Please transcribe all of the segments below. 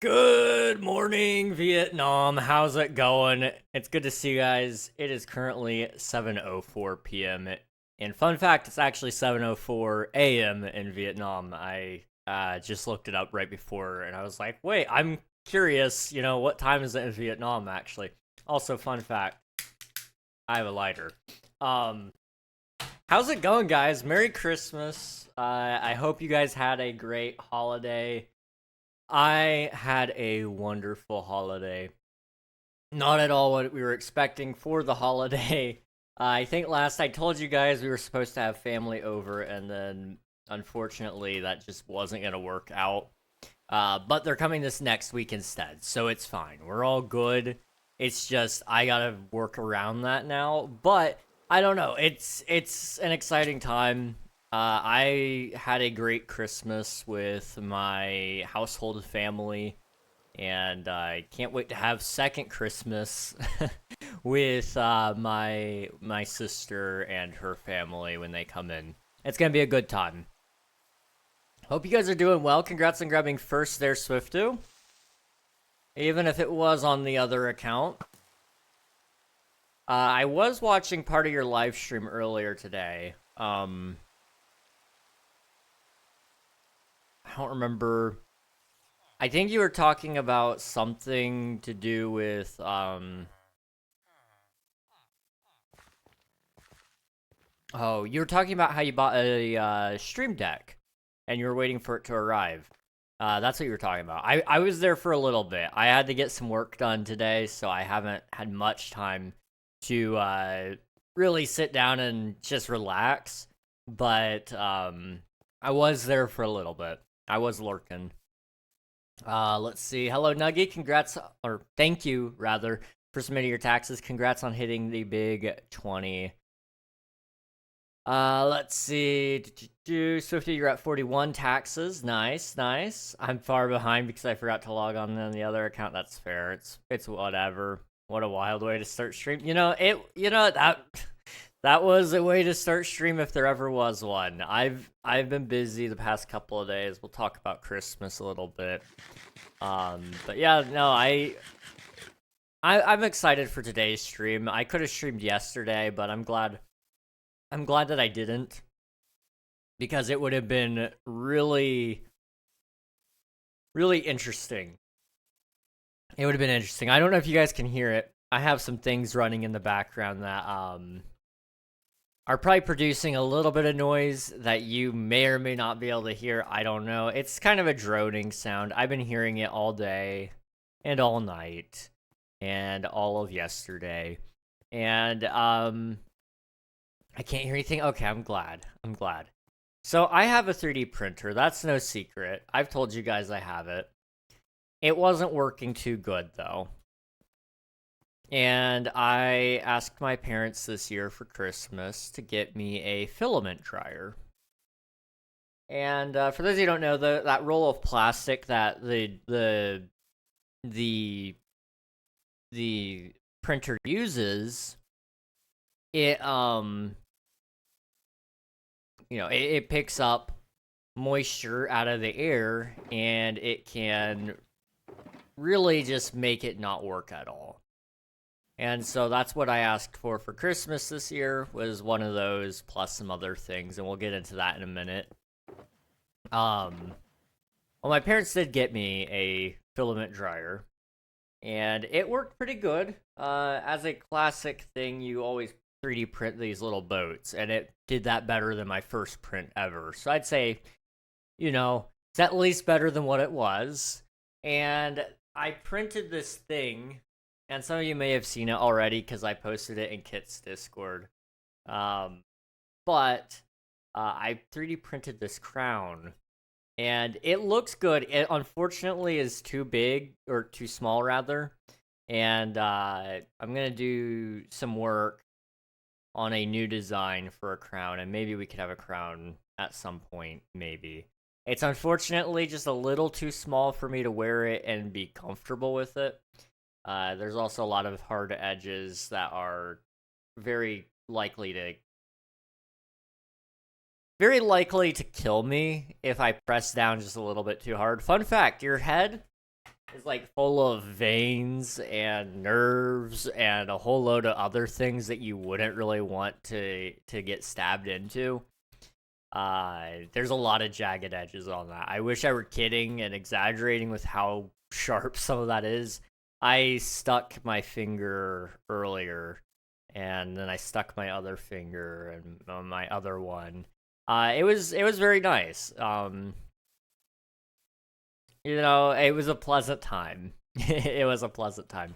Good morning, Vietnam. How's it going? It's good to see you guys. It is currently 7:04 p.m. And fun fact, it's actually 7:04 a.m. in Vietnam. I just looked it up right before, and I was like, wait, I'm curious, what time is it in Vietnam, actually? Also, fun fact, I have a lighter. Um, how's it going, guys? Merry Christmas. I hope you guys had a great holiday. I had a wonderful holiday. Not at all what we were expecting for the holiday. I think last I told you guys we were supposed to have family over, and then unfortunately that just wasn't going to work out. But they're coming this next week instead, so it's fine. We're all good. It's just I gotta work around that now. But I don't know. It's an exciting time. I had a great Christmas with my household family, and I can't wait to have second Christmas with my sister and her family when they come in. It's gonna be a good time. Hope you guys are doing well. Congrats on grabbing first there, Swiftu. Even if it was on the other account. I was watching part of your live stream earlier today. I don't remember. I think you were talking about something to do with, oh, you were talking about how you bought a stream deck, and you were waiting for it to arrive. That's what you were talking about. I was there for a little bit. I had to get some work done today, so I haven't had much time to, really sit down and just relax. But, I was there for a little bit. I was lurking. Let's see. Hello, Nuggy. Congrats, or thank you, rather, for submitting your taxes. Congrats on hitting the big 20. Let's see. Swifty, you're at 41 taxes. Nice, nice. I'm far behind because I forgot to log on the other account. That's fair. It's whatever. What a wild way to start stream. That was a way to start stream if there ever was one. I've been busy the past couple of days. We'll talk about Christmas a little bit. But yeah, no, I'm excited for today's stream. I could have streamed yesterday, but I'm glad that I didn't, because it would have been really, really interesting. It would have been interesting. I don't know if you guys can hear it. I have some things running in the background that are probably producing a little bit of noise that you may or may not be able to hear. I don't know. It's kind of a droning sound. I've been hearing it all day and all night and all of yesterday. And I can't hear anything. Okay, I'm glad. So I have a 3D printer. That's no secret. I've told you guys I have it. It wasn't working too good, though. And I asked my parents this year for Christmas to get me a filament dryer. And for those of you who don't know, that roll of plastic that the printer uses, it it picks up moisture out of the air, and it can really just make it not work at all. And so that's what I asked for Christmas this year, was one of those plus some other things, and we'll get into that in a minute. Well, my parents did get me a filament dryer, and it worked pretty good. As a classic thing, you always 3D print these little boats, and it did that better than my first print ever. So I'd say, it's at least better than what it was. And I printed this thing, and some of you may have seen it already because I posted it in Kit's Discord. But I 3D printed this crown, and it looks good. It unfortunately is too big, or too small rather. And I'm gonna do some work on a new design for a crown, and maybe we could have a crown at some point, maybe. It's unfortunately just a little too small for me to wear it and be comfortable with it. There's also a lot of hard edges that are very likely to kill me if I press down just a little bit too hard. Fun fact, your head is like full of veins and nerves and a whole load of other things that you wouldn't really want to get stabbed into. There's a lot of jagged edges on that. I wish I were kidding and exaggerating with how sharp some of that is. I stuck my finger earlier, and then I stuck my other finger and on my other one. It was very nice. It was a pleasant time. It was a pleasant time.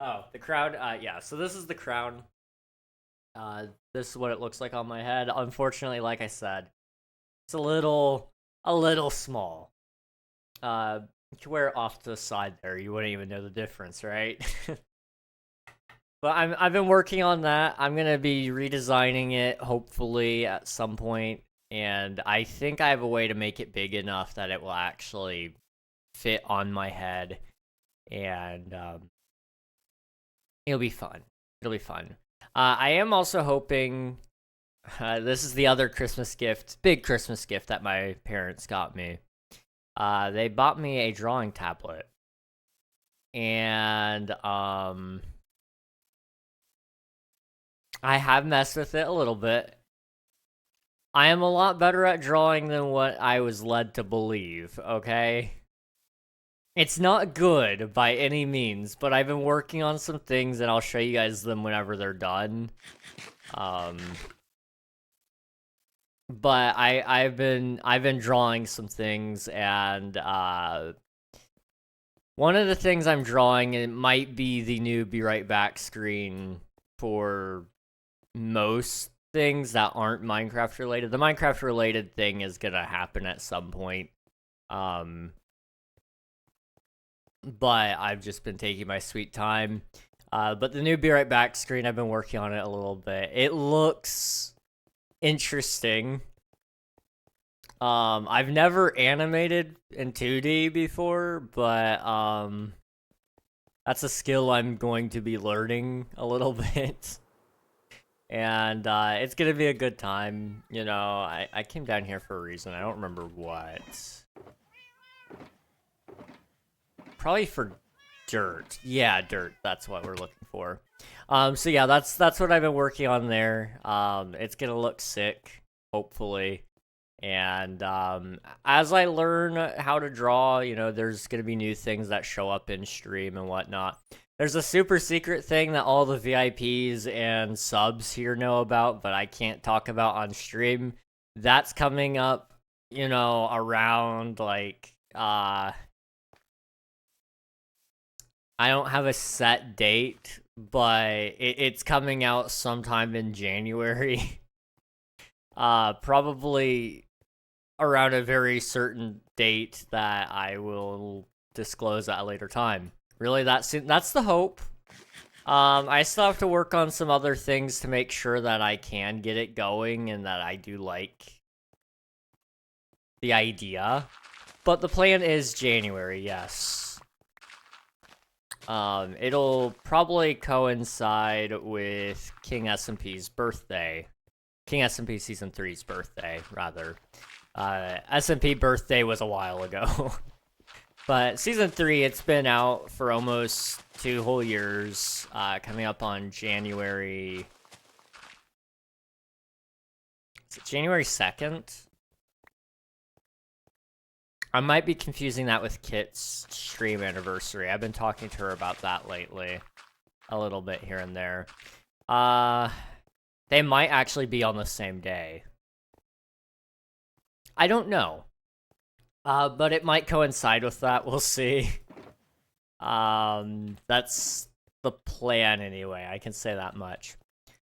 Oh, the crown. Yeah. So this is the crown. This is what it looks like on my head. Unfortunately, like I said, it's a little small. You can wear it off to the side there. You wouldn't even know the difference, right? But I've been working on that. I'm gonna be redesigning it hopefully at some point, and I think I have a way to make it big enough that it will actually fit on my head, and it'll be fun. It'll be fun. I am also hoping. This is the other Christmas gift, big Christmas gift that my parents got me. They bought me a drawing tablet, and I have messed with it a little bit. I am a lot better at drawing than what I was led to believe, okay? It's not good by any means, but I've been working on some things and I'll show you guys them whenever they're done. But I've been drawing some things, and one of the things I'm drawing, it might be the new Be Right Back screen for most things that aren't Minecraft related. The Minecraft related thing is gonna happen at some point. But I've just been taking my sweet time. But the new Be Right Back screen, I've been working on it a little bit. It looks interesting. I've never animated in 2D before, but that's a skill I'm going to be learning a little bit. And it's gonna be a good time. I came down here for a reason. I don't remember what. Probably for dirt. Yeah, dirt. That's what we're looking for. So yeah, that's what I've been working on there. It's gonna look sick, hopefully. And as I learn how to draw, there's gonna be new things that show up in stream and whatnot. There's a super secret thing that all the VIPs and subs here know about, but I can't talk about on stream. That's coming up, around like I don't have a set date, but it's coming out sometime in January. Probably around a very certain date that I will disclose at a later time. Really, that's the hope. I still have to work on some other things to make sure that I can get it going and that I do like the idea. But the plan is January, yes. It'll probably coincide with King SMP's birthday. King SMP Season 3's birthday, rather. SMP birthday was a while ago. But Season 3, it's been out for almost 2 whole years, coming up on January... Is it January 2nd? I might be confusing that with Kit's stream anniversary. I've been talking to her about that lately. A little bit here and there. They might actually be on the same day. I don't know. But it might coincide with that. We'll see. That's the plan anyway. I can say that much.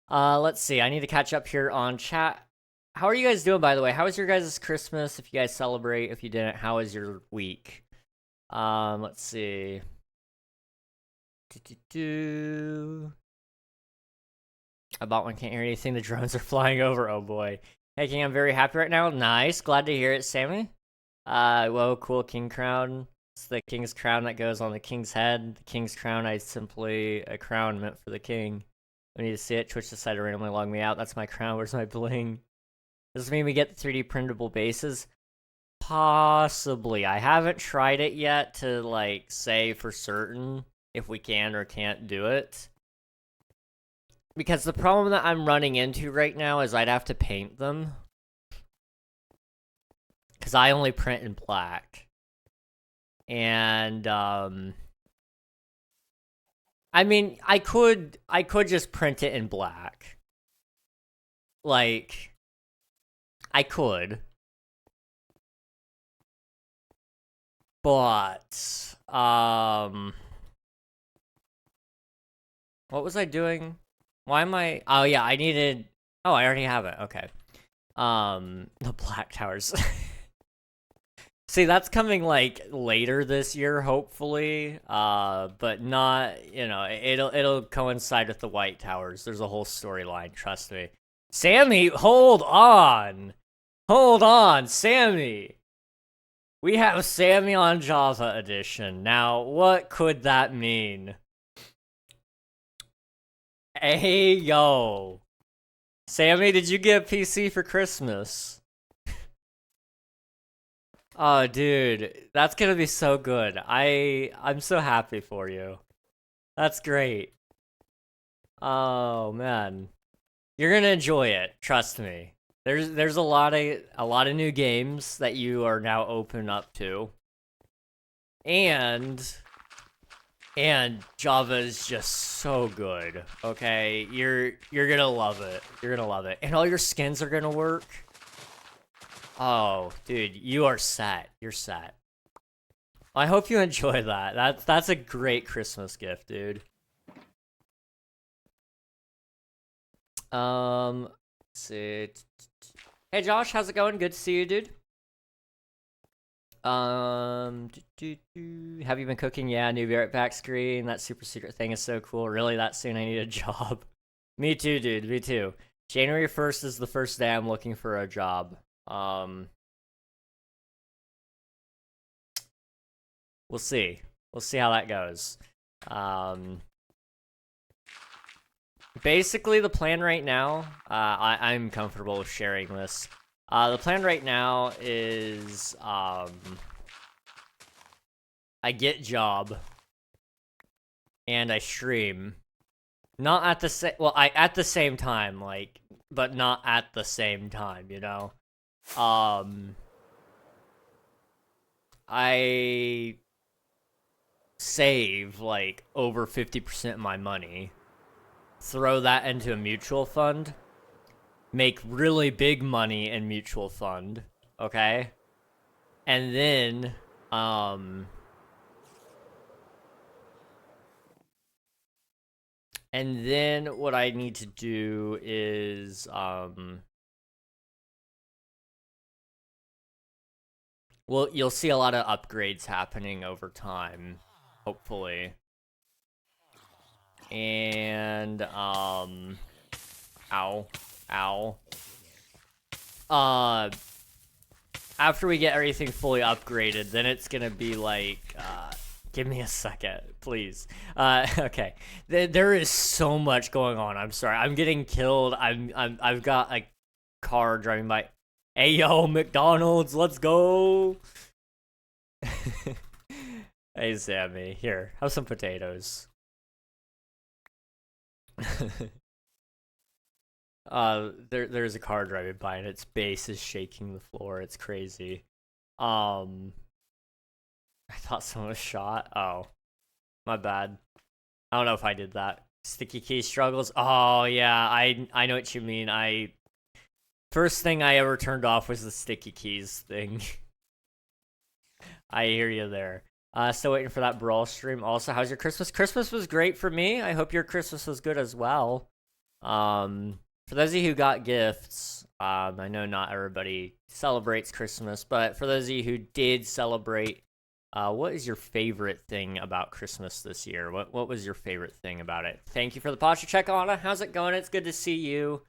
Let's see. I need to catch up here on chat. How are you guys doing, by the way? How was your guys' Christmas? If you guys celebrate, if you didn't, how was your week? Let's see. I bought one, can't hear anything. The drones are flying over. Oh boy. Hey, King, I'm very happy right now. Nice. Glad to hear it, Sammy. Whoa, cool king crown. It's the king's crown that goes on the king's head. The king's crown, I simply a crown meant for the king. I need to see it. Twitch decided to randomly log me out. That's my crown. Where's my bling? Does this mean we get the 3D printable bases? Possibly. I haven't tried it yet to, like, say for certain if we can or can't do it. Because the problem that I'm running into right now is I'd have to paint them. Because I only print in black. And, I mean, I could just print it in black. Like, I could. But, what was I doing? Why am I? Oh yeah, I needed. Oh, I already have it. Okay. The Black Towers. See, that's coming like later this year, hopefully. But not. You know, it'll coincide with the White Towers. There's a whole storyline. Trust me. Sammy, hold on, Sammy. We have Sammy on Java Edition. Now, what could that mean? Hey, yo. Sammy, did you get a PC for Christmas? Oh, dude. That's gonna be so good. I'm so happy for you. That's great. Oh, man. You're gonna enjoy it. Trust me. There's a lot of new games that you are now open up to. And Java is just so good. Okay, you're gonna love it. You're gonna love it, and all your skins are gonna work. Oh, dude, you are set. You're set. I hope you enjoy that. That's a great Christmas gift, dude. Let's see. Hey, Josh, how's it going? Good to see you, dude. Have you been cooking? Yeah, new Be Right Back screen. That super secret thing is so cool. Really, that soon? I need a job. Me too, dude. Me too. January 1st is the first day I'm looking for a job. We'll see. We'll see how that goes. Basically, the plan right now, I'm comfortable with sharing this. The plan right now is, I get job, and I stream. Not at the same, well, at the same time, like, but not at the same time, you know? I save, like, over 50% of my money, throw that into a mutual fund, make really big money in mutual fund, okay? And then, what I need to do is, well, you'll see a lot of upgrades happening over time, hopefully. And, ow. After we get everything fully upgraded, then it's gonna be like, give me a second, please. Okay. There is so much going on. I'm sorry. I'm getting killed. I've got a car driving by. Hey, yo, McDonald's, let's go. Hey, Sammy, here, have some potatoes. There's a car driving by and its base is shaking the floor. It's crazy. I thought someone was shot. Oh, my bad. I don't know if I did that. Sticky key struggles. Oh yeah, I know what you mean. First thing I ever turned off was the sticky keys thing. I hear you there. Still waiting for that Brawl stream. Also, how's your Christmas? Christmas was great for me. I hope your Christmas was good as well. For those of you who got gifts, I know not everybody celebrates Christmas, but for those of you who did celebrate, what is your favorite thing about Christmas this year? What was your favorite thing about it? Thank you for the posture check, Anna. How's it going? It's good to see you.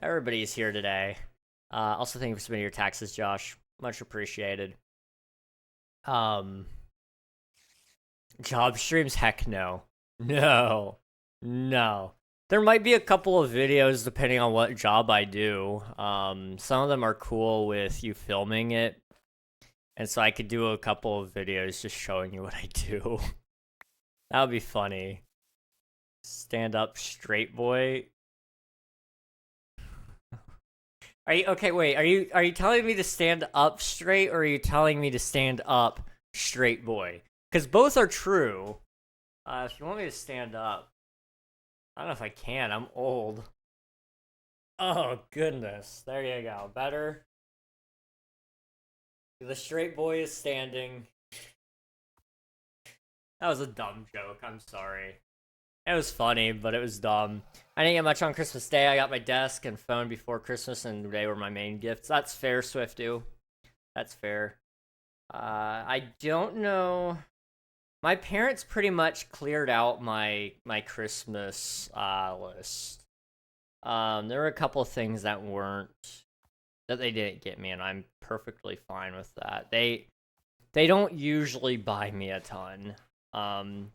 Everybody's here today. Also, thank you for submitting your taxes, Josh. Much appreciated. Job streams? Heck no. No. There might be a couple of videos depending on what job I do. Some of them are cool with you filming it. And so I could do a couple of videos just showing you what I do. That would be funny. Stand up straight boy. Are you okay? Wait, are you telling me to stand up straight, or are you telling me to stand up straight boy? Because both are true. If you want me to stand up, I don't know if I can. I'm old. Oh goodness, there you go. Better. The straight boy is standing. That was a dumb joke. I'm sorry. It was funny, but it was dumb. I didn't get much on Christmas Day. I got my desk and phone before Christmas, and they were my main gifts. That's fair, Swiftu. That's fair. I don't know. My parents pretty much cleared out my Christmas list. There were a couple of things that they didn't get me, and I'm perfectly fine with that. They don't usually buy me a ton.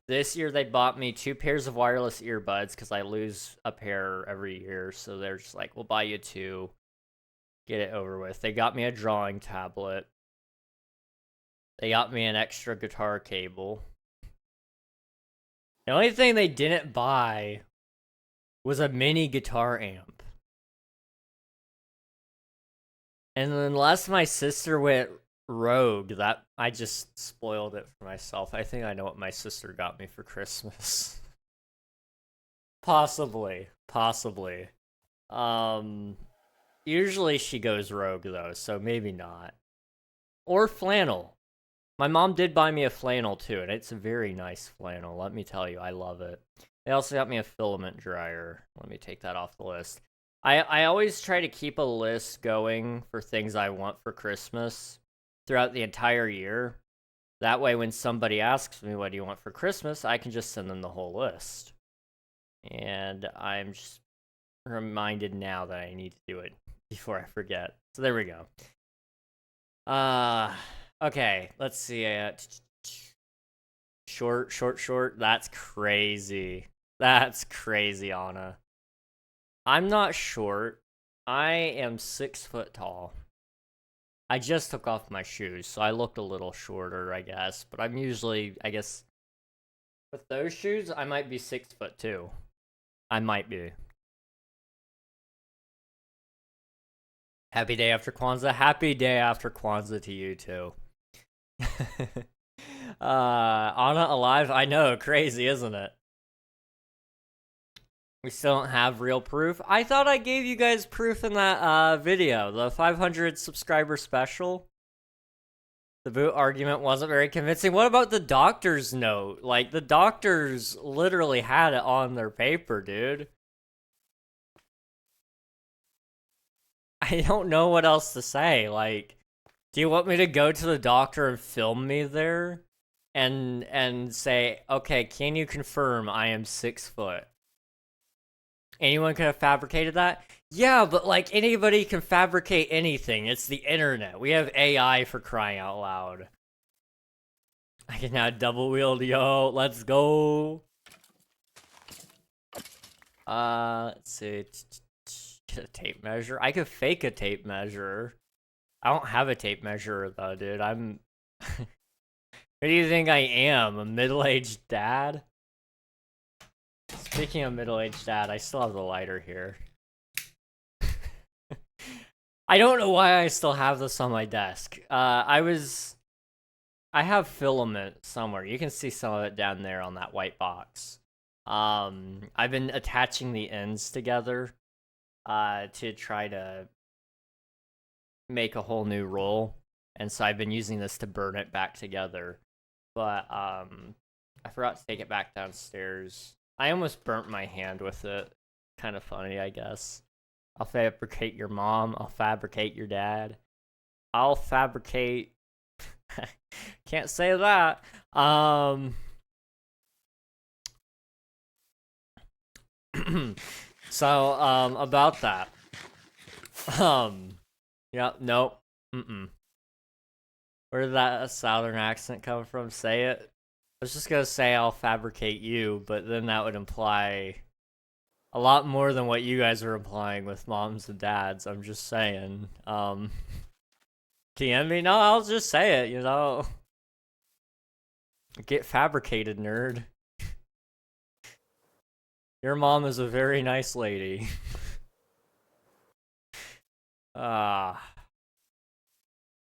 This year they bought me 2 pairs of wireless earbuds because I lose a pair every year, so they're just like, we'll buy you 2. Get it over with. They got me a drawing tablet. They got me an extra guitar cable. The only thing they didn't buy was a mini guitar amp. And unless my sister went rogue, that I just spoiled it for myself. I think I know what my sister got me for Christmas. Possibly. Usually she goes rogue though, so maybe not. Or flannel. My mom did buy me a flannel too, and it's a very nice flannel. Let me tell you, I love it. They also got me a filament dryer. Let me take that off the list. I always try to keep a list going for things I want for Christmas throughout the entire year. That way, when somebody asks me, what do you want for Christmas, I can just send them the whole list. And I'm just reminded now that I need to do it before I forget. So there we go. Okay, let's see. Short. That's crazy. That's crazy, Anna. I'm not short. I am 6 foot tall. I just took off my shoes, so I looked a little shorter, I guess. But I'm usually, I guess, with those shoes, I might be 6 foot too. I might be. Happy day after Kwanzaa. Happy day after Kwanzaa to you too. Anna alive? I know, crazy, isn't it? We still don't have real proof. I thought I gave you guys proof in that video, the 500 subscriber special. The boot argument wasn't very convincing. What about the doctor's note? Like, the doctors literally had it on their paper, dude. I don't know what else to say. Like, do you want me to go to the doctor and film me there? And say, okay, can you confirm I am 6 foot? Anyone could have fabricated that? Yeah, but like anybody can fabricate anything. It's the internet. We have AI for crying out loud. I can now double wield, yo. Let's go. Let's see. Get a tape measure. I could fake a tape measure. I don't have a tape measure though, dude. I'm. What do you think I am? A middle-aged dad? Speaking of middle-aged dad, I still have the lighter here. I don't know why I still have this on my desk. I have filament somewhere. You can see some of it down there on that white box. I've been attaching the ends together to try to make a whole new roll. And so I've been using this to burn it back together. But I forgot to take it back downstairs. I almost burnt my hand with it. Kind of funny, I guess. I'll fabricate your mom. I'll fabricate your dad. I'll fabricate... Can't say that. So, about that. Yeah, nope. Where did that southern accent come from? Say it. I was just gonna say I'll fabricate you, but then that would imply a lot more than what you guys are implying with moms and dads. I'm just saying. DM me? No, I'll just say it, you know. Get fabricated, nerd. Your mom is a very nice lady.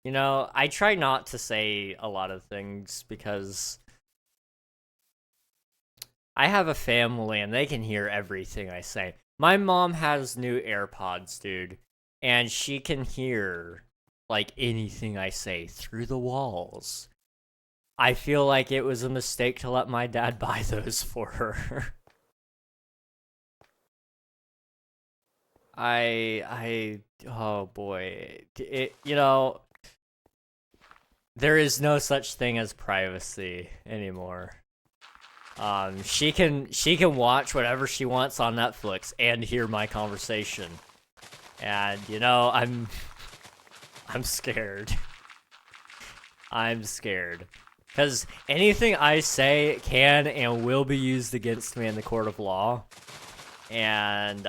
You know, I try not to say a lot of things because I have a family and they can hear everything I say. My mom has new AirPods, dude, and she can hear like anything I say through the walls. I feel like it was a mistake to let my dad buy those for her. Oh boy. You know, there is no such thing as privacy anymore. She can watch whatever she wants on Netflix and hear my conversation. And you know, I'm scared. I'm scared. Because anything I say can and will be used against me in the court of law. And,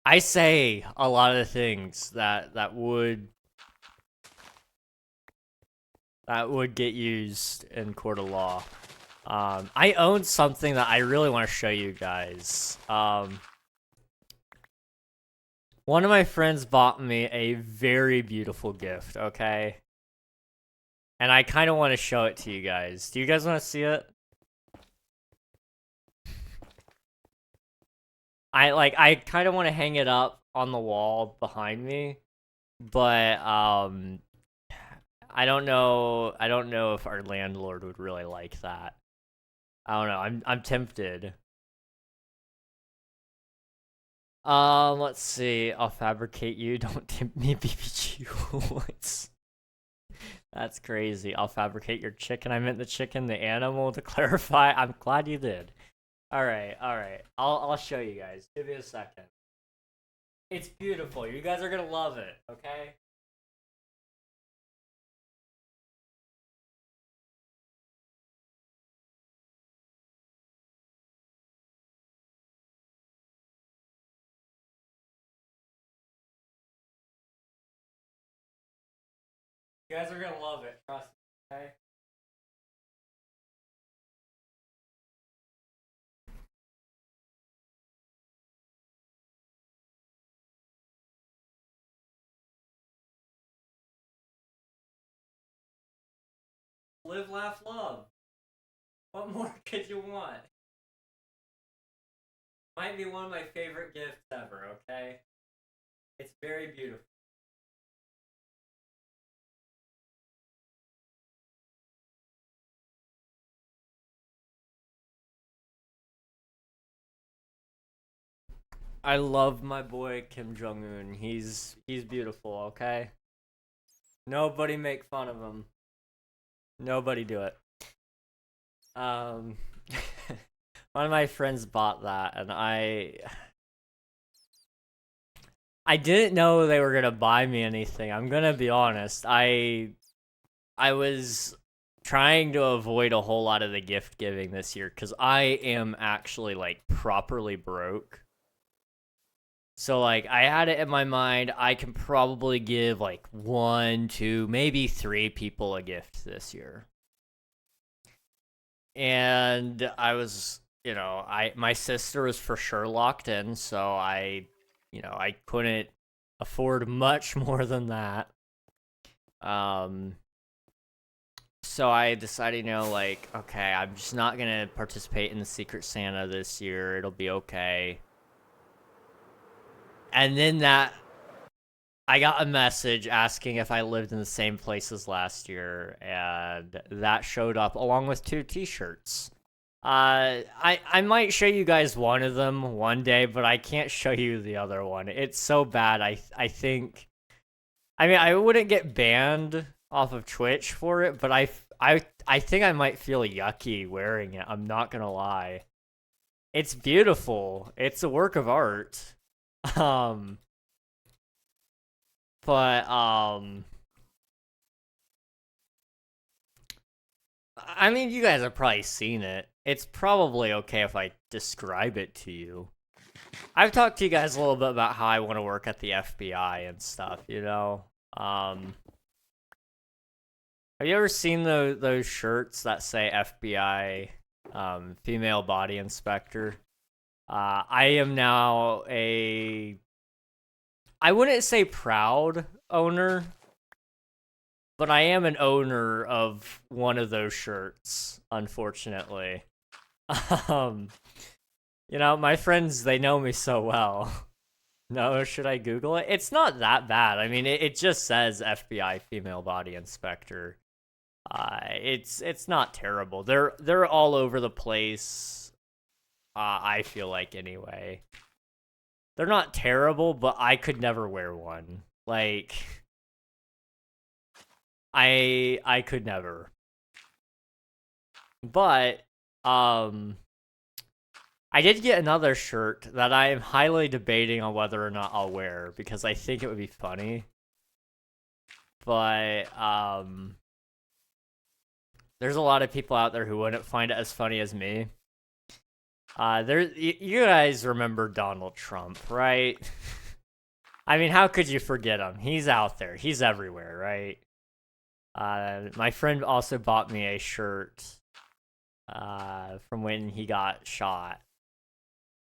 I say a lot of things that would get used in court of law. I own something that I really want to show you guys. One of my friends bought me a very beautiful gift, okay? And I kind of want to show it to you guys. Do you guys want to see it? I kind of want to hang it up on the wall behind me, but I don't know if our landlord would really like that. I don't know. I'm tempted. Let's see. I'll fabricate you. Don't tempt me, BBQ. That's crazy. I'll fabricate your chicken. I meant the chicken, the animal, to clarify. I'm glad you did. Alright. I'll show you guys. Give me a second. It's beautiful. You guys are gonna love it, okay? You guys are gonna love it. Trust me, okay? Live, laugh, love. What more could you want? Might be one of my favorite gifts ever, okay? It's very beautiful. I love my boy Kim Jong-un. He's beautiful, okay? Nobody make fun of him. Nobody do it. Um one of my friends bought that and I didn't know they were gonna buy me anything. I'm gonna be honest. I was trying to avoid a whole lot of the gift giving this year because I am actually like properly broke. So like I had it in my mind I can probably give like 1, 2, maybe 3 people a gift this year. And I was, you know, my sister was for sure locked in, so I couldn't afford much more than that. Um so I decided, you know, like, okay, I'm just not gonna participate in the Secret Santa this year. It'll be okay. And then I got a message asking if I lived in the same place as last year, and that showed up along with 2 t-shirts. I might show you guys one of them one day, but I can't show you the other one. It's so bad. I think. I mean, I wouldn't get banned off of Twitch for it, but I think I might feel yucky wearing it. I'm not gonna lie. It's beautiful. It's a work of art. Um, but I mean, you guys have probably seen it. It's probably okay if I describe it to you. I've talked to you guys a little bit about how I want to work at the FBI and stuff, you know? Have you ever seen those shirts that say FBI, female body inspector? I am now I wouldn't say proud owner, but I am an owner of one of those shirts, unfortunately. Um, my friends, they know me so well. No, should I Google it? It's not that bad. I mean, it just says FBI female body inspector. It's not terrible. They're all over the place. I feel like anyway. They're not terrible, but I could never wear one. Like, I could never. But I did get another shirt that I am highly debating on whether or not I'll wear because I think it would be funny. But there's a lot of people out there who wouldn't find it as funny as me. You guys remember Donald Trump, right? I mean, how could you forget him? He's out there. He's everywhere, right? My friend also bought me a shirt from when he got shot,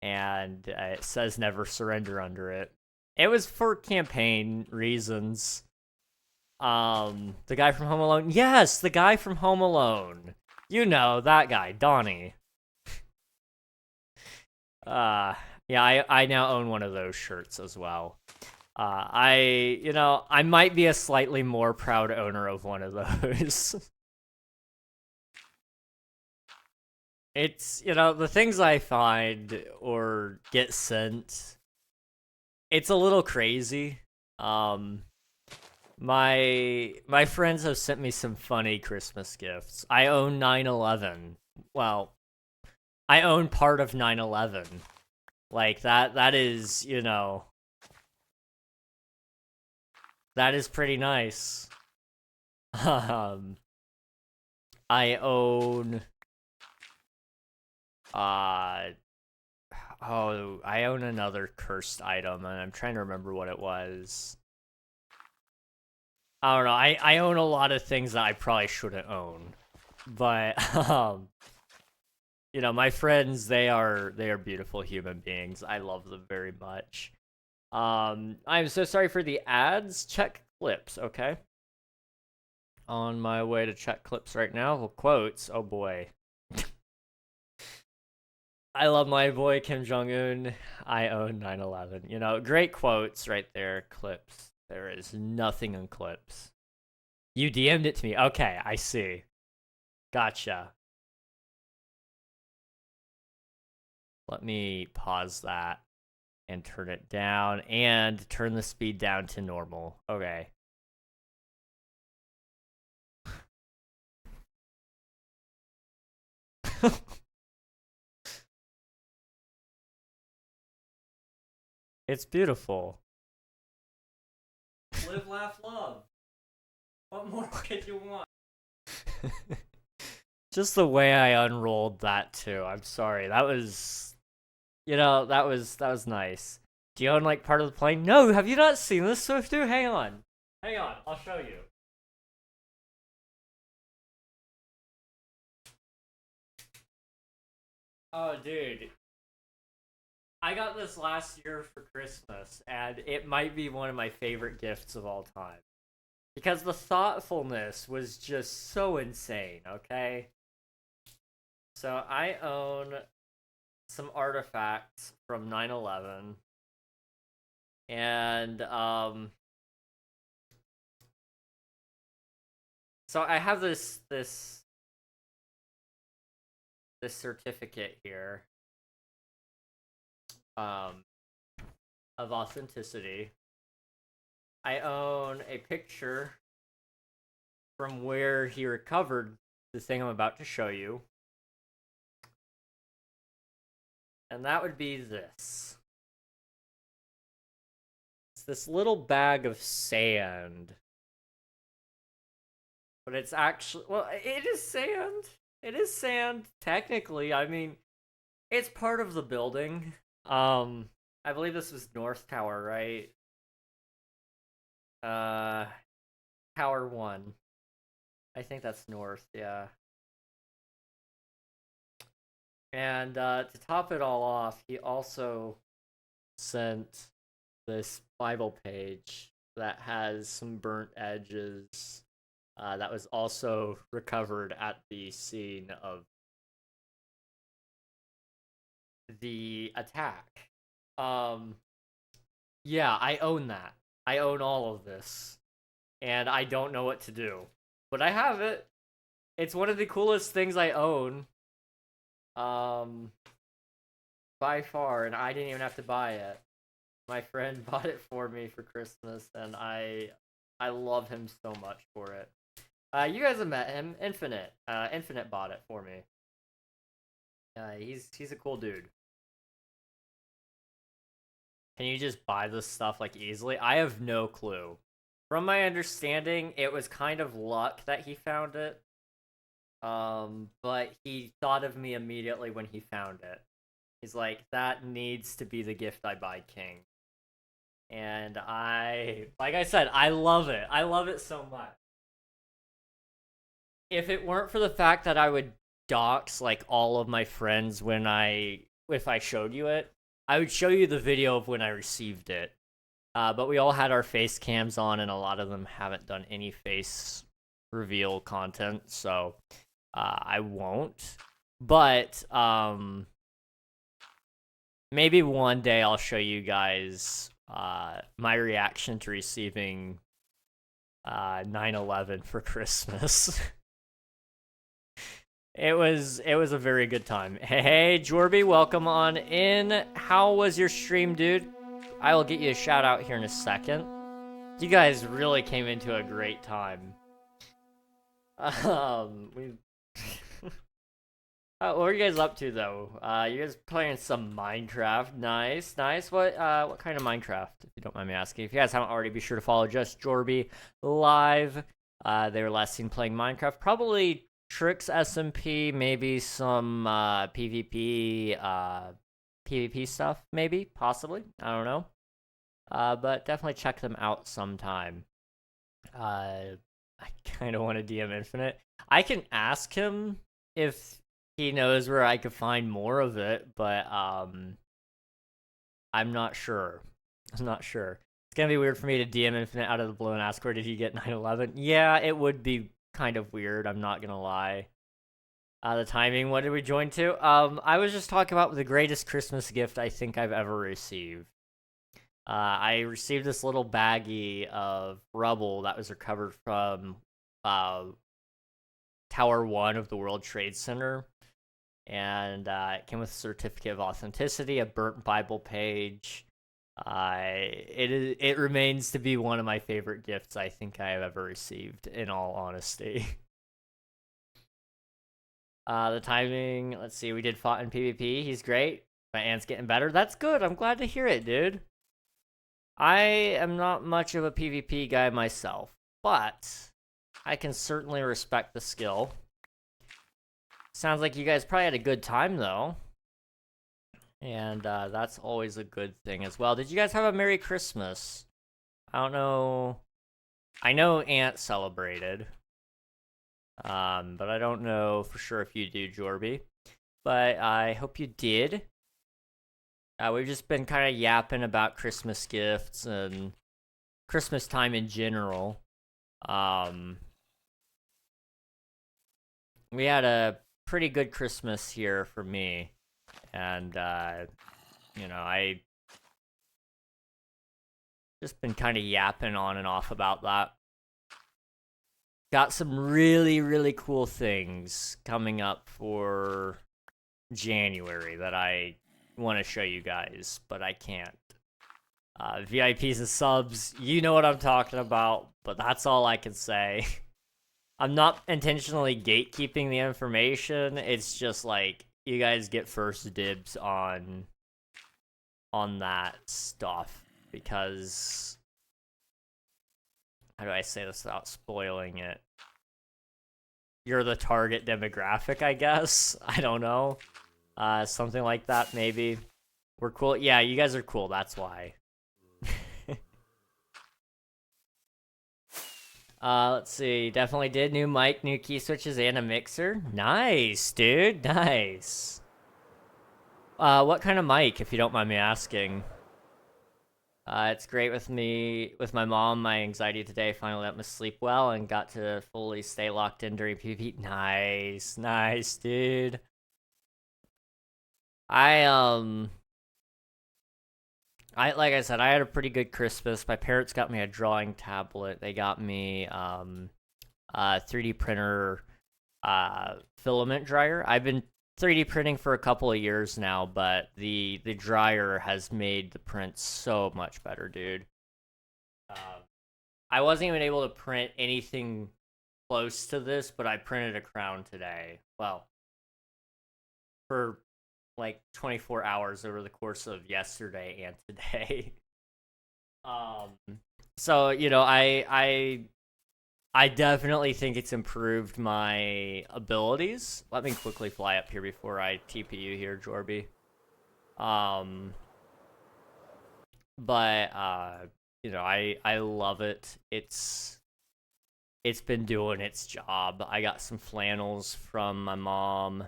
and it says "Never Surrender" under it. It was for campaign reasons. The guy from Home Alone. Yes, the guy from Home Alone. You know, that guy, Donnie. Yeah, I now own one of those shirts as well. I might be a slightly more proud owner of one of those. It's, the things I find or get sent, it's a little crazy. My friends have sent me some funny Christmas gifts. I own 9/11. Well, I own part of 9/11. Like that is, that is pretty nice. I own I own another cursed item and I'm trying to remember what it was. I don't know. I own a lot of things that I probably shouldn't own. But my friends, they are beautiful human beings. I love them very much. I'm so sorry for the ads. Check clips, okay? On my way to check clips right now. Well, quotes. Oh boy. I love my boy Kim Jong-un. I own 9/11. Great quotes right there. Clips. There is nothing in clips. You DM'd it to me. Okay, I see. Gotcha. Let me pause that and turn it down and turn the speed down to normal. Okay. It's beautiful. Live, laugh, love. What more could you want? Just the way I unrolled that too. I'm sorry. That was, that was nice. Do you own like part of the plane? No, have you not seen this, Swiftu? Hang on, I'll show you. Oh, dude. I got this last year for Christmas, and it might be one of my favorite gifts of all time. Because the thoughtfulness was just so insane, okay? So I own some artifacts from 9/11. And, so I have this certificate here. Of authenticity. I own a picture from where he recovered the thing I'm about to show you. And that would be this. It's this little bag of sand. But it's actually, well, it is sand. It is sand, technically. I mean, it's part of the building. I believe this was North Tower, right? Uh, Tower 1. I think that's North, yeah. And to top it all off, he also sent this Bible page that has some burnt edges that was also recovered at the scene of the attack. Um, yeah, I own that. I own all of this, and I don't know what to do, but I have it. It's one of the coolest things I own, um, by far, and I didn't even have to buy it. My friend bought it for me for Christmas, and I love him so much for it. You guys have met him, Infinite. Infinite bought it for me. He's a cool dude. Can you just buy this stuff like easily? I have no clue. From my understanding, it was kind of luck that he found it. But he thought of me immediately when he found it. He's like, that needs to be the gift I buy King. And like I said, I love it. I love it so much. If it weren't for the fact that I would dox like all of my friends if I showed you it, I would show you the video of when I received it. But we all had our face cams on, and a lot of them haven't done any face reveal content, so I won't. But maybe one day I'll show you guys my reaction to receiving 9/11 for Christmas. It was a very good time. Hey, Jorby, welcome on in. How was your stream, dude? I will get you a shout out here in a second. You guys really came into a great time. What are you guys up to though? You guys playing some Minecraft? Nice, nice. What kind of Minecraft? If you don't mind me asking. If you guys haven't already, be sure to follow Just Jorby live. They were last seen playing Minecraft. Probably Tricks SMP, maybe some PvP stuff, maybe, possibly. I don't know. But definitely check them out sometime. I kind of want to DM Infinite. I can ask him if he knows where I could find more of it, but I'm not sure. I'm not sure. It's gonna be weird for me to DM Infinite out of the blue and ask where did he get 9/11. Yeah, it would be kind of weird. I'm not gonna lie. The timing. What did we join to? I was just talking about the greatest Christmas gift I think I've ever received. I received this little baggie of rubble that was recovered from Tower 1 of the World Trade Center. And it came with a certificate of authenticity, a burnt Bible page. It remains to be one of my favorite gifts I think I have ever received, in all honesty. The timing, let's see, we did fought in PvP. He's great. My aunt's getting better. That's good. I'm glad to hear it, dude. I am not much of a PvP guy myself, but I can certainly respect the skill. Sounds like you guys probably had a good time, though. And that's always a good thing as well. Did you guys have a Merry Christmas? I don't know. I know Aunt celebrated. But I don't know for sure if you do, Jorby. But I hope you did. We've just been kind of yapping about Christmas gifts and Christmas time in general. We had a pretty good Christmas here for me. And, you know, I just been kind of yapping on and off about that. Got some really, really cool things coming up for January that I want to show you guys, but I can't. VIPs and subs, you know what I'm talking about, but that's all I can say. I'm not intentionally gatekeeping the information. It's just like you guys get first dibs on that stuff because how do I say this without spoiling it? You're the target demographic, I guess. I don't know. Something like that, maybe. We're cool. Yeah, you guys are cool. That's why. Let's see. Definitely did. New mic, new key switches, and a mixer. Nice, dude. Nice. What kind of mic, if you don't mind me asking? It's great with my mom. My anxiety today finally let me sleep well and got to fully stay locked in during PvP. Nice, nice, dude. Like I said, I had a pretty good Christmas. My parents got me a drawing tablet. They got me a 3D printer filament dryer. I've been 3D printing for a couple of years now, but the dryer has made the prints so much better, dude. I wasn't even able to print anything close to this, but I printed a crown today. Well, for like 24 hours over the course of yesterday and today. So I definitely think it's improved my abilities. Let me quickly fly up here before I TP you here, Jorby. But I love it. It's been doing its job. I got some flannels from my mom,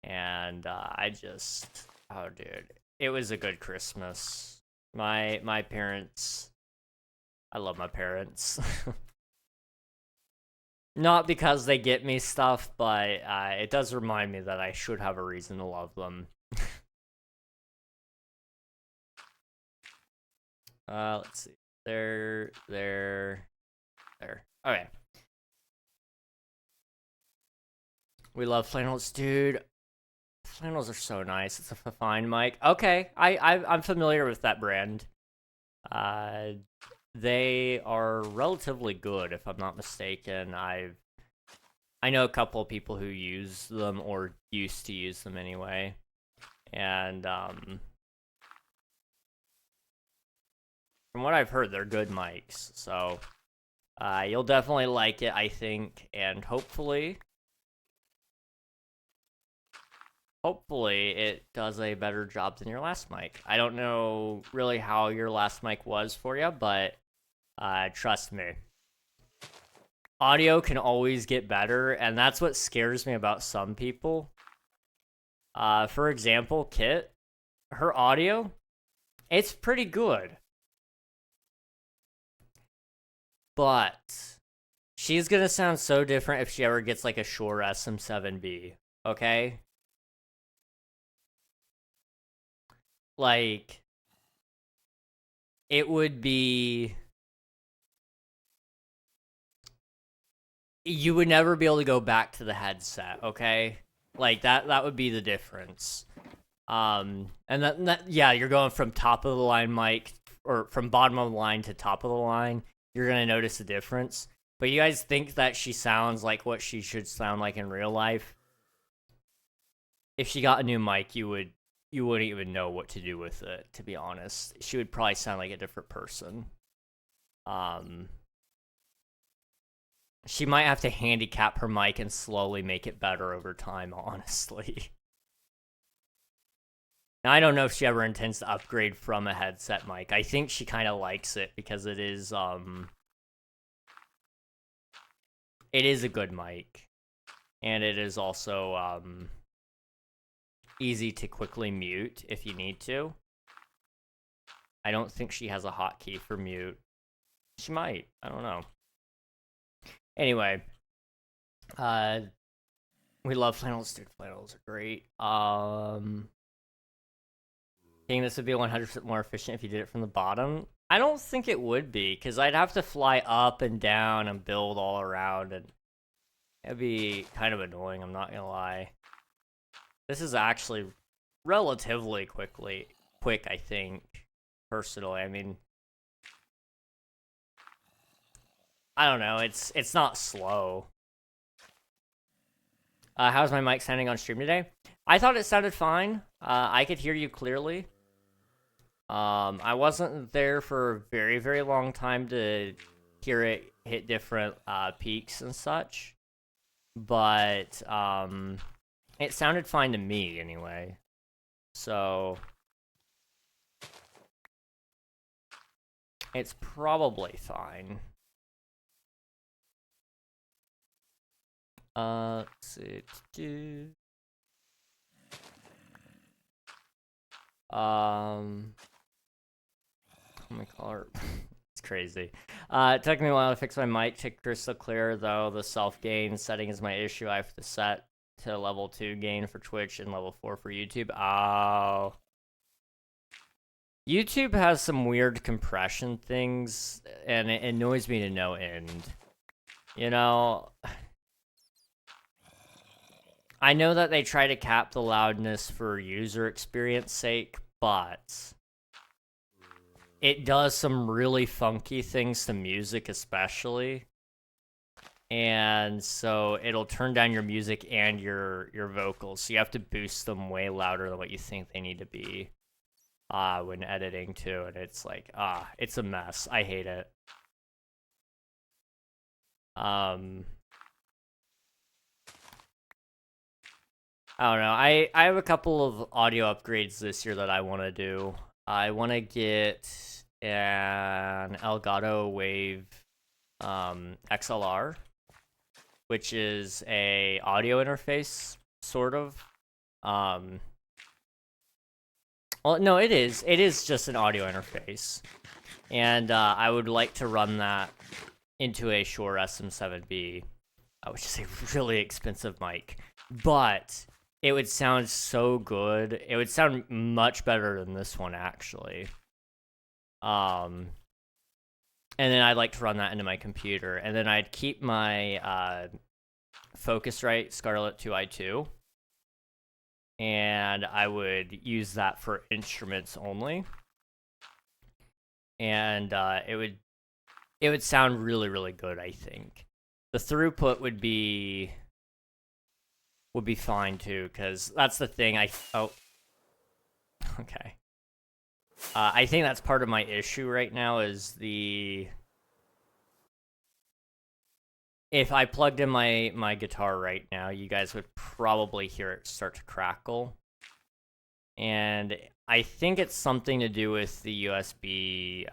and oh dude, it was a good Christmas. My parents, I love my parents. Not because they get me stuff, but it does remind me that I should have a reason to love them. Let's see. There. Okay. We love flannels, dude. Flannels are so nice. It's a fine mic. Okay, I'm familiar with that brand. They are relatively good, if I'm not mistaken. I know a couple of people who use them or used to use them anyway, and from what I've heard, they're good mics. So you'll definitely like it, I think, and hopefully it does a better job than your last mic. I don't know really how your last mic was for you, but trust me. Audio can always get better, and that's what scares me about some people. For example, Kit, her audio, it's pretty good. But she's gonna sound so different if she ever gets like a Shure SM7B, okay? Like, it would be... You would never be able to go back to the headset, okay? Like, that would be the difference. And yeah, you're going from top of the line mic, or from bottom of the line to top of the line. You're gonna notice the difference. But you guys think that she sounds like what she should sound like in real life? If she got a new mic, you wouldn't even know what to do with it, to be honest. She would probably sound like a different person. She might have to handicap her mic and slowly make it better over time, honestly. Now, I don't know if she ever intends to upgrade from a headset mic. I think she kind of likes it because it is a good mic. And it is also, easy to quickly mute if you need to. I don't think she has a hotkey for mute. She might. I don't know. Anyway, we love flannels, dude. Flannels are great. Think this would be 100% more efficient if you did it from the bottom? I don't think it would be, because I'd have to fly up and down and build all around, and it'd be kind of annoying, I'm not gonna lie. This is actually relatively quick, I think, personally. I mean, I don't know, it's not slow. How's my mic sounding on stream today? I thought it sounded fine. I could hear you clearly. I wasn't there for a very, very long time to hear it hit different peaks and such, but it sounded fine to me anyway. So it's probably fine. Let's see. Let me call her. It's crazy. It took me a while to fix my mic to crystal clear, though. The self-gain setting is my issue. I have to set to level 2 gain for Twitch and level 4 for YouTube. Oh. YouTube has some weird compression things, and it annoys me to no end. You know, I know that they try to cap the loudness for user experience sake, but it does some really funky things to music especially. And so it'll turn down your music and your vocals. So you have to boost them way louder than what you think they need to be when editing too. And it's like, it's a mess. I hate it. I don't know. I have a couple of audio upgrades this year that I want to do. I want to get an Elgato Wave XLR, which is a audio interface, sort of. Well, no, it is. It is just an audio interface. And I would like to run that into a Shure SM7B, which is a really expensive mic. But it would sound so good. It would sound much better than this one, actually. And then I'd like to run that into my computer. And then I'd keep my Focusrite Scarlett 2i2. And I would use that for instruments only. And it would sound really, really good, I think. The throughput would be fine too, because that's the thing. Okay. I think that's part of my issue right now is if I plugged in my guitar right now, you guys would probably hear it start to crackle. And I think it's something to do with the USB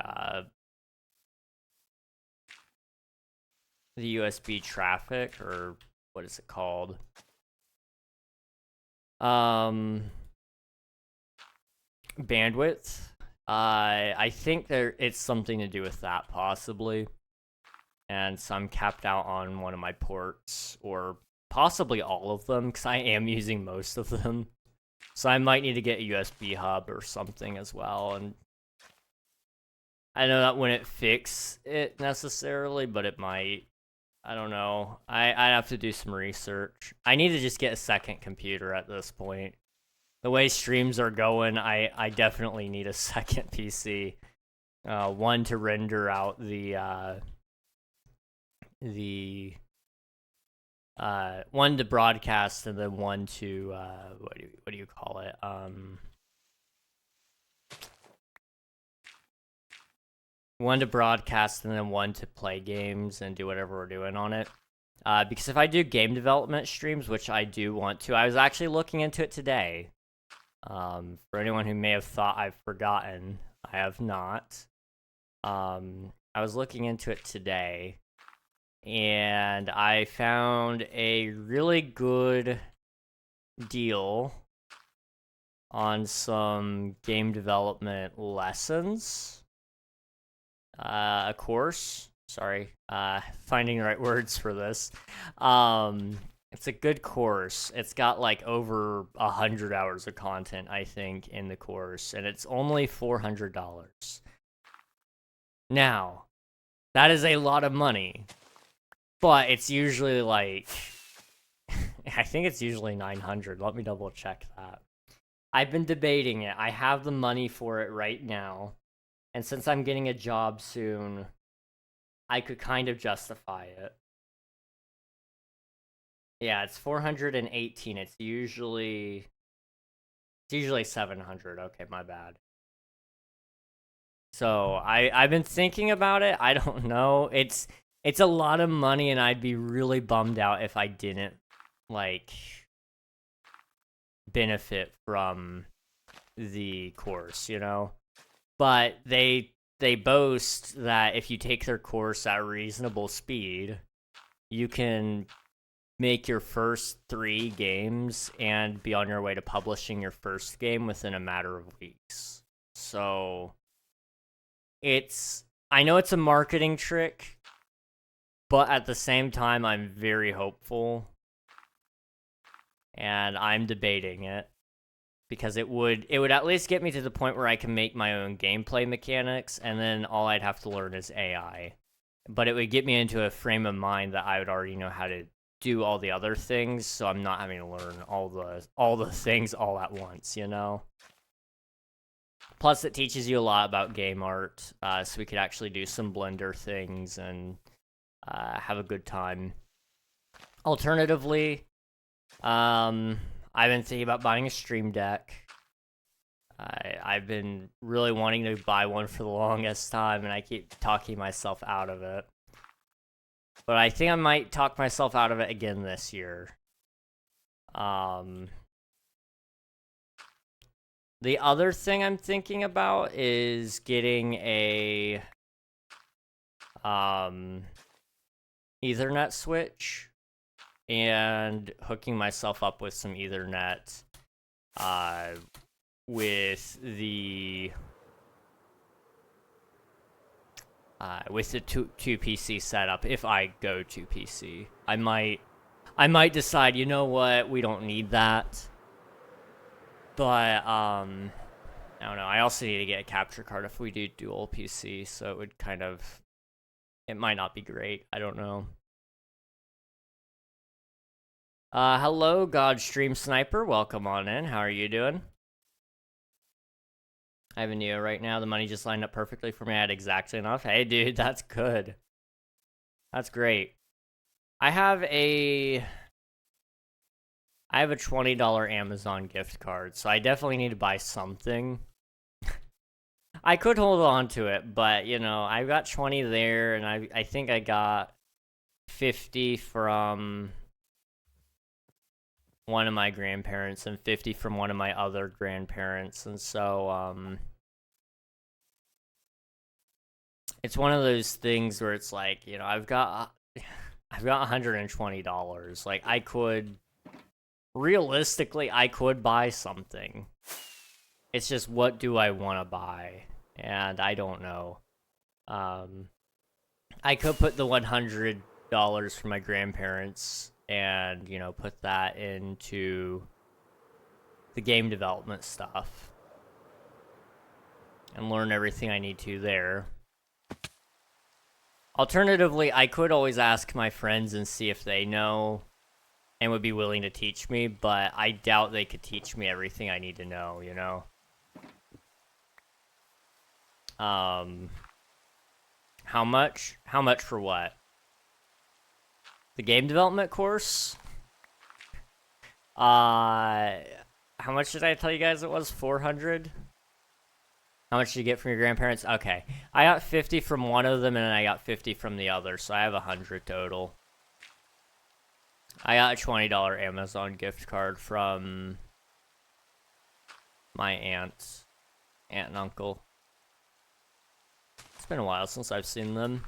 traffic, or what is it called? Bandwidth. I think it's something to do with that, possibly. And so I'm capped out on one of my ports, or possibly all of them, because I am using most of them. So I might need to get a USB hub or something as well. And I know that wouldn't fix it necessarily, but it might. I don't know. I'd have to do some research. I need to just get a second computer at this point. The way streams are going, I definitely need a second PC. One to render out one to broadcast, and then one to what do you call it? One to broadcast, and then one to play games and do whatever we're doing on it. Because if I do game development streams, which I do want to, I was actually looking into it today. For anyone who may have thought I've forgotten, I have not. I was looking into it today, and I found a really good deal on some game development lessons. A course. Sorry, finding the right words for this. It's a good course. It's got like over 100 hours of content, I think, in the course, and it's only $400. Now, that is a lot of money, but it's usually like, I think it's usually 900. Let me double check that. I've been debating it. I have the money for it right now. And since I'm getting a job soon, I could kind of justify it. Yeah, it's 418. It's usually 700. Okay, my bad. So I've been thinking about it. I don't know. It's a lot of money, and I'd be really bummed out if I didn't like benefit from the course, you know? But they they boast that if you take their course at a reasonable speed, you can make your first 3 games and be on your way to publishing your first game within a matter of weeks. So I know it's a marketing trick, but at the same time, I'm very hopeful, and I'm debating it, because it would at least get me to the point where I can make my own gameplay mechanics, and then all I'd have to learn is AI. But it would get me into a frame of mind that I would already know how to do all the other things, so I'm not having to learn all the things all at once, you know? Plus, it teaches you a lot about game art, so we could actually do some Blender things and have a good time. Alternatively, I've been thinking about buying a Stream Deck. I've been really wanting to buy one for the longest time, and I keep talking myself out of it. But I think I might talk myself out of it again this year. The other thing I'm thinking about is getting a Ethernet switch and hooking myself up with some Ethernet with the 2 PC setup. If I go 2 PC, I might decide, you know what, we don't need that. But I don't know. I also need to get a capture card if we do dual PC, so it would it might not be great. I don't know. Hello, Godstream Sniper. Welcome on in. How are you doing? I have a Neo right now. The money just lined up perfectly for me. I had exactly enough. Hey, dude, that's good. That's great. I have a $20 Amazon gift card, so I definitely need to buy something. I could hold on to it, but, you know, I've got 20 there, and I think I got 50 from one of my grandparents and 50 from one of my other grandparents, and so, it's one of those things where it's like, you know, I've got $120. Like, realistically, I could buy something. It's just, what do I want to buy? And I don't know. I could put the $100 from my grandparents and, you know, put that into the game development stuff and learn everything I need to there. Alternatively, I could always ask my friends and see if they know and would be willing to teach me, but I doubt they could teach me everything I need to know, you know? How much? How much for what? The game development course? How much did I tell you guys it was? 400? How much did you get from your grandparents? Okay. I got 50 from one of them, and I got 50 from the other, so I have 100 total. I got a $20 Amazon gift card from my aunt and uncle. It's been a while since I've seen them.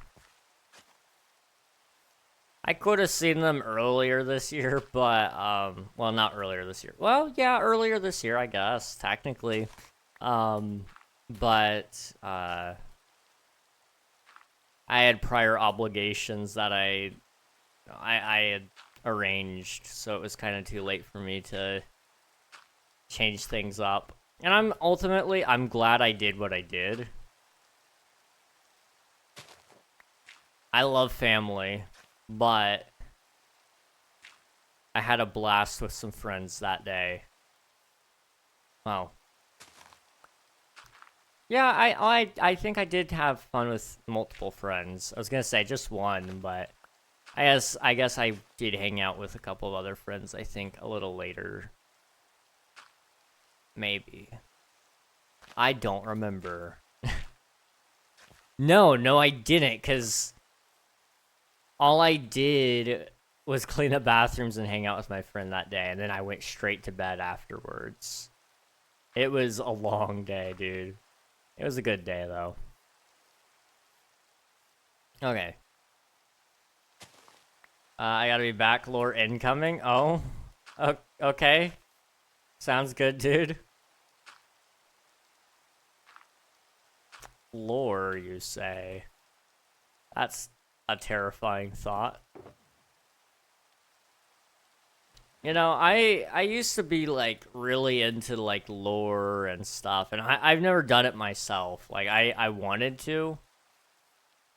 I could have seen them earlier this year, but, well, not earlier this year. Well, yeah, earlier this year, I guess, technically. But, I had prior obligations that I had arranged, so it was kind of too late for me to change things up. And I'm glad I did what I did. I love family, but I had a blast with some friends that day. Well, yeah, I think I did have fun with multiple friends. I was gonna say just one, but I guess I did hang out with a couple of other friends, I think, a little later. Maybe. I don't remember. No, I didn't, because all I did was clean up bathrooms and hang out with my friend that day, and then I went straight to bed afterwards. It was a long day, dude. It was a good day, though. Okay. I gotta be back. Lore incoming. Oh. Okay. Sounds good, dude. Lore, you say? That's a terrifying thought. You know, I used to be like really into like lore and stuff, and I've never done it myself. Like I wanted to.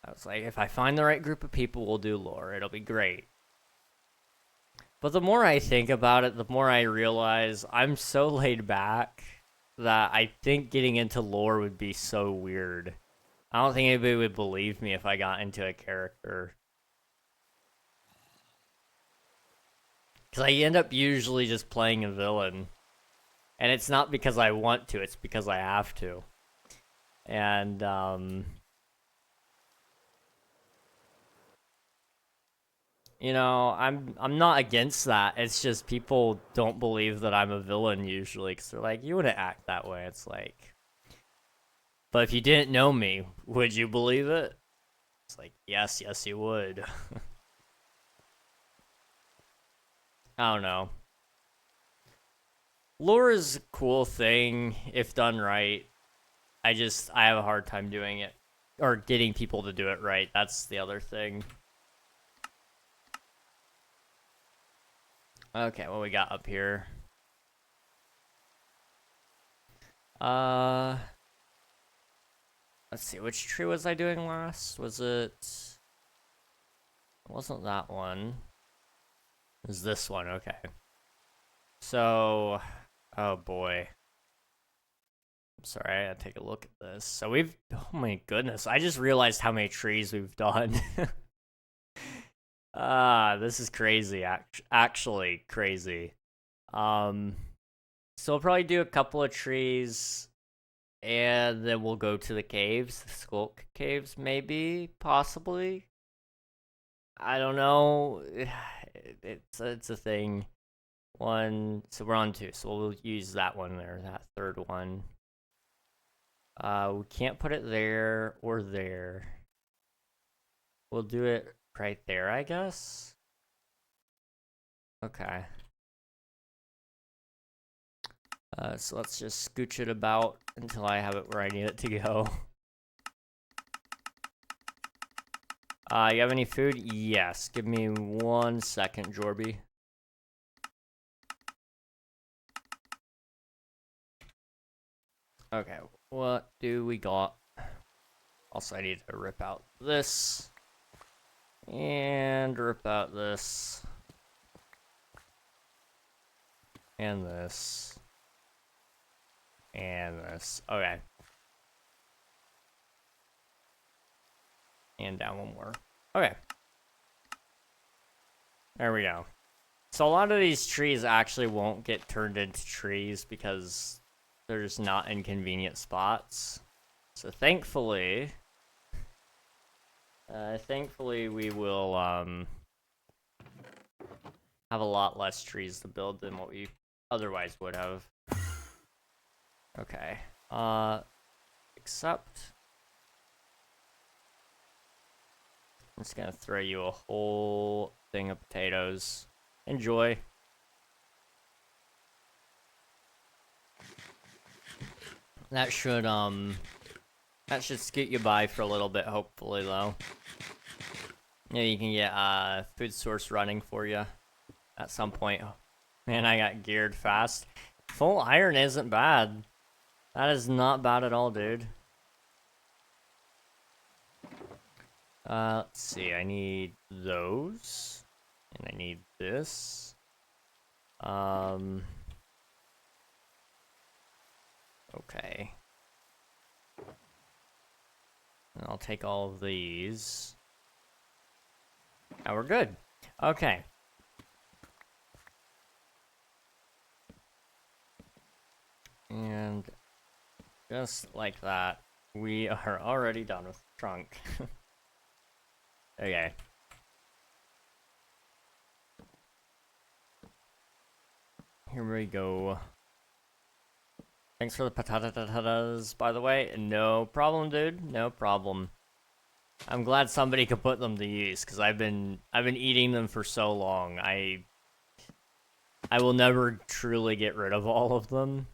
I was like, if I find the right group of people, we'll do lore. It'll be great. But the more I think about it, the more I realize I'm so laid back that I think getting into lore would be so weird. I don't think anybody would believe me if I got into a character. Because I end up usually just playing a villain. And it's not because I want to, it's because I have to. And, you know, I'm not against that. It's just people don't believe that I'm a villain usually. Because they're like, you wouldn't act that way. It's like... But if you didn't know me, would you believe it? It's like, yes, you would. I don't know. Lore is a cool thing if done right. I have a hard time doing it. Or getting people to do it right. That's the other thing. Okay, what we got up here? Let's see, which tree was I doing last? Was it... It wasn't that one. It was this one, okay. So... Oh boy. I'm sorry, I gotta take a look at this. So we've... Oh my goodness, I just realized how many trees we've done. This is crazy, actually crazy. So we'll probably do a couple of trees... And then we'll go to the caves, the Skulk caves, maybe, possibly. I don't know. It's a thing. One, so we're on two, so we'll use that one there, that third one. We can't put it there or there. We'll do it right there, I guess. Okay. So let's just scooch it about until I have it where I need it to go. You have any food? Yes. Give me 1 second, Jorby. Okay, what do we got? Also, I need to rip out this. And rip out this. And this. And this. Okay. And down one more. Okay. There we go. So a lot of these trees actually won't get turned into trees because there's not inconvenient spots. So thankfully... thankfully we will, have a lot less trees to build than what we otherwise would have. Okay. Except... I'm just gonna throw you a whole thing of potatoes. Enjoy. That should scoot you by for a little bit, hopefully, though. Yeah, you can get, food source running for you at some point. Man, I got geared fast. Full iron isn't bad. That is not bad at all, dude. Let's see, I need those. And I need this. Okay. And I'll take all of these. Now we're good. Okay. And just like that, we are already done with the trunk. Okay. Here we go. Thanks for the patatas, by the way. No problem, dude. No problem. I'm glad somebody could put them to use, because I've been eating them for so long. I will never truly get rid of all of them.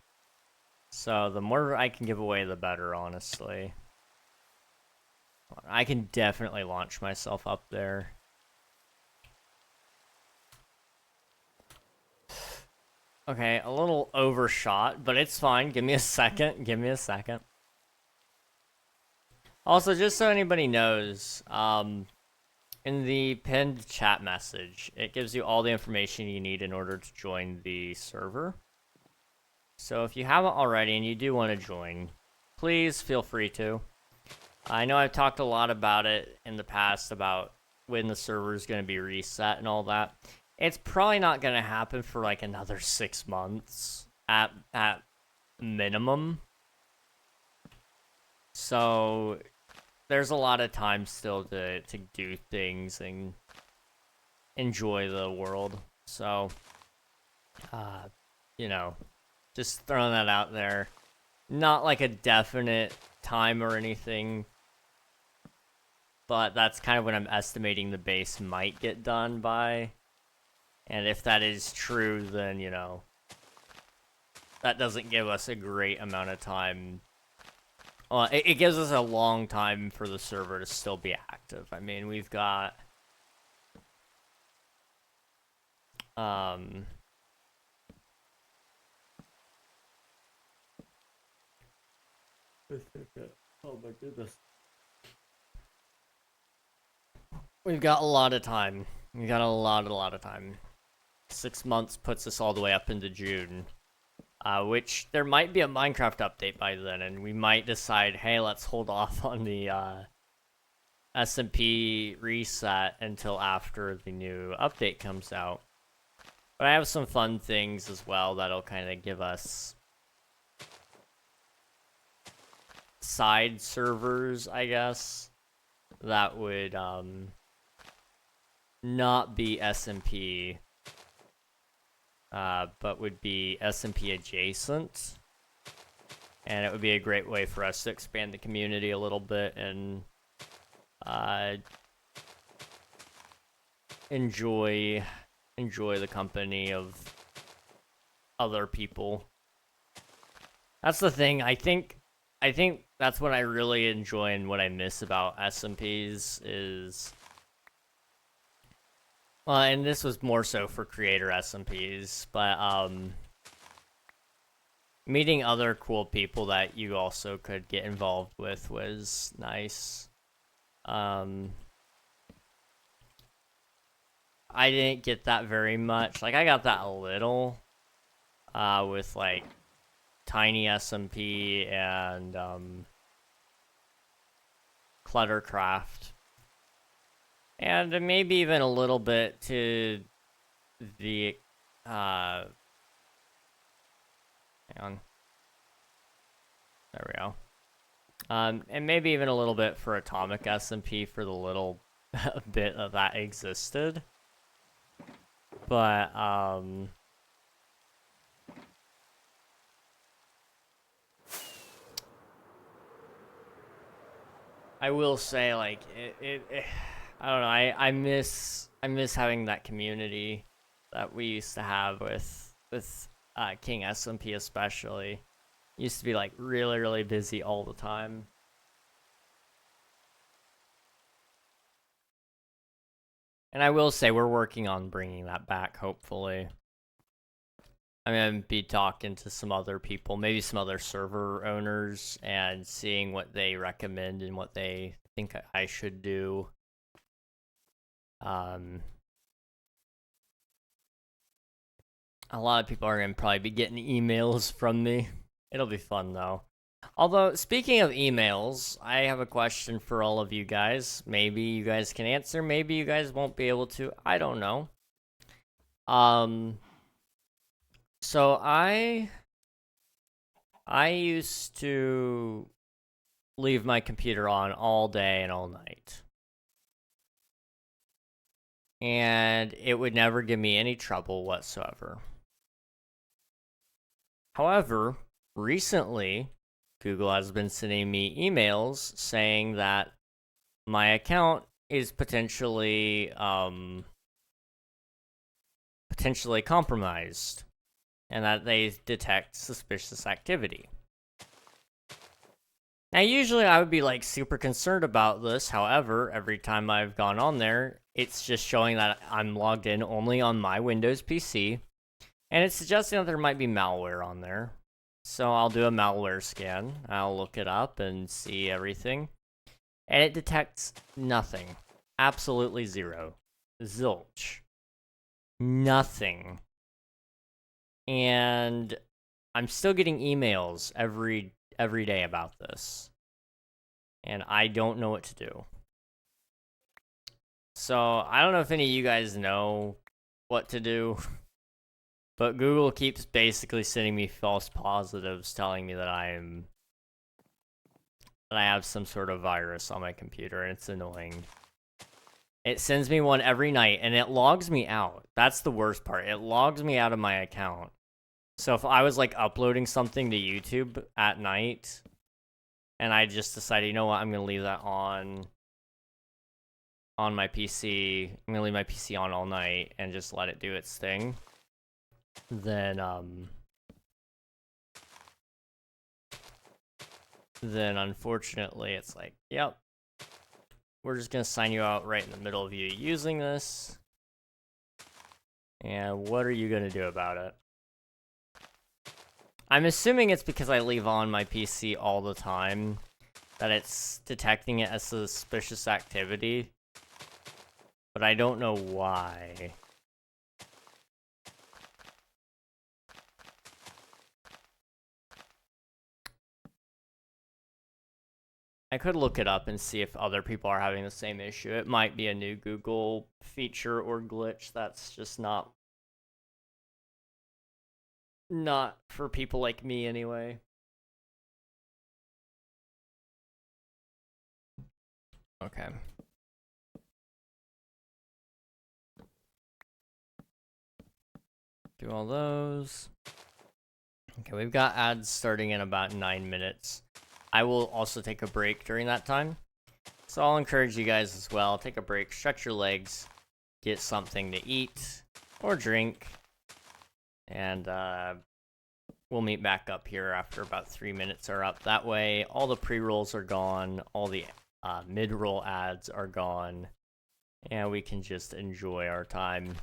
So the more I can give away, the better, honestly. I can definitely launch myself up there. Okay, a little overshot, but it's fine. Give me a second. Give me a second. Also, just so anybody knows, in the pinned chat message, it gives you all the information you need in order to join the server. So if you haven't already and you do want to join, please feel free to. I know I've talked a lot about it in the past, about when the server is going to be reset and all that. It's probably not going to happen for like another 6 months at minimum. So there's a lot of time still to do things and enjoy the world. So, you know, just throwing that out there. Not like a definite time or anything, but that's kind of what I'm estimating the base might get done by. And if that is true, then, you know, that doesn't give us a great amount of time. Well, it gives us a long time for the server to still be active. I mean, we've got... Oh my goodness. We've got a lot of time. We've got a lot of time. 6 months puts us all the way up into June. Which, there might be a Minecraft update by then, and we might decide, hey, let's hold off on the SMP reset until after the new update comes out. But I have some fun things as well that'll kind of give us side servers, I guess, that would not be SMP, but would be SMP adjacent. And it would be a great way for us to expand the community a little bit and enjoy the company of other people. That's the thing. I think that's what I really enjoy and what I miss about SMPs is... Well, and this was more so for creator SMPs, but meeting other cool people that you also could get involved with was nice. I didn't get that very much. Like, I got that a little with, like, Tiny SMP and Cluttercraft. And maybe even a little bit to the, hang on. There we go. And maybe even a little bit for Atomic SMP for the little bit of that existed. But, I will say, like, I don't know, I miss having that community that we used to have with King SMP especially. Used to be, like, really busy all the time. And I will say we're working on bringing that back, hopefully. I'm going to be talking to some other people, maybe some other server owners, and seeing what they recommend and what they think I should do. A lot of people are going to probably be getting emails from me. It'll be fun, though. Although, speaking of emails, I have a question for all of you guys. Maybe you guys can answer, maybe you guys won't be able to. I don't know. So I used to leave my computer on all day and all night. And it would never give me any trouble whatsoever. However, recently, Google has been sending me emails saying that my account is potentially compromised, and that they detect suspicious activity. Now, usually I would be like super concerned about this. However, every time I've gone on there, it's just showing that I'm logged in only on my Windows PC, and it's suggesting that there might be malware on there. So I'll do a malware scan. I'll look it up and see everything, and it detects nothing. Absolutely zero. Zilch. Nothing. And I'm still getting emails every day about this, and I don't know what to do. So I don't know if any of you guys know what to do, but Google keeps basically sending me false positives telling me that I have some sort of virus on my computer, and it's annoying. It sends me one every night, and it logs me out. That's the worst part. It logs me out of my account. So if I was like uploading something to YouTube at night, and I just decided, you know what, I'm gonna leave that on my PC. I'm gonna leave my PC on all night and just let it do its thing. Then unfortunately it's like, yep, we're just gonna sign you out right in the middle of you using this. And what are you gonna do about it? I'm assuming it's because I leave on my PC all the time, that it's detecting it as suspicious activity. But I don't know why. I could look it up and see if other people are having the same issue. It might be a new Google feature or glitch that's just not for people like me anyway. Okay. Do all those. Okay, we've got ads starting in about 9 minutes. I will also take a break during that time. So I'll encourage you guys as well. Take a break, stretch your legs, get something to eat or drink, and we'll meet back up here after about 3 minutes are up. That way, all the pre-rolls are gone, all the mid-roll ads are gone, and we can just enjoy our time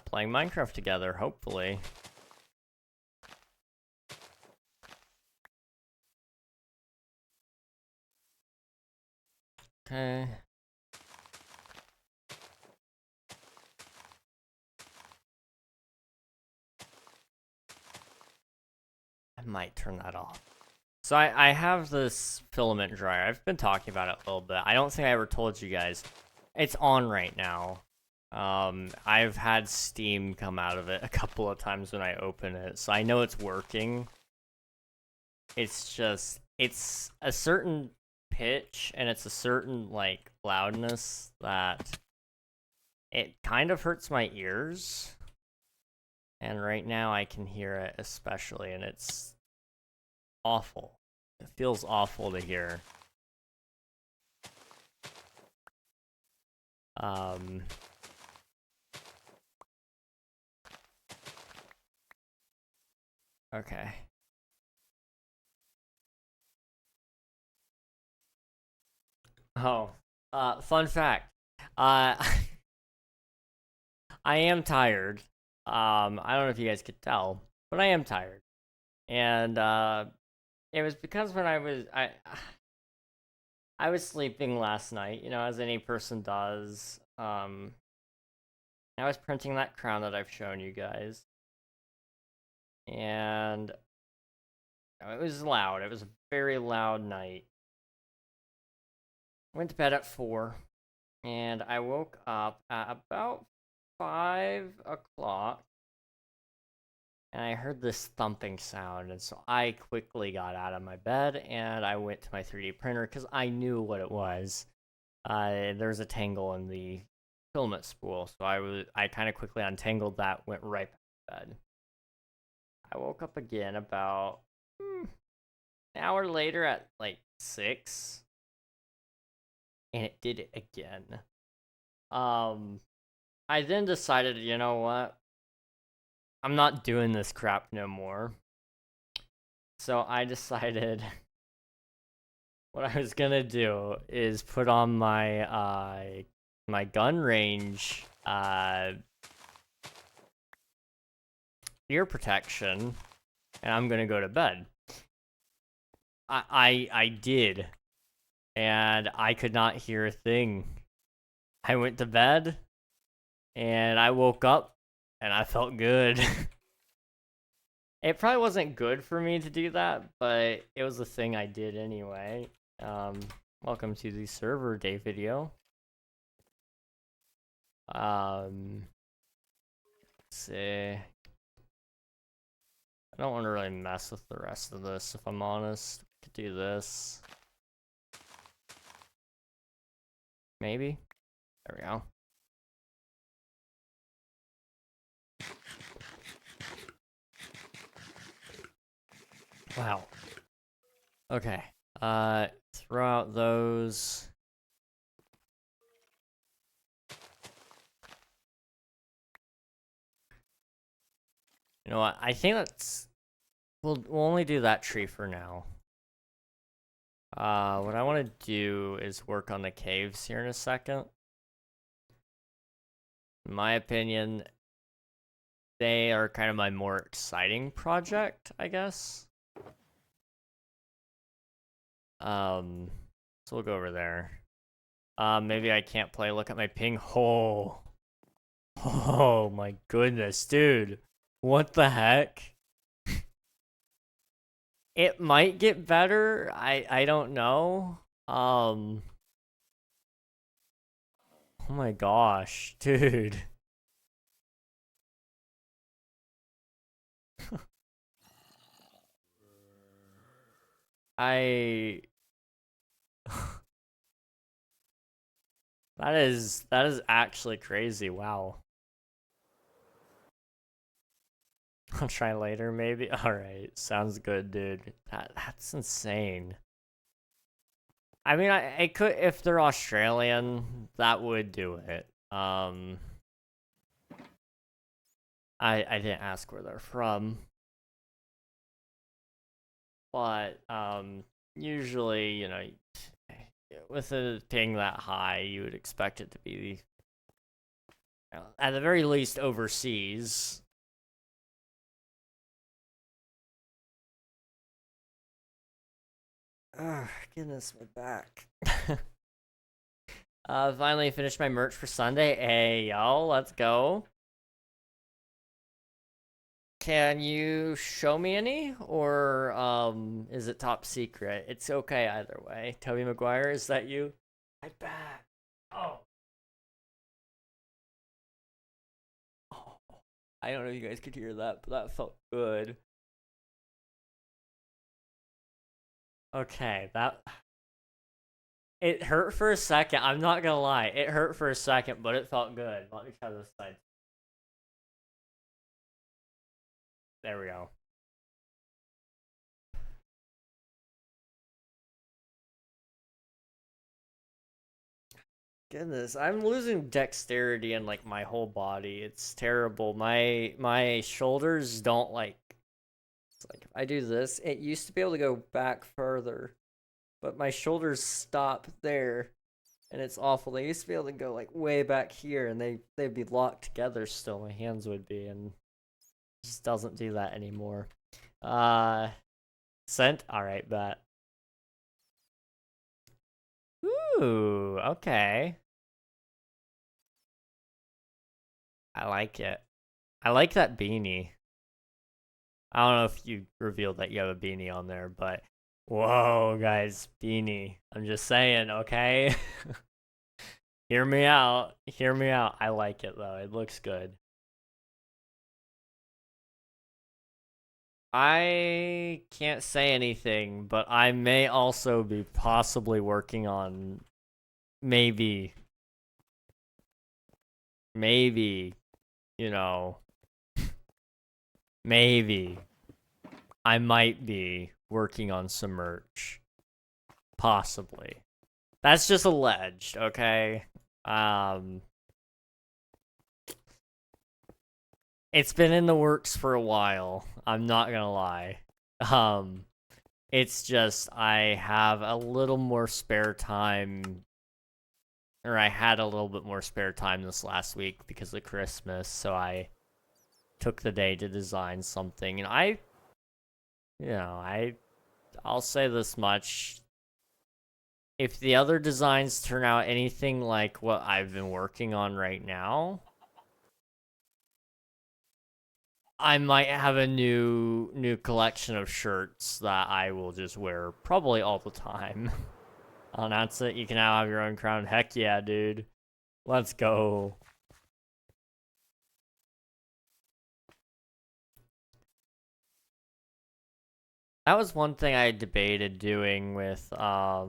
playing Minecraft together, hopefully. Okay. I might turn that off. So I have this filament dryer. I've been talking about it a little bit. I don't think I ever told you guys. It's on right now. I've had steam come out of it a couple of times when I open it, so I know it's working. It's just, it's a certain pitch, and it's a certain, like, loudness that it kind of hurts my ears. And right now I can hear it especially, and it's awful. It feels awful to hear. Okay. Oh, fun fact. I am tired. I don't know if you guys could tell, but I am tired. And, it was because when I was sleeping last night, you know, as any person does. I was printing that crown that I've shown you guys. And it was loud. It was a very loud night. Went to bed at 4, and I woke up at about 5 o'clock, and I heard this thumping sound, and so I quickly got out of my bed, and I went to my 3D printer, because I knew what it was. There's a tangle in the filament spool, so I kind of quickly untangled that, went right back to bed. I woke up again about an hour later at like 6, and it did it again. I then decided, you know what? I'm not doing this crap no more. So I decided what I was gonna do is put on my my gun range ear protection, and I'm gonna go to bed. I did, and I could not hear a thing. I went to bed, and I woke up, and I felt good. It probably wasn't good for me to do that, but it was the thing I did anyway. Welcome to the server day video. Let's see. I don't want to really mess with the rest of this, if I'm honest. Could do this. Maybe. There we go. Wow. Okay. Throw out those. You know what? I think that's... We'll only do that tree for now. What I want to do is work on the caves here in a second. In my opinion, they are kind of my more exciting project, I guess. So we'll go over there. Maybe I can't play. Look at my ping. Oh my goodness, dude. What the heck? It might get better. I don't know. Oh my gosh, dude. I that is actually crazy. Wow. I'll try later, maybe. All right, sounds good, dude. That's insane. I mean, I could, if they're Australian, that would do it. I didn't ask where they're from, but usually, you know, with a ping that high, you would expect it to be, at the very least, overseas. Oh, goodness, my back. Finally finished my merch for Sunday. Hey, y'all, let's go. Can you show me any, or is it top secret? It's okay either way. Toby Maguire, is that you? My back. Oh. Oh. I don't know if you guys could hear that, but that felt good. Okay, that... It hurt for a second. I'm not gonna lie. It hurt for a second, but it felt good. Let me try this side. There we go. Goodness, I'm losing dexterity in like my whole body. It's terrible. My shoulders don't like... It's like if I do this, it used to be able to go back further, but my shoulders stop there, and it's awful. They used to be able to go like way back here, and they'd be locked together still. My hands would be, and it just doesn't do that anymore. Scent. All right, bet. Ooh, okay. I like it. I like that beanie. I don't know if you revealed that you have a beanie on there, but whoa, guys, beanie. I'm just saying, okay? Hear me out. Hear me out. I like it, though. It looks good. I can't say anything, but I may also be possibly working on maybe, you know, maybe I might be working on some merch. Possibly. That's just alleged, okay? Um, it's been in the works for a while. I'm not gonna lie. Um, it's just I have a little more spare time, or I had a little bit more spare time this last week because of Christmas, so I took the day to design something, and I'll say this much. If the other designs turn out anything like what I've been working on right now, I might have a new collection of shirts that I will just wear probably all the time. Oh, that's it. You can now have your own crown. Heck yeah, dude. Let's go. That was one thing I debated doing with my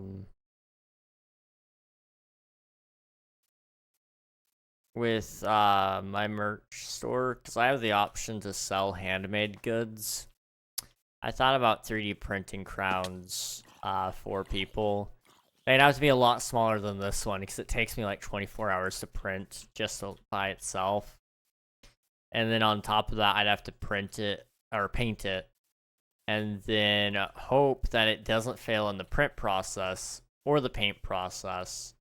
merch store, because I have the option to sell handmade goods. I thought about 3D printing crowns for people. It'd have to be a lot smaller than this one because it takes me like 24 hours to print just by itself. And then on top of that, I'd have to print it or paint it and then hope that it doesn't fail in the print process or the paint process.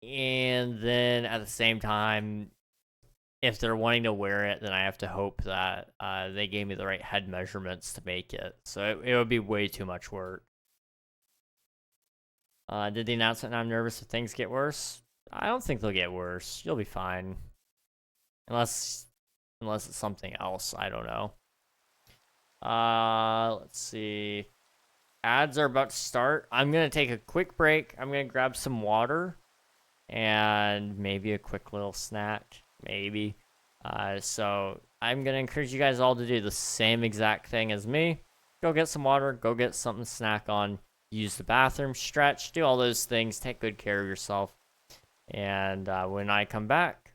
And then at the same time, if they're wanting to wear it, then I have to hope that they gave me the right head measurements to make it. So it would be way too much work. Did the announcement I'm nervous if things get worse? I don't think they'll get worse. You'll be fine. Unless it's something else. I don't know. Let's see. Ads are about to start. I'm going to take a quick break. I'm going to grab some water and maybe a quick little snack. Maybe. So I'm going to encourage you guys all to do the same exact thing as me. Go get some water. Go get something to snack on. Use the bathroom, stretch, do all those things. Take good care of yourself. And when I come back,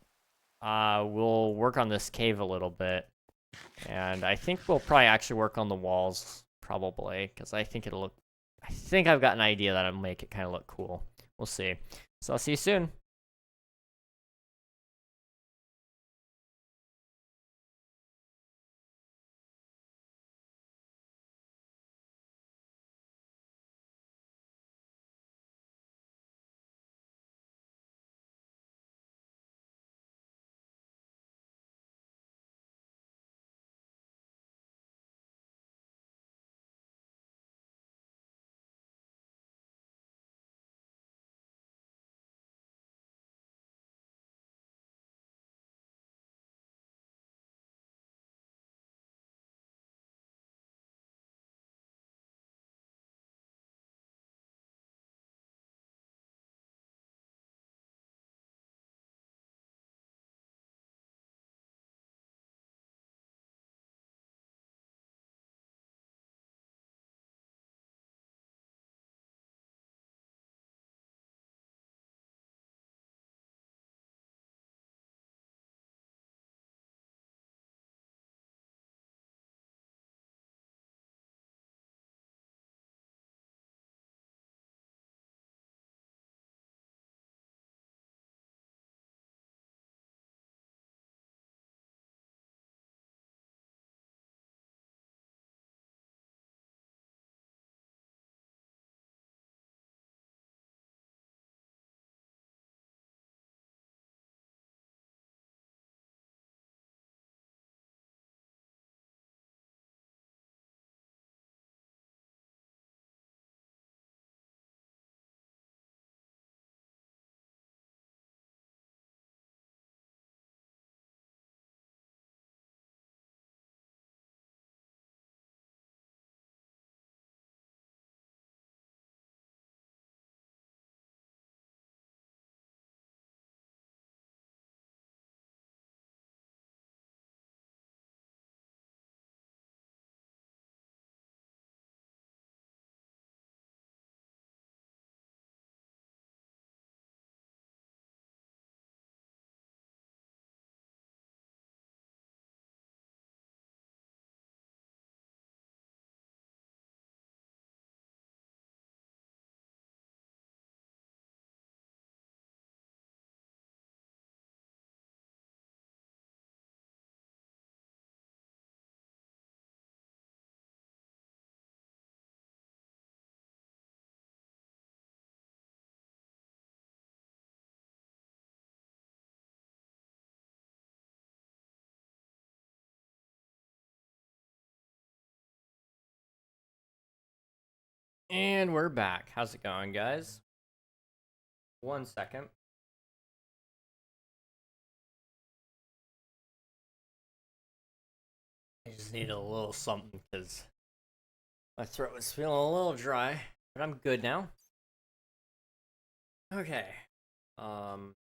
we'll work on this cave a little bit. And I think we'll probably actually work on the walls, probably, because I think I've got an idea that'll make it kind of look cool. We'll see. So I'll see you soon. And we're back. How's it going, guys? 1 second. I just need a little something because my throat was feeling a little dry, but I'm good now. Okay. No,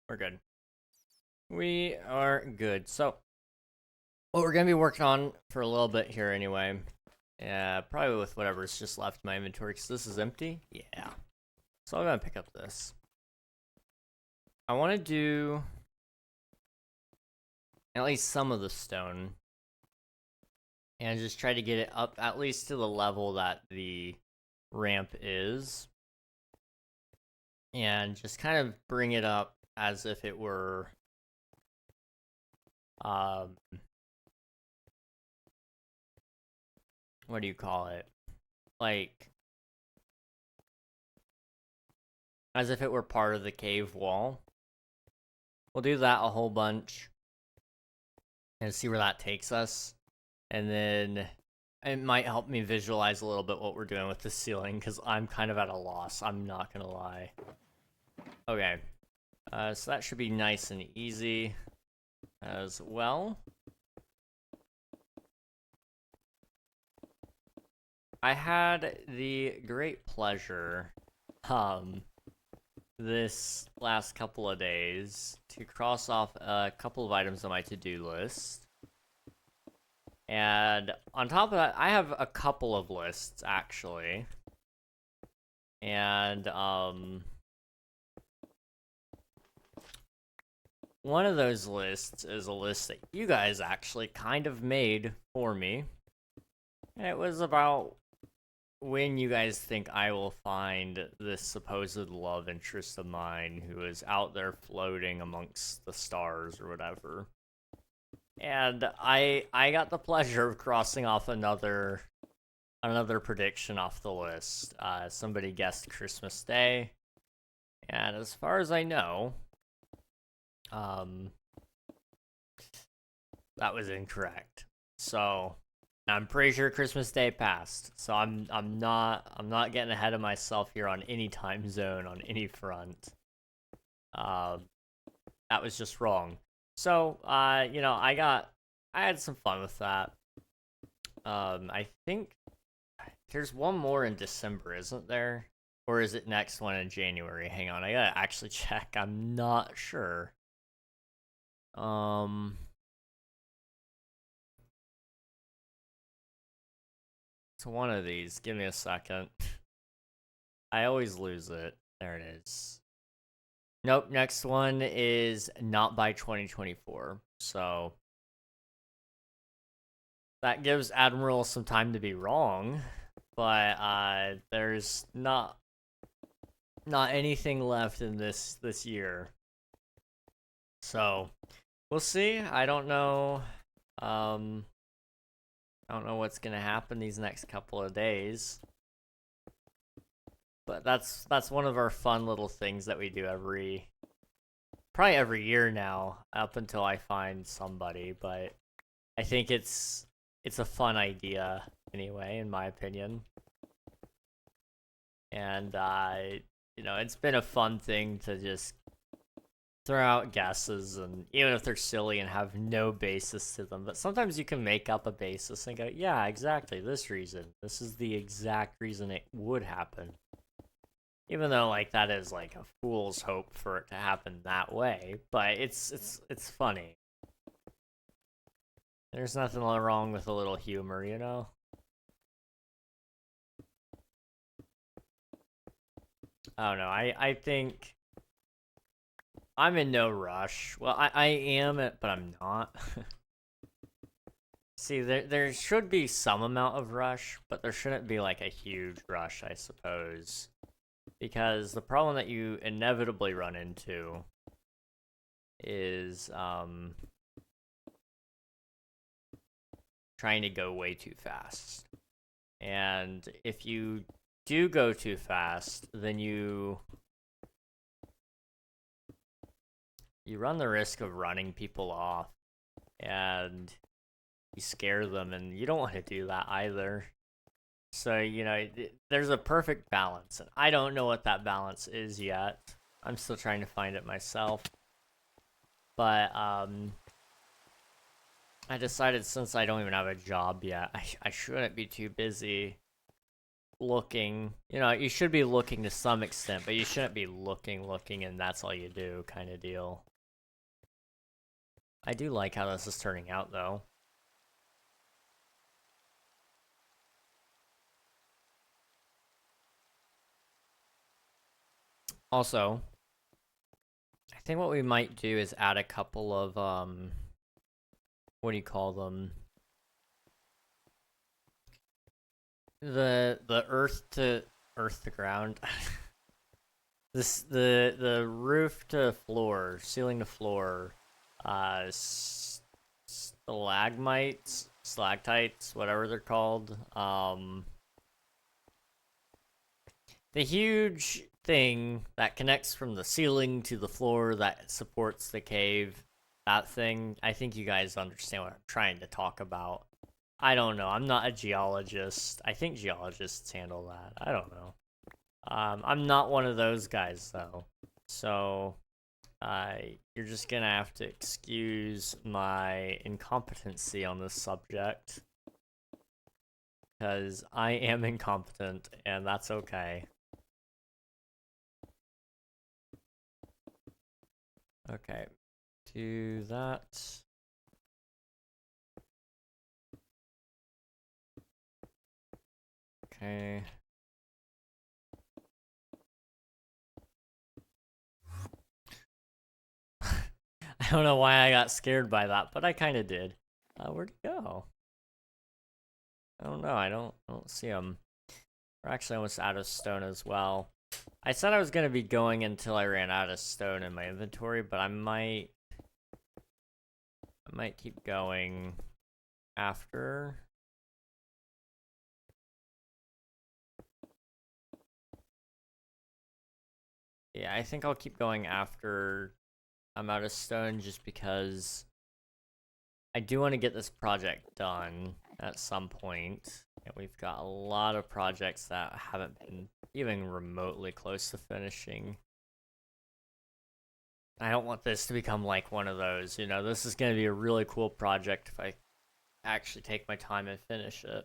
we're good. We are good. So, what we're gonna be working on for a little bit here, anyway. Yeah, probably with whatever's just left in my inventory, because this is empty. Yeah. So I'm gonna pick up this. I want to do at least some of the stone, and just try to get it up at least to the level that the ramp is, and just kind of bring it up as if it were what do you call it, like as if it were part of the cave wall. We'll do that a whole bunch and see where that takes us, and then it might help me visualize a little bit what we're doing with the ceiling, because I'm kind of at a loss, I'm not gonna lie. Okay, so that should be nice and easy as well. I had the great pleasure, this last couple of days to cross off a couple of items on my to-do list. And on top of that, I have a couple of lists, actually. And, one of those lists is a list that you guys actually kind of made for me. And it was about when you guys think I will find this supposed love interest of mine who is out there floating amongst the stars or whatever. And I got the pleasure of crossing off another prediction off the list. Somebody guessed Christmas Day, and as far as I know, that was incorrect. So I'm pretty sure Christmas Day passed. So I'm not getting ahead of myself here on any time zone on any front. That was just wrong. So, you know, I had some fun with that. I think there's one more in December, isn't there? Or is it next one in January? Hang on, I gotta actually check. I'm not sure. It's one of these. Give me a second. I always lose it. There it is. Nope, next one is not by 2024. So that gives Admiral some time to be wrong, but there's not anything left in this year. So we'll see. I don't know. I don't know what's gonna happen these next couple of days. But that's one of our fun little things that we do probably every year now, up until I find somebody. But I think it's a fun idea anyway, in my opinion. And you know, it's been a fun thing to just throw out guesses, and even if they're silly and have no basis to them, but sometimes you can make up a basis and go, yeah, exactly, this reason. This is the exact reason it would happen. Even though, like, that is, like, a fool's hope for it to happen that way. But it's funny. There's nothing wrong with a little humor, you know? I don't know, I think I'm in no rush. Well, I am, but I'm not. See, there should be some amount of rush, but there shouldn't be, like, a huge rush, I suppose. Because the problem that you inevitably run into is trying to go way too fast. And if you do go too fast, then you run the risk of running people off, and you scare them, and you don't want to do that either. So, you know, there's a perfect balance, and I don't know what that balance is yet. I'm still trying to find it myself. But, I decided since I don't even have a job yet, I shouldn't be too busy looking. You know, you should be looking to some extent, but you shouldn't be looking, and that's all you do kind of deal. I do like how this is turning out, though. Also, I think what we might do is add a couple of, what do you call them? The earth to ground. The roof to floor, ceiling to floor, stalagmites, whatever they're called. The huge thing that connects from the ceiling to the floor that supports the cave. That thing, I think you guys understand what I'm trying to talk about. I don't know. I'm not a geologist. I think geologists handle that. I don't know. I'm not one of those guys though. So, you're just gonna have to excuse my incompetency on this subject. Because I am incompetent, and that's okay. Okay, do that. Okay. I don't know why I got scared by that, but I kind of did. Where'd he go? I don't know. I don't see him. We're actually almost out of stone as well. I said I was gonna be going until I ran out of stone in my inventory, but I might keep going after. Yeah, I think I'll keep going after I'm out of stone, just because I do want to get this project done at some point. And we've got a lot of projects that haven't been even remotely close to finishing. I don't want this to become like one of those, you know, this is going to be a really cool project if I actually take my time and finish it.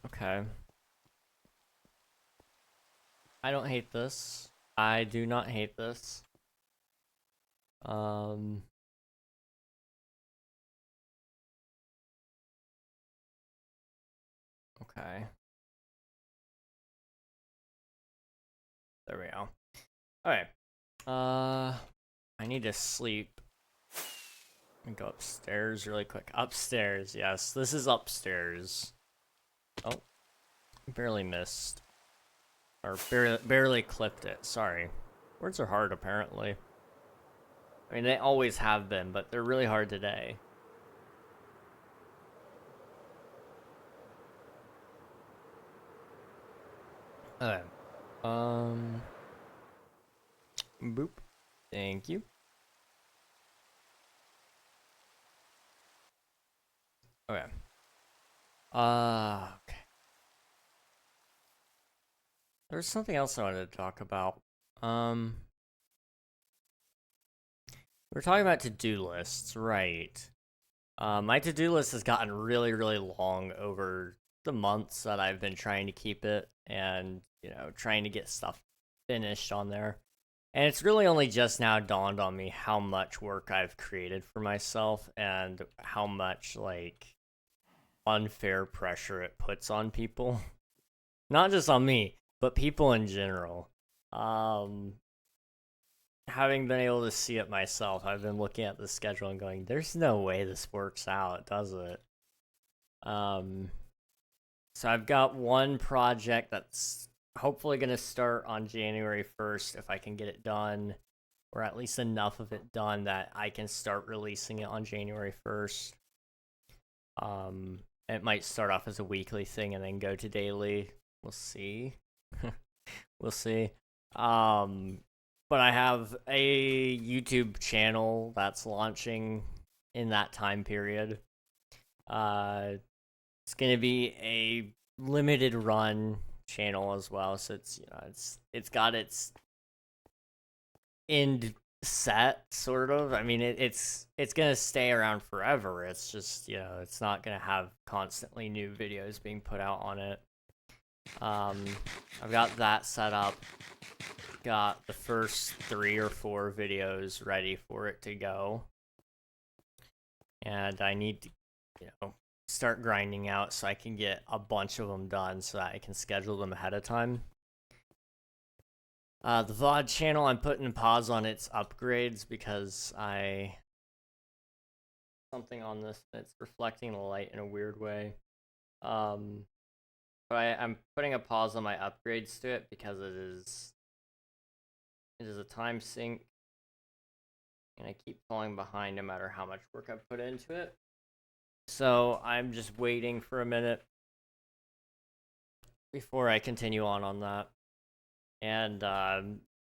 Okay. I don't hate this. I do not hate this. Okay. There we go. Alright. I need to sleep. Let me go upstairs really quick. Upstairs, yes. This is upstairs. Oh. Barely missed. Or barely clipped it. Sorry. Words are hard, apparently. I mean, they always have been, but they're really hard today. Okay. Boop. Thank you. Okay. Okay. There's something else I wanted to talk about. We're talking about to-do lists, right? My to-do list has gotten really, really long over the months that I've been trying to keep it, and, you know, trying to get stuff finished on there. And it's really only just now dawned on me how much work I've created for myself, and how much, like, unfair pressure it puts on people. Not just on me, but people in general. Having been able to see it myself, I've been looking at the schedule and going, there's no way this works out, does it? So I've got one project that's hopefully going to start on January 1st if I can get it done, or at least enough of it done that I can start releasing it on January 1st. It might start off as a weekly thing and then go to daily. We'll see. We'll see. But I have a YouTube channel that's launching in that time period. It's gonna be a limited run channel as well, so it's, you know, it's got its end set, sort of. I mean, it's gonna stay around forever. It's just, you know, it's not gonna have constantly new videos being put out on it. I've got that set up. Got the first 3 or 4 videos ready for it to go. And I need to, you know, start grinding out so I can get a bunch of them done so that I can schedule them ahead of time. The VOD channel, I'm putting pause on its upgrades because something on this that's reflecting the light in a weird way. But I'm putting a pause on my upgrades to it because it is a time sink, and I keep falling behind no matter how much work I put into it. So I'm just waiting for a minute before I continue on that. And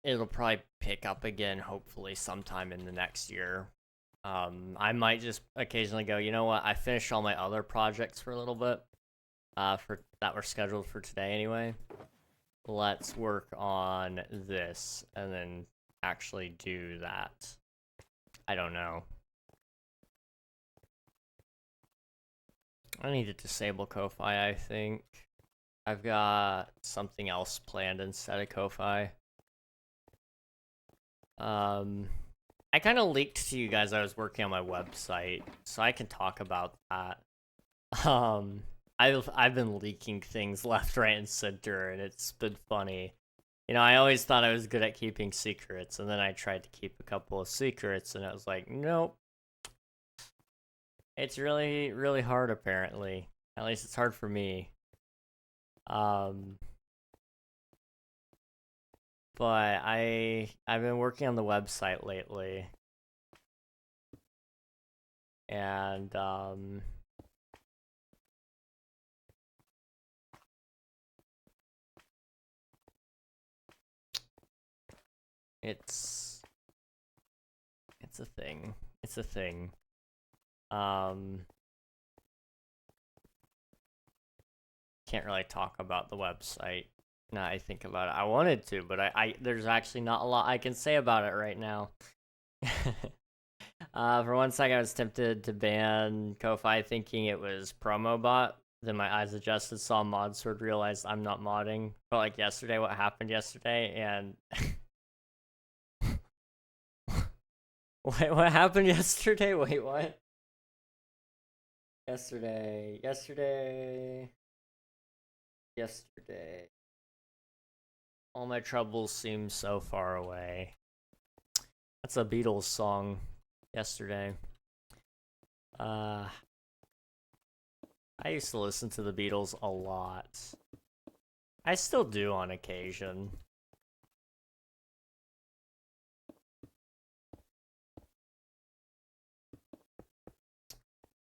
it'll probably pick up again, hopefully sometime in the next year. I might just occasionally go, you know what, I finished all my other projects for a little bit, that were scheduled for today anyway. Let's work on this and then actually do that. I don't know. I need to disable Ko-Fi, I think. I've got something else planned instead of Ko-Fi. I kind of leaked to you guys I was working on my website, so I can talk about that. I've been leaking things left, right, and center, and it's been funny. You know, I always thought I was good at keeping secrets, and then I tried to keep a couple of secrets, and I was like, nope. It's really, really hard, apparently. At least it's hard for me. But I've been working on the website lately. And, it's a thing. It's a thing. Can't really talk about the website. Now I think about it. I wanted to, but there's actually not a lot I can say about it right now. For one second, I was tempted to ban Ko-Fi thinking it was promo bot. Then my eyes adjusted, saw mod sword, realized I'm not modding. But like yesterday, what happened yesterday, and wait, what happened yesterday? Wait, what? Yesterday. All my troubles seem so far away. That's a Beatles song. Yesterday. I used to listen to the Beatles a lot. I still do on occasion.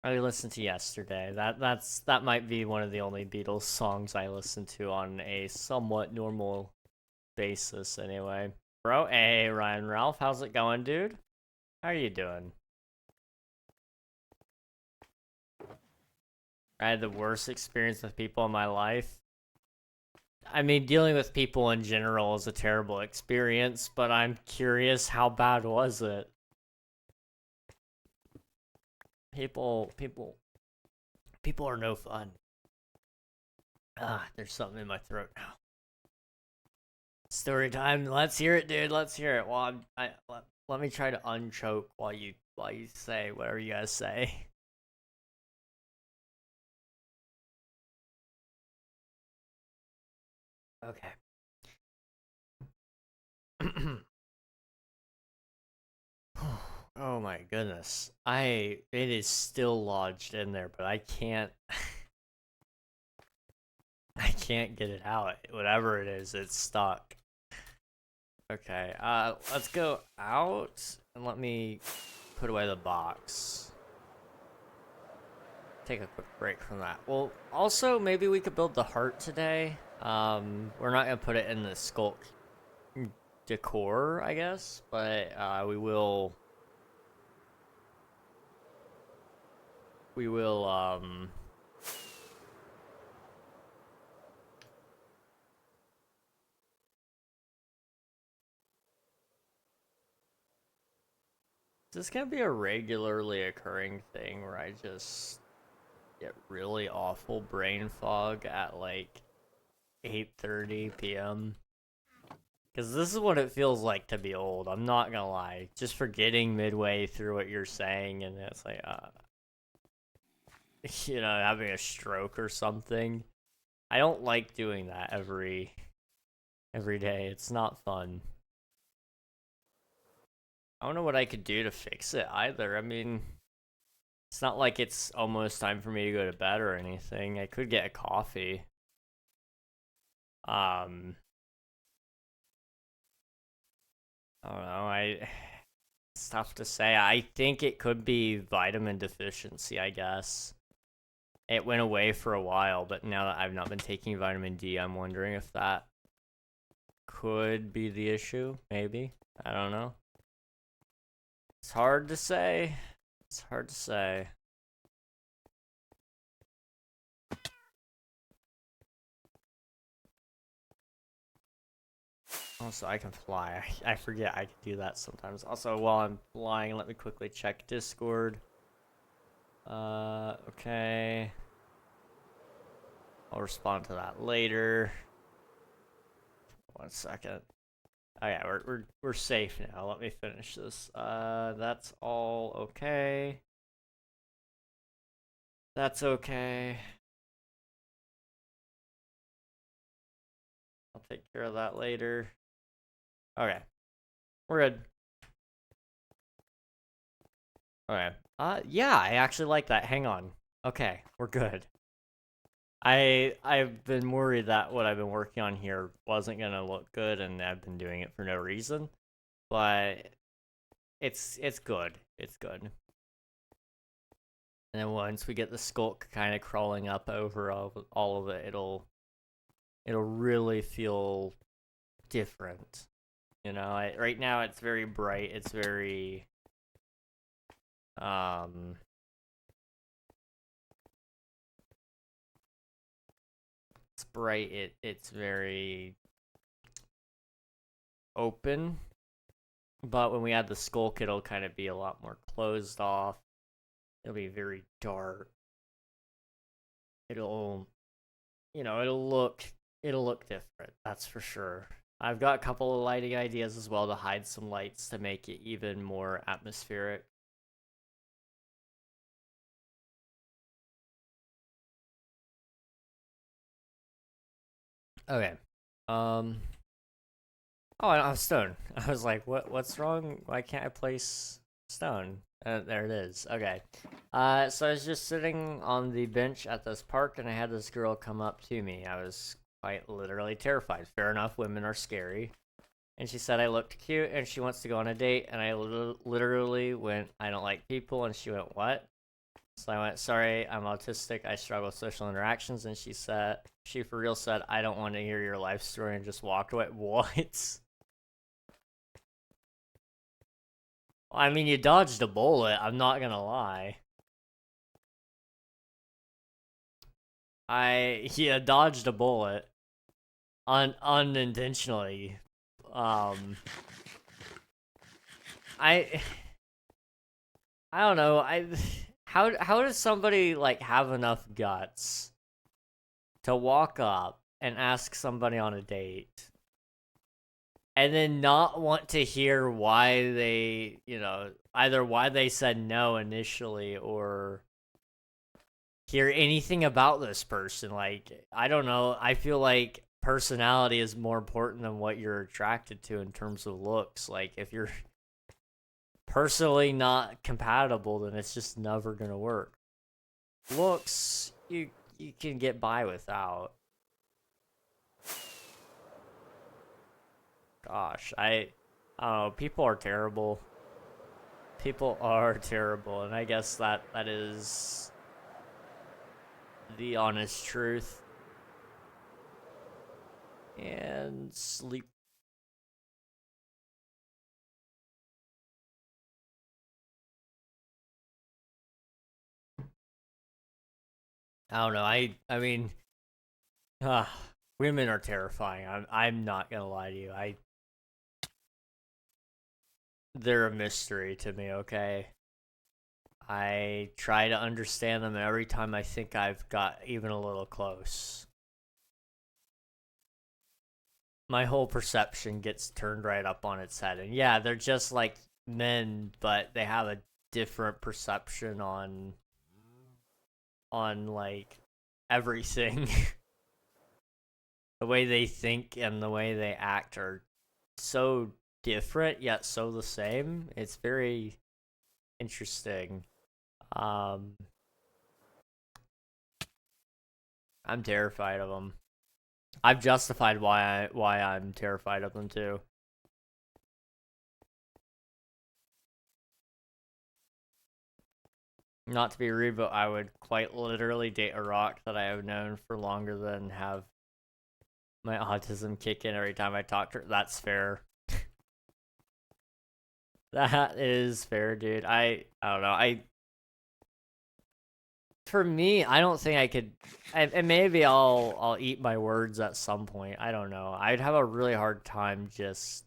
I listened to Yesterday. That might be one of the only Beatles songs I listen to on a somewhat normal basis anyway. Bro, hey Ryan Ralph, how's it going, dude? How are you doing? I had the worst experience with people in my life. I mean, dealing with people in general is a terrible experience, but I'm curious, how bad was it? People are no fun. There's something in my throat now. Story time. Let's hear it, dude. Let's hear it. Well, let me try to unchoke while you say whatever you guys say. Okay. Oh my goodness. It is still lodged in there, but I can't I can't get it out. Whatever it is, it's stuck. Okay, let's go out and let me put away the box. Take a quick break from that. Well, also, maybe we could build the heart today. We're not gonna put it in the skulk decor, I guess, but we will this gonna be a regularly occurring thing where I just get really awful brain fog at like 8:30 p.m.? Because this is what it feels like to be old. I'm not gonna lie. Just forgetting midway through what you're saying, and it's like, having a stroke or something. I don't like doing that every day. It's not fun. I don't know what I could do to fix it either. I mean, it's not like it's almost time for me to go to bed or anything. I could get a coffee. I don't know. It's tough to say. I think it could be vitamin deficiency, I guess. It went away for a while, but now that I've not been taking vitamin D, I'm wondering if that could be the issue. Maybe. I don't know. It's hard to say. It's hard to say. Also, I can fly. I forget I can do that sometimes. Also, while I'm flying, let me quickly check Discord. Okay. I'll respond to that later. 1 second. Okay, we're safe now. Let me finish this. That's all okay. That's okay. I'll take care of that later. Okay. We're good. Okay. Yeah, I actually like that. Hang on. Okay, we're good. I've been worried that what I've been working on here wasn't gonna look good, and I've been doing it for no reason. But it's good. It's good. And then once we get the skulk kind of crawling up over all of it, it'll really feel different. Right now it's very bright. It's very it's bright. It's very open. But when we add the skulk, it'll kind of be a lot more closed off. It'll be very dark. It'll look different. That's for sure. I've got a couple of lighting ideas as well to hide some lights to make it even more atmospheric. Okay. Oh, I don't have stone. I was like, what's wrong? Why can't I place stone? There it is. Okay. So I was just sitting on the bench at this park, and I had this girl come up to me. I was quite literally terrified. Fair enough, women are scary. And she said I looked cute, and she wants to go on a date, and I literally went, I don't like people, and she went, what? So I went, sorry, I'm autistic, I struggle with social interactions, and she for real said, I don't want to hear your life story, and just walked away. What? I mean, you dodged a bullet, I'm not gonna lie. Yeah, dodged a bullet. Unintentionally. I don't know, how does somebody, like, have enough guts to walk up and ask somebody on a date and then not want to hear why they, either why they said no initially or hear anything about this person? Like, I don't know. I feel like personality is more important than what you're attracted to in terms of looks. Like, if you're personally not compatible, then it's just never gonna work. Looks, you can get by without. Gosh, I don't know. People are terrible. People are terrible, and I guess that is the honest truth. And sleep. I don't know. I mean, women are terrifying. I'm not gonna lie to you. they're a mystery to me, okay? I try to understand them every time I think I've got even a little close. My whole perception gets turned right up on its head. And yeah, they're just like men, but they have a different perception on like everything. The way they think and the way they act are so different yet so the same. It's very interesting. Um I'm terrified of them. I've justified why I'm terrified of them too. Not to be rude, but I would quite literally date a rock that I have known for longer than have my autism kick in every time I talk to her. That's fair. That is fair, dude. I don't know. For me, I don't think I could. And maybe I'll eat my words at some point. I don't know. I'd have a really hard time just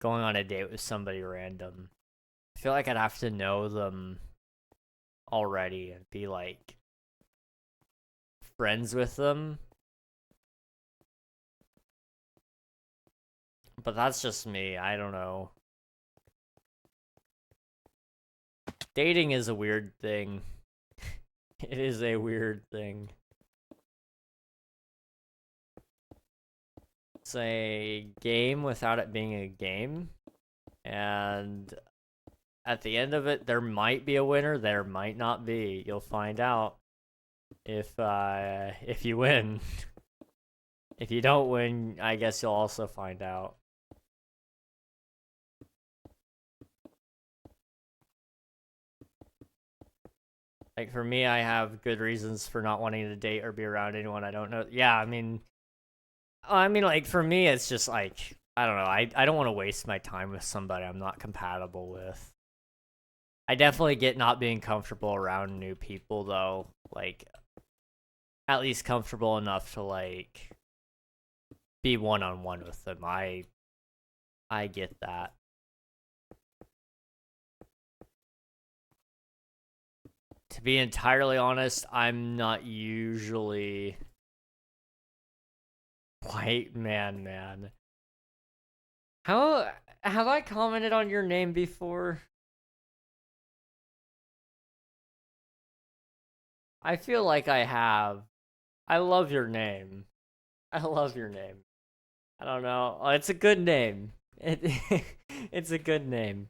going on a date with somebody random. I feel like I'd have to know them already and be like friends with them. But that's just me. I don't know. Dating is a weird thing. It is a weird thing. It's a game without it being a game. And at the end of it, there might be a winner, there might not be. You'll find out if you win. If you don't win, I guess you'll also find out. Like, for me, I have good reasons for not wanting to date or be around anyone I don't know. Yeah, I mean, like, for me, it's just, like, I don't know. I don't want to waste my time with somebody I'm not compatible with. I definitely get not being comfortable around new people, though. Like, at least comfortable enough to, like, be one-on-one with them. I get that. To be entirely honest, I'm not usually white man. How have I commented on your name before? I feel like I have. I love your name. I love your name. I don't know. Oh, it's a good name. It's a good name.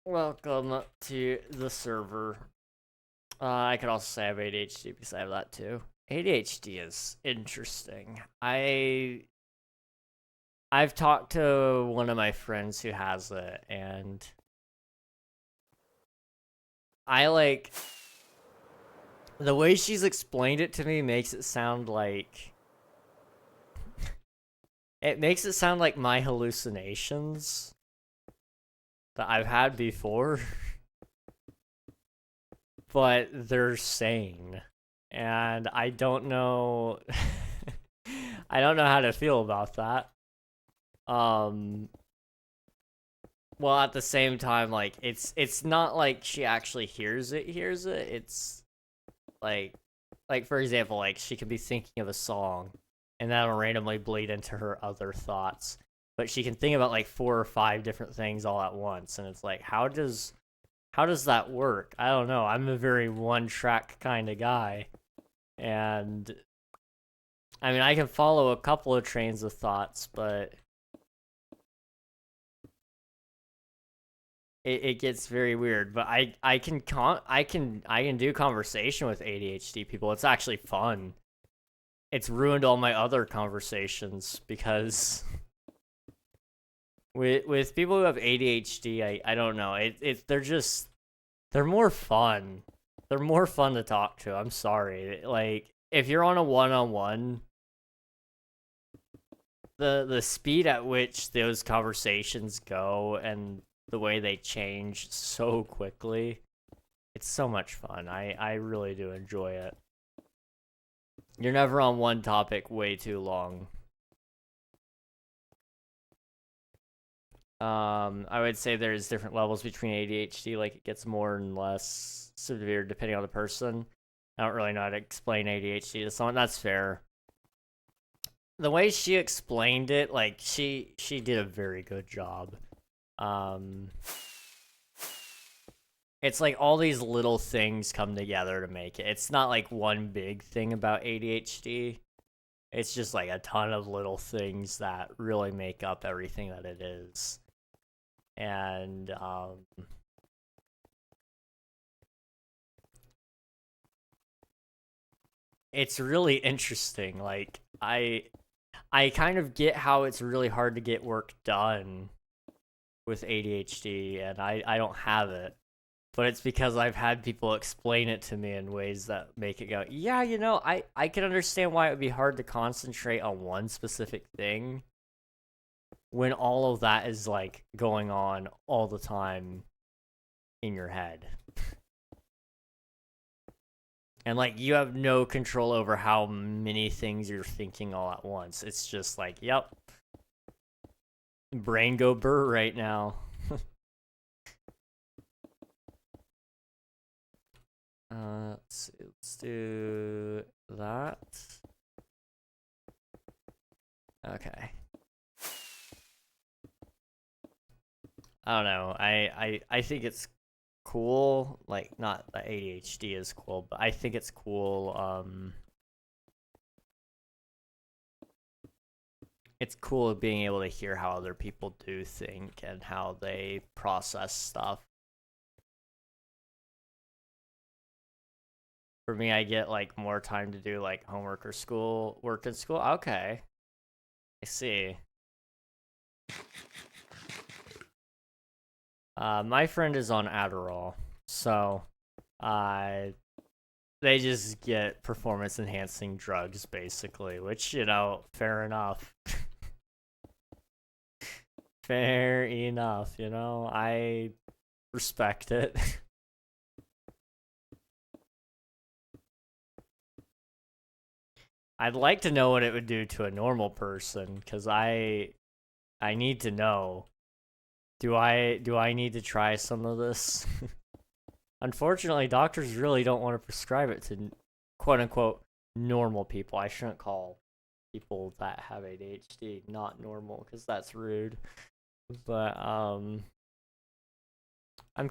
Welcome to the server. I could also say I have ADHD because I have that too. ADHD is interesting. I've talked to one of my friends who has it, and I like the way she's explained it to me makes it sound like my hallucinations that I've had before, but they're sane. And I don't know I don't know how to feel about that. Well, at the same time, like, it's not like she actually hears it. It's like for example, like, she could be thinking of a song and that'll randomly bleed into her other thoughts. But she can think about like 4 or 5 different things all at once, and it's like, how does that work? I don't know. I'm a very one-track kind of guy. And I mean, I can follow a couple of trains of thoughts, but it gets very weird. But I can do conversation with ADHD people. It's actually fun. It's ruined all my other conversations because with people who have ADHD, I don't know. They're more fun. They're more fun to talk to. I'm sorry. Like, if you're on a one-on-one, the speed at which those conversations go and the way they change so quickly, it's so much fun. I really do enjoy it. You're never on one topic way too long. I would say there's different levels between ADHD, like it gets more and less severe depending on the person. I don't really know how to explain ADHD to someone. That's fair. The way she explained it, like she did a very good job. Um, it's like all these little things come together to make it. It's not like one big thing about ADHD. It's just like a ton of little things that really make up everything that it is. And it's really interesting. Like I kind of get how it's really hard to get work done with ADHD, and I don't have it. But it's because I've had people explain it to me in ways that make it go, yeah, I can understand why it would be hard to concentrate on one specific thing when all of that is like going on all the time in your head. And like you have no control over how many things you're thinking all at once. It's just like, yep. Brain go burr right now. Let's do that. Okay. I don't know. I think it's cool. Like, not that ADHD is cool, but I think it's cool. It's cool being able to hear how other people do think and how they process stuff. For me, I get like more time to do like homework or school work in school. Okay, I see. My friend is on Adderall, so they just get performance enhancing drugs basically, which fair enough. Fair enough, I respect it. I'd like to know what it would do to a normal person, because I need to know. Do I need to try some of this? Unfortunately, doctors really don't want to prescribe it to quote unquote normal people. I shouldn't call people that have ADHD not normal, because that's rude. But I'm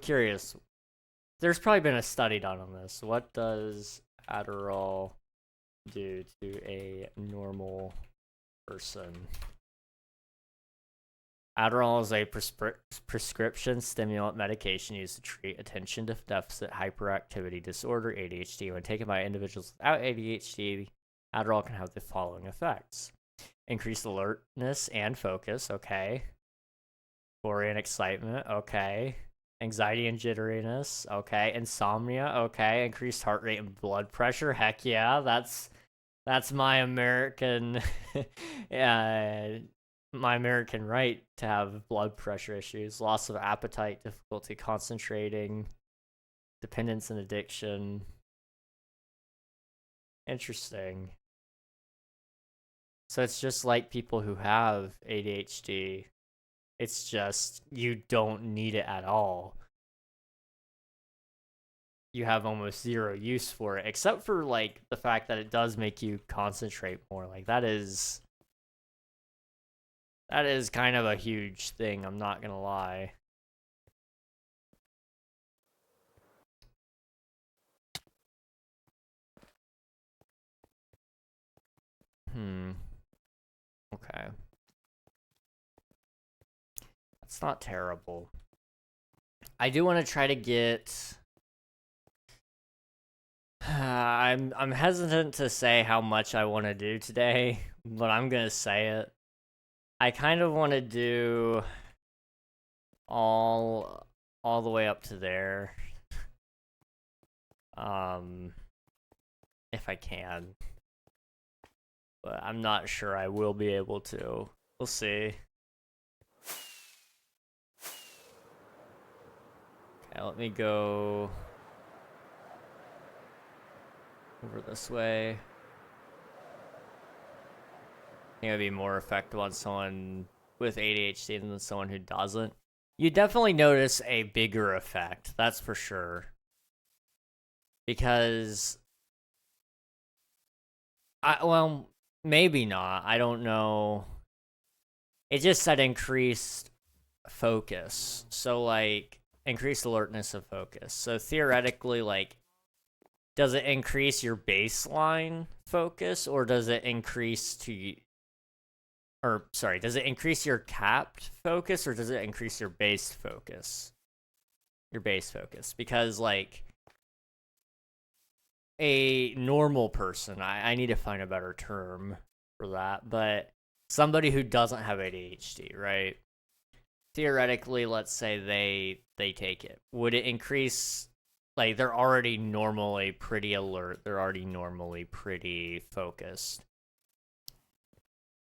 curious. There's probably been a study done on this. What does Adderall do to a normal person? Adderall is a prescription stimulant medication used to treat attention deficit hyperactivity disorder, ADHD. When taken by individuals without ADHD, Adderall can have the following effects: increased alertness and focus, okay. Euphoria and excitement, okay. Anxiety and jitteriness, okay. Insomnia, okay. Increased heart rate and blood pressure, heck yeah. That's my American my American right to have blood pressure issues. Loss of appetite, difficulty concentrating, dependence and addiction. Interesting. So it's just like people who have ADHD. It's just you don't need it at all. You have almost zero use for it, except for like the fact that it does make you concentrate more. Like that is kind of a huge thing, I'm not gonna lie. Okay. That's not terrible. I do want to try to get I'm hesitant to say how much I want to do today, but I'm going to say it. I kind of want to do all the way up to there. If I can. But I'm not sure I will be able to. We'll see. Okay, let me go over this way. I think it'd be more effective on someone with ADHD than someone who doesn't. You definitely notice a bigger effect, that's for sure. Because well, maybe not. I don't know. It just said increased focus. So like increased alertness of focus. So theoretically, like, does it increase your baseline focus, or does it increase to, or sorry, does it increase your capped focus, or does it increase your base focus? Your base focus. Because like a normal person, I need to find a better term for that, but somebody who doesn't have ADHD, right? Theoretically, let's say they take it. Would it increase, like, they're already normally pretty alert, they're already normally pretty focused.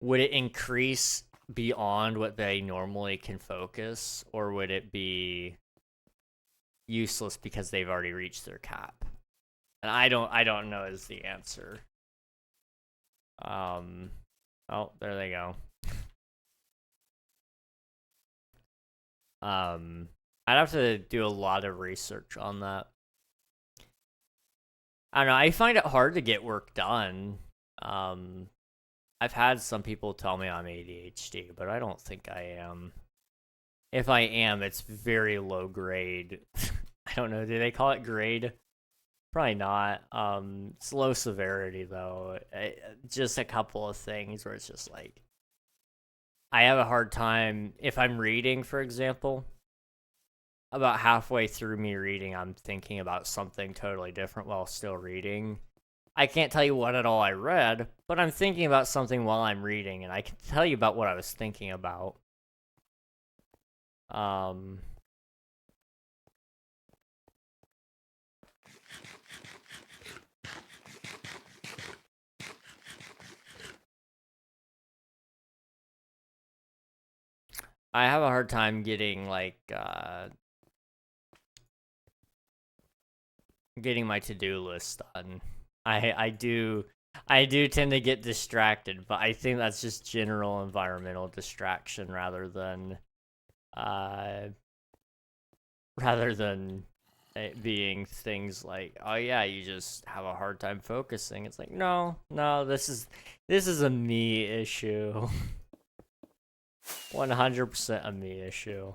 Would it increase beyond what they normally can focus, or would it be useless because they've already reached their cap? And I don't know is the answer. Oh, there they go. I'd have to do a lot of research on that. I don't know, I find it hard to get work done. I've had some people tell me I'm ADHD, but I don't think I am. If I am, it's very low grade. I don't know, do they call it grade? Probably not. It's low severity though. Just a couple of things where it's just like, I have a hard time if I'm reading, for example. About halfway through me reading, I'm thinking about something totally different while still reading. I can't tell you what at all I read, but I'm thinking about something while I'm reading, and I can tell you about what I was thinking about. I have a hard time getting like getting my to-do list done. I do tend to get distracted, but I think that's just general environmental distraction rather than it being things like, oh yeah, you just have a hard time focusing. It's like, no, this is a me issue. 100% a me issue.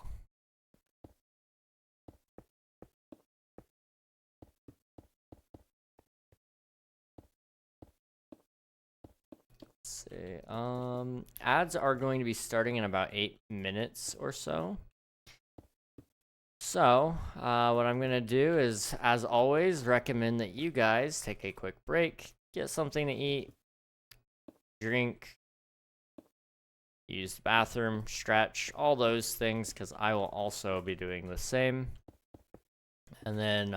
Let's see. Ads are going to be starting in about 8 minutes or so. So, what I'm going to do is, as always, recommend that you guys take a quick break, get something to eat, drink, use the bathroom, stretch, all those things, because I will also be doing the same. And then,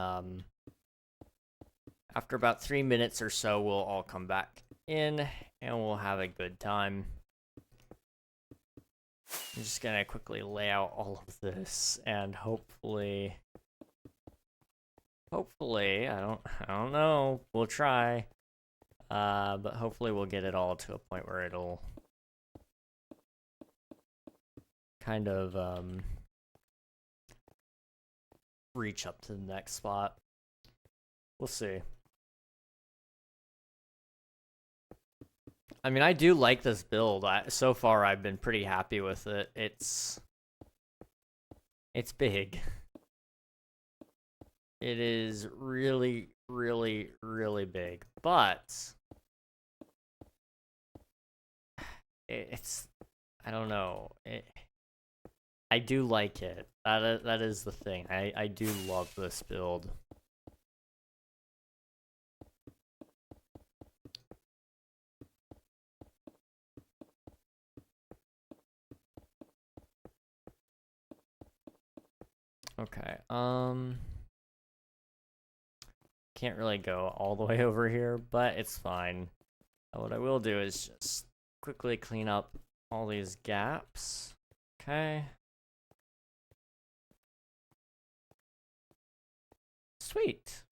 after about 3 minutes or so, we'll all come back in, and we'll have a good time. I'm just gonna quickly lay out all of this, and hopefully, I don't know, we'll try, but hopefully we'll get it all to a point where it'll kind of, reach up to the next spot. We'll see. I mean, I do like this build. So far, I've been pretty happy with it. It's big. It is really, really, really big. But it's, I don't know. I do like it. That is the thing. I do love this build. Okay, can't really go all the way over here, but it's fine. What I will do is just quickly clean up all these gaps. Okay. Sweet.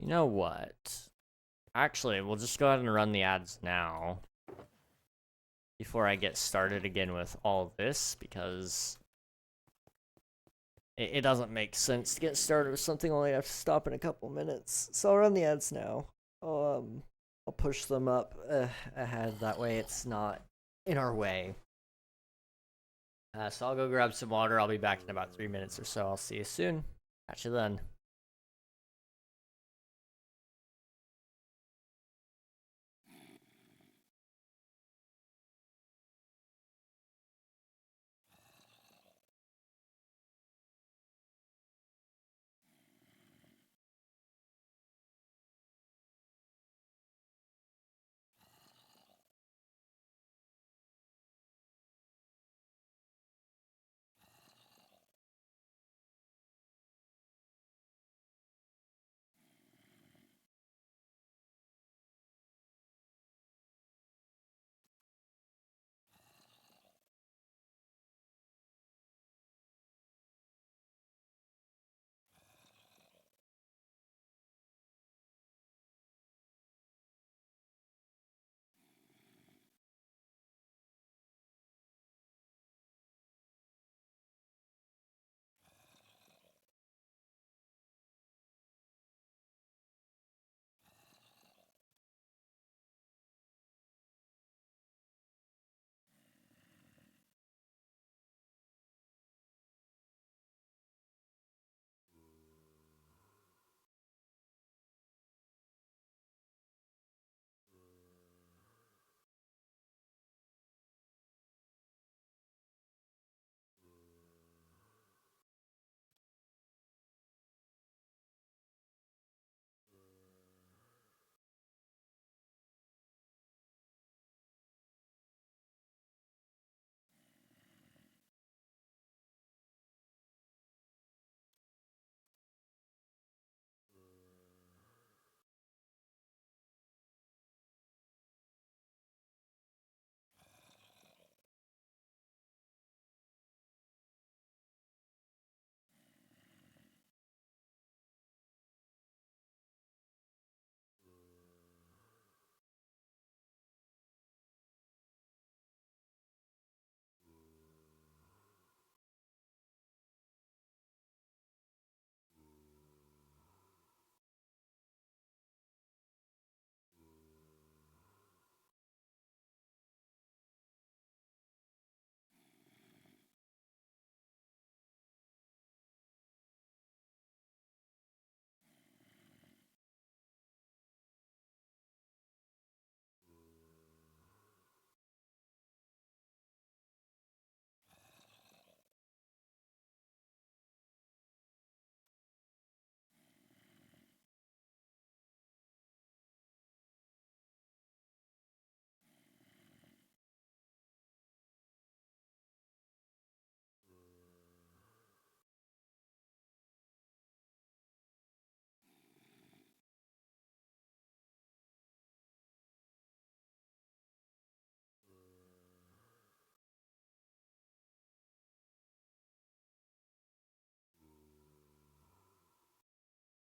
You know what? Actually, we'll just go ahead and run the ads now before I get started again with all of this, because it doesn't make sense to get started with something only have to stop in a couple minutes. So I'll run the ads now. I'll push them up ahead, that way it's not in our way. So I'll go grab some water. I'll be back in about 3 minutes or so. I'll see you soon. Catch you then.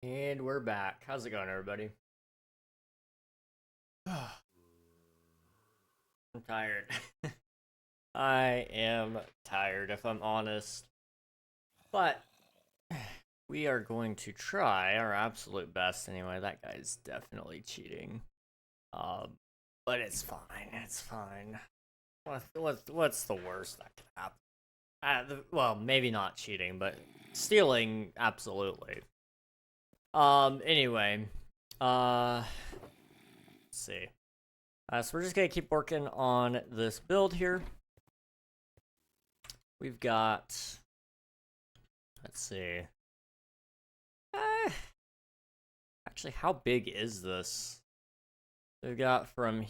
And we're back. How's it going, everybody? I'm tired. I am tired, if I'm honest. But we are going to try our absolute best anyway. That guy's definitely cheating. But it's fine. It's fine. What's the worst that could happen? Well, maybe not cheating, but stealing, absolutely. Anyway, let's see. So we're just gonna keep working on this build here. We've got, let's see. Actually, how big is this? We've got from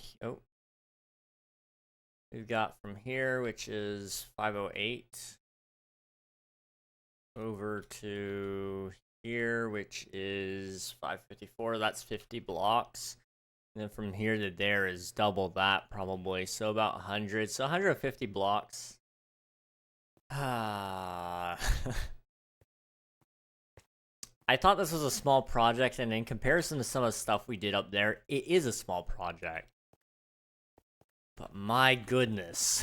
here, which is 508, over to here, which is 554. That's 50 blocks. And then from here to there is double that, probably. So about 100. So 150 blocks. I thought this was a small project, and in comparison to some of the stuff we did up there, it is a small project. But my goodness.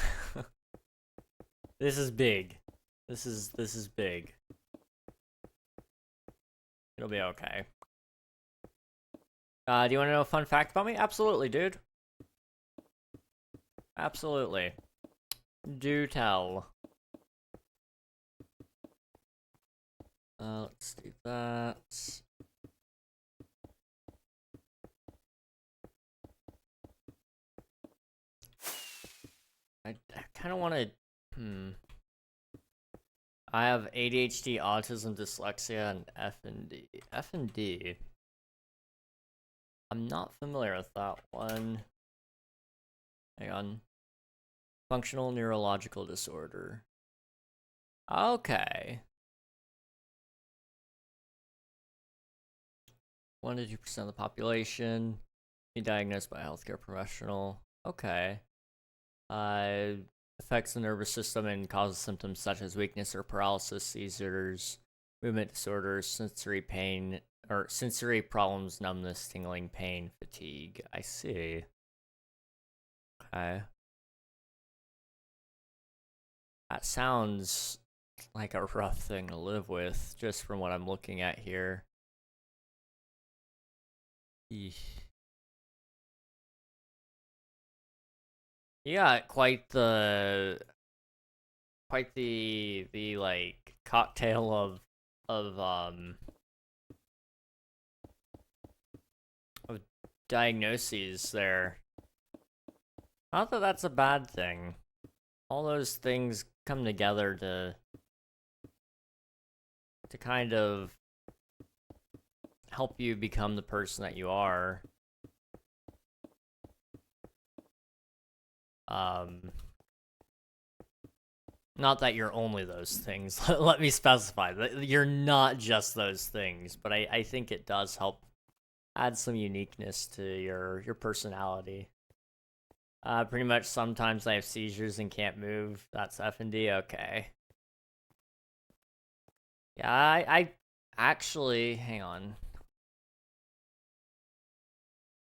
This is big. This is big. It'll be okay. Do you want to know a fun fact about me? Absolutely, dude. Absolutely. Do tell. Let's do that. I kind of want to... I have ADHD, autism, dyslexia, and F&D. F&D. I'm not familiar with that one. Hang on. Functional neurological disorder. Okay. 1 to 2% of the population be diagnosed by a healthcare professional. Okay. Affects the nervous system and causes symptoms such as weakness or paralysis, seizures, movement disorders, sensory pain, or sensory problems, numbness, tingling, pain, fatigue. I see. Okay. That sounds like a rough thing to live with, just from what I'm looking at here. Eesh. Yeah, quite the like cocktail of diagnoses there. Not that that's a bad thing. All those things come together to kind of help you become the person that you are. Not that you're only those things. Let me specify that you're not just those things, but I think it does help add some uniqueness to your personality. Pretty much sometimes I have seizures and can't move. That's F&D. Okay. Yeah, I actually, hang on.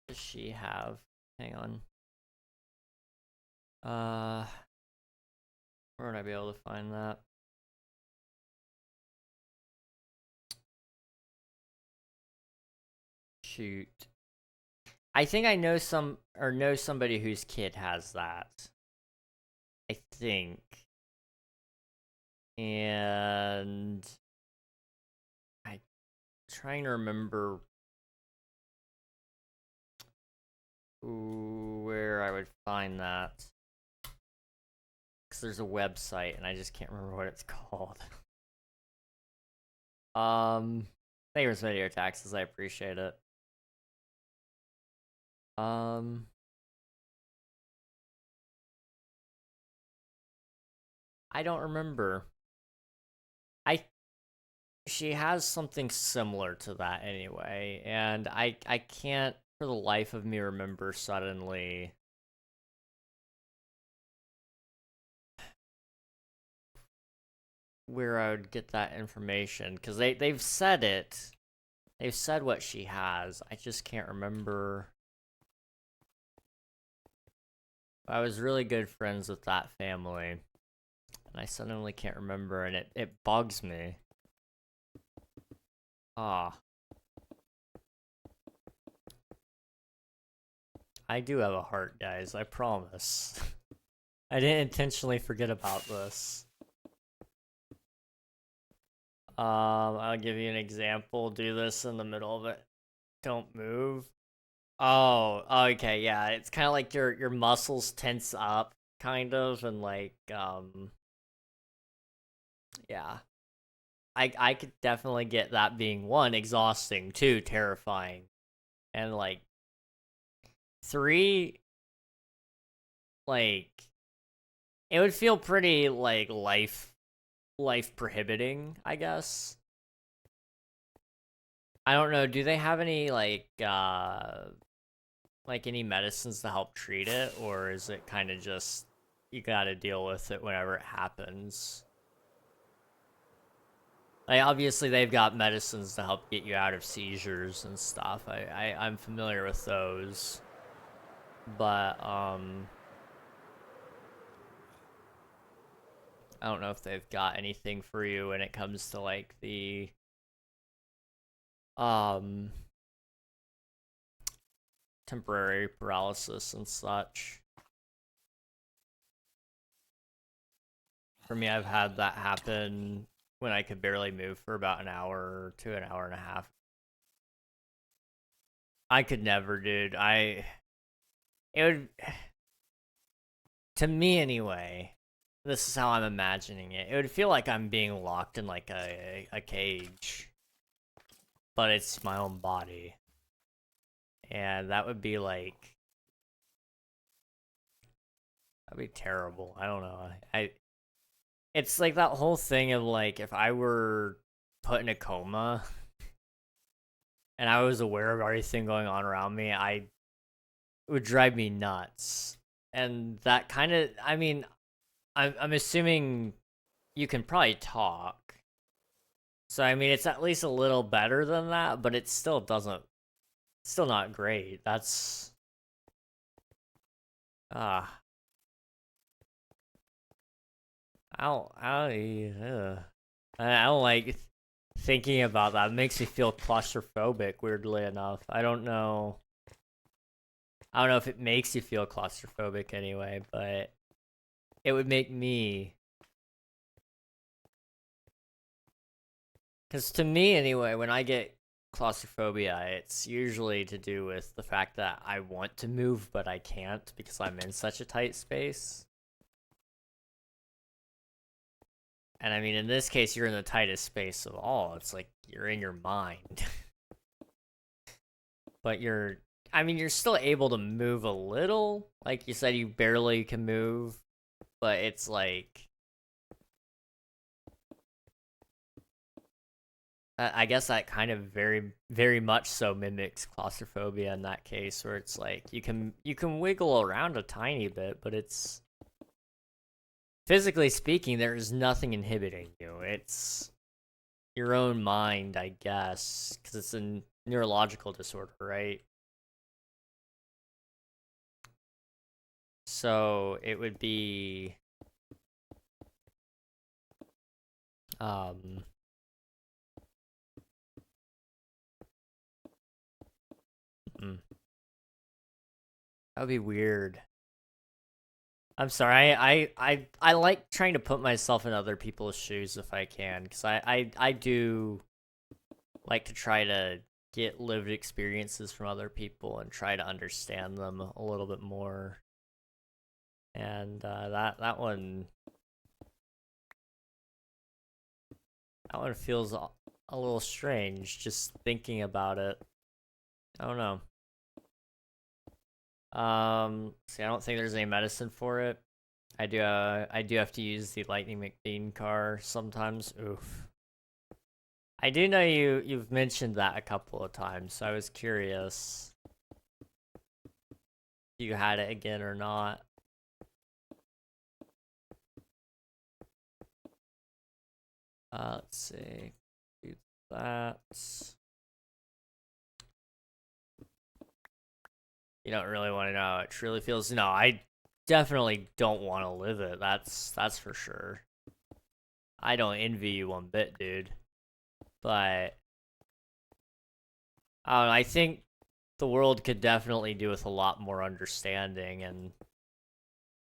What does she have? Hang on. Where would I be able to find that? Shoot. I think I know somebody whose kid has that. I think. And I'm trying to remember where I would find that. Because there's a website and I just can't remember what it's called. Thank you for video taxes, I appreciate it. I don't remember. She has something similar to that anyway, and I can't for the life of me remember suddenly where I would get that information, because they've said it. They've said what she has. I just can't remember. I was really good friends with that family, and I suddenly can't remember, and it bugs me. Ah. I do have a heart, guys, I promise. I didn't intentionally forget about this. I'll give you an example. Do this in the middle of it. Don't move. Oh, okay, yeah. It's kind of like your muscles tense up, kind of, and like, yeah. I could definitely get that being 1, exhausting, 2, terrifying, and like 3, like it would feel pretty like life prohibiting, I guess. I don't know, do they have any like any medicines to help treat it, or is it kind of just you gotta deal with it whenever it happens? Like, obviously, they've got medicines to help get you out of seizures and stuff. I'm familiar with those. But, I don't know if they've got anything for you when it comes to, like, the, temporary paralysis and such. For me, I've had that happen when I could barely move for about an hour to an hour and a half. I could never, dude. It would, to me anyway, this is how I'm imagining it. It would feel like I'm being locked in like a cage, but it's my own body. And that would be like, that'd be terrible. I don't know. It's like that whole thing of like, if I were put in a coma and I was aware of everything going on around me, it would drive me nuts. And that kind of, I mean, I'm assuming you can probably talk. So, I mean, it's at least a little better than that, but it still doesn't, still not great. That's, I don't like thinking about that. It makes me feel claustrophobic, weirdly enough. I don't know if it makes you feel claustrophobic anyway, but it would make me. Because to me, anyway, when I get claustrophobia, it's usually to do with the fact that I want to move, but I can't because I'm in such a tight space. And I mean, in this case, you're in the tightest space of all. It's like you're in your mind. But you're still able to move a little. Like you said, you barely can move. But it's like, I guess that kind of very, very much so mimics claustrophobia in that case, where it's like you can wiggle around a tiny bit, but it's, physically speaking, there is nothing inhibiting you. It's your own mind, I guess, because it's a neurological disorder, right? So it would be, that would be weird. I'm sorry. I like trying to put myself in other people's shoes if I can, because I do like to try to get lived experiences from other people and try to understand them a little bit more. And that one feels a little strange just thinking about it. I don't know. See, I don't think there's any medicine for it. I do have to use the Lightning McBean car sometimes. Oof. I do know you've mentioned that a couple of times, so I was curious if you had it again or not. Let's see. Do that. You don't really want to know how it truly feels. No, I definitely don't want to live it. That's for sure. I don't envy you one bit, dude. But I don't know, I think the world could definitely do with a lot more understanding, and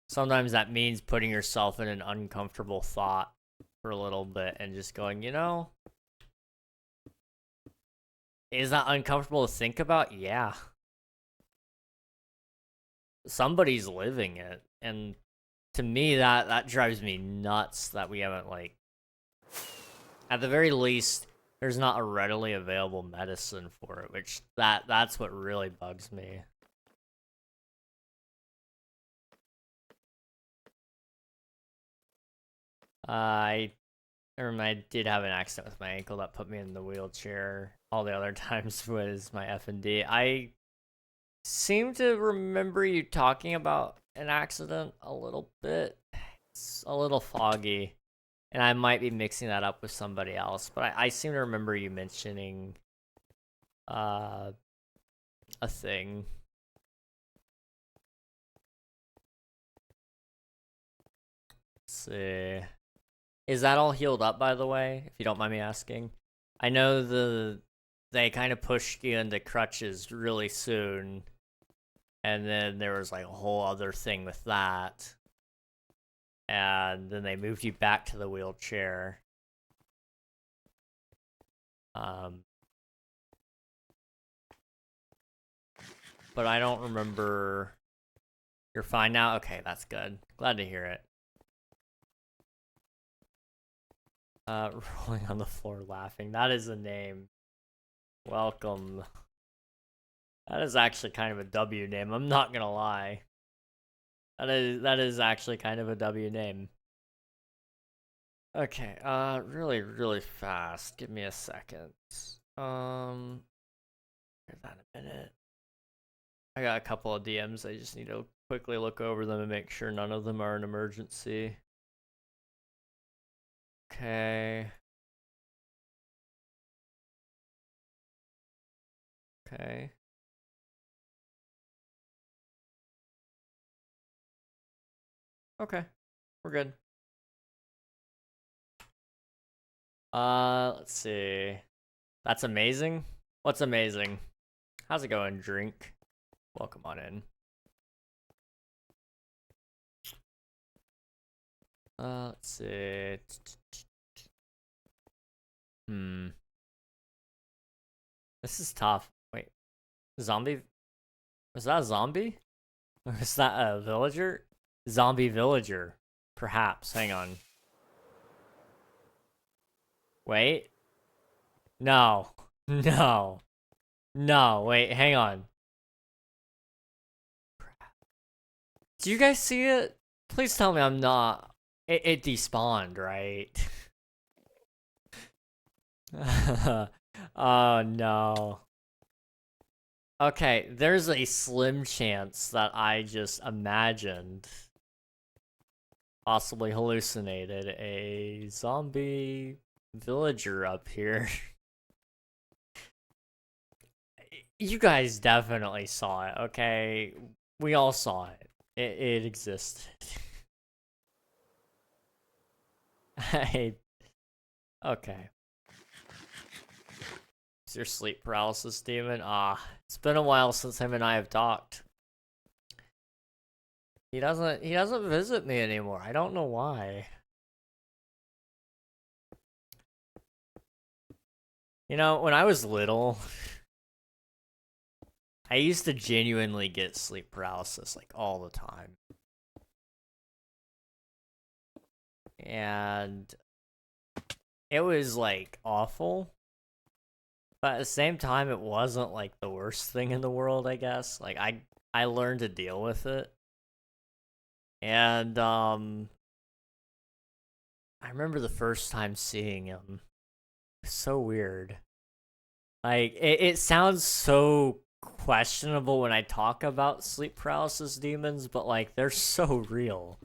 sometimes that means putting yourself in an uncomfortable thought for a little bit and just going, is that uncomfortable to think about? Yeah. Somebody's living it, and to me that drives me nuts that we haven't, like, at the very least there's not a readily available medicine for it, which that's what really bugs me. I did have an accident with my ankle that put me in the wheelchair. All the other times was my F&D. I seem to remember you talking about an accident a little bit. It's a little foggy. And I might be mixing that up with somebody else, but I seem to remember you mentioning a thing. Let's see. Is that all healed up, by the way, if you don't mind me asking? I know they kind of pushed you into crutches really soon, and then there was like a whole other thing with that. And then they moved you back to the wheelchair. But I don't remember. You're fine now? Okay, that's good. Glad to hear it. Rolling on the floor laughing. That is a name. Welcome. That is actually kind of a W name. I'm not gonna lie. That is actually kind of a W name. Okay, really, really fast. Give me a second. Give that a minute. I got a couple of DMs. I just need to quickly look over them and make sure none of them are an emergency. Okay. Okay. Okay. We're good. Let's see. That's amazing. What's amazing? How's it going, Drink? Welcome on in. Let's see. This is tough. Wait. Zombie? Was that a zombie? Or was that a villager? Zombie villager. Perhaps. Hang on. Wait. No. No. No. Wait, hang on. Do you guys see it? Please tell me I'm not. It despawned, right? Oh no. Okay, there's a slim chance that I just imagined, possibly hallucinated, a zombie villager up here. You guys definitely saw it, okay? We all saw it. It existed. Okay. Is your sleep paralysis demon? It's been a while since him and I have talked. He doesn't visit me anymore. I don't know why. You know, when I was little, I used to genuinely get sleep paralysis like all the time. And it was like awful. But at the same time, it wasn't like the worst thing in the world, I guess. Like I learned to deal with it. And I remember the first time seeing him. So weird. Like it sounds so questionable when I talk about sleep paralysis demons, but like they're so real.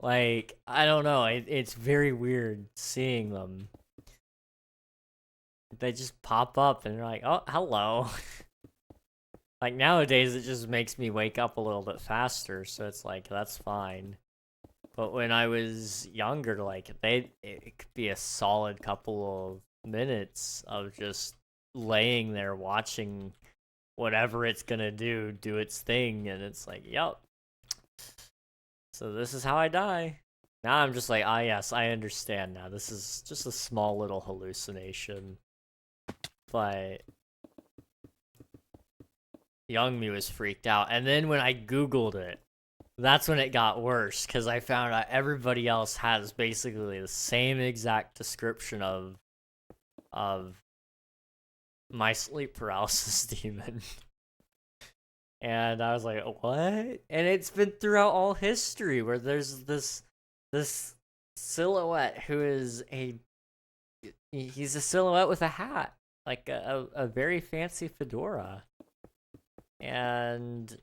Like I don't know, it's very weird seeing them. They just pop up and you're like, oh, hello. Like nowadays, it just makes me wake up a little bit faster, so it's like that's fine. But when I was younger, like it could be a solid couple of minutes of just laying there watching whatever it's gonna do its thing, and it's like, yep. So this is how I die. Now I'm just like, ah, yes, I understand now. This is just a small little hallucination. But young me was freaked out. And then when I Googled it, that's when it got worse, because I found out everybody else has basically the same exact description of my sleep paralysis demon. And I was like, what? And it's been throughout all history where there's this silhouette who is he's a silhouette with a hat, like a very fancy fedora. And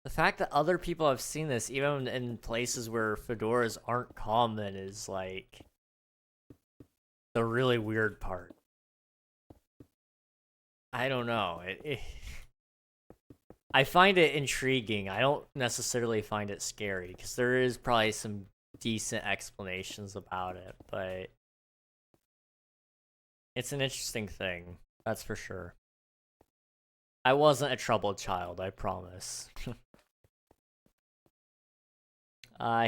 the fact that other people have seen this, even in places where fedoras aren't common, is like the really weird part. I don't know. I find it intriguing. I don't necessarily find it scary because there is probably some decent explanations about it, but it's an interesting thing. That's for sure. I wasn't a troubled child, I promise. He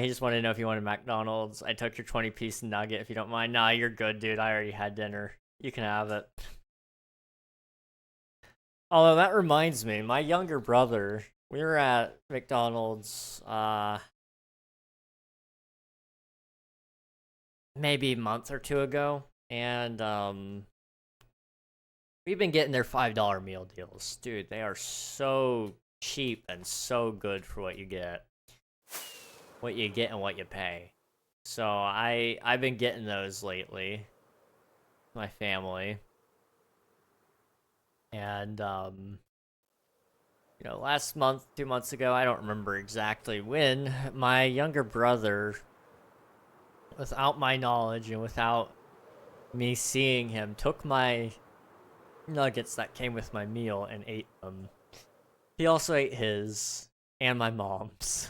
just wanted to know if you wanted McDonald's. I took your 20-piece nugget if you don't mind. Nah, you're good, dude. I already had dinner. You can have it. Although that reminds me, my younger brother, we were at McDonald's maybe a month or two ago, and we've been getting their $5 meal deals. Dude, they are so cheap and so good for what you get. What you get and what you pay. So I've been getting those lately. My family. And last month, 2 months ago, I don't remember exactly when, my younger brother, without my knowledge and without me seeing him, took my nuggets that came with my meal and ate them. He also ate his and my mom's.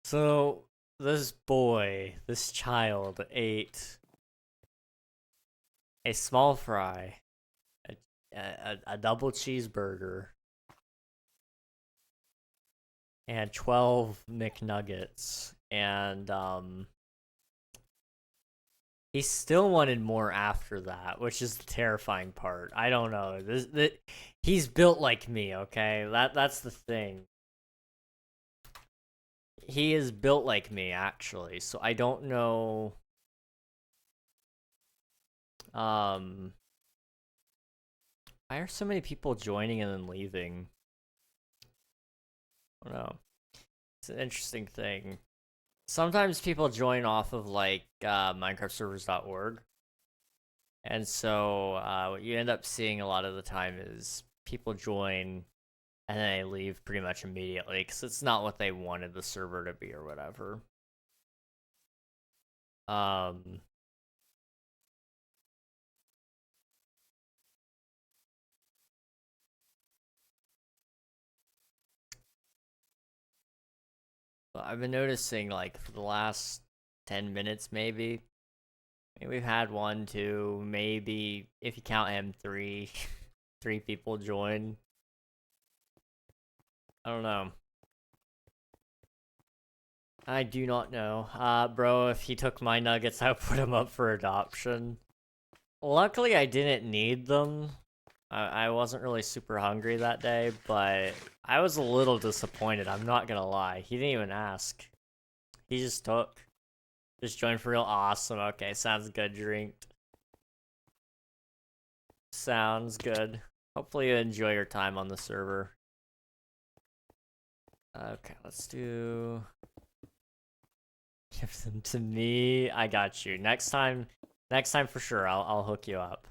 So this boy, this child, ate a small fry, a double cheeseburger, and 12 McNuggets, and he still wanted more after that, which is the terrifying part. I don't know. He's built like me, okay? That's the thing. He is built like me, actually, so I don't know. Why are so many people joining and then leaving? I don't know. It's an interesting thing. Sometimes people join off of like minecraftservers.org. And so what you end up seeing a lot of the time is people join and then they leave pretty much immediately because it's not what they wanted the server to be or whatever. But I've been noticing like for the last 10 minutes maybe we've had one, two, maybe if you count him, three people join. I don't know. I do not know. Bro, if he took my nuggets, I would put him up for adoption. Luckily, I didn't need them. I wasn't really super hungry that day, but I was a little disappointed, I'm not gonna lie. He didn't even ask. He just took. Just joined for real. Awesome. Okay, sounds good, Drinked. Sounds good. Hopefully you enjoy your time on the server. Okay, let's do... Give them to me. I got you. Next time for sure, I'll hook you up.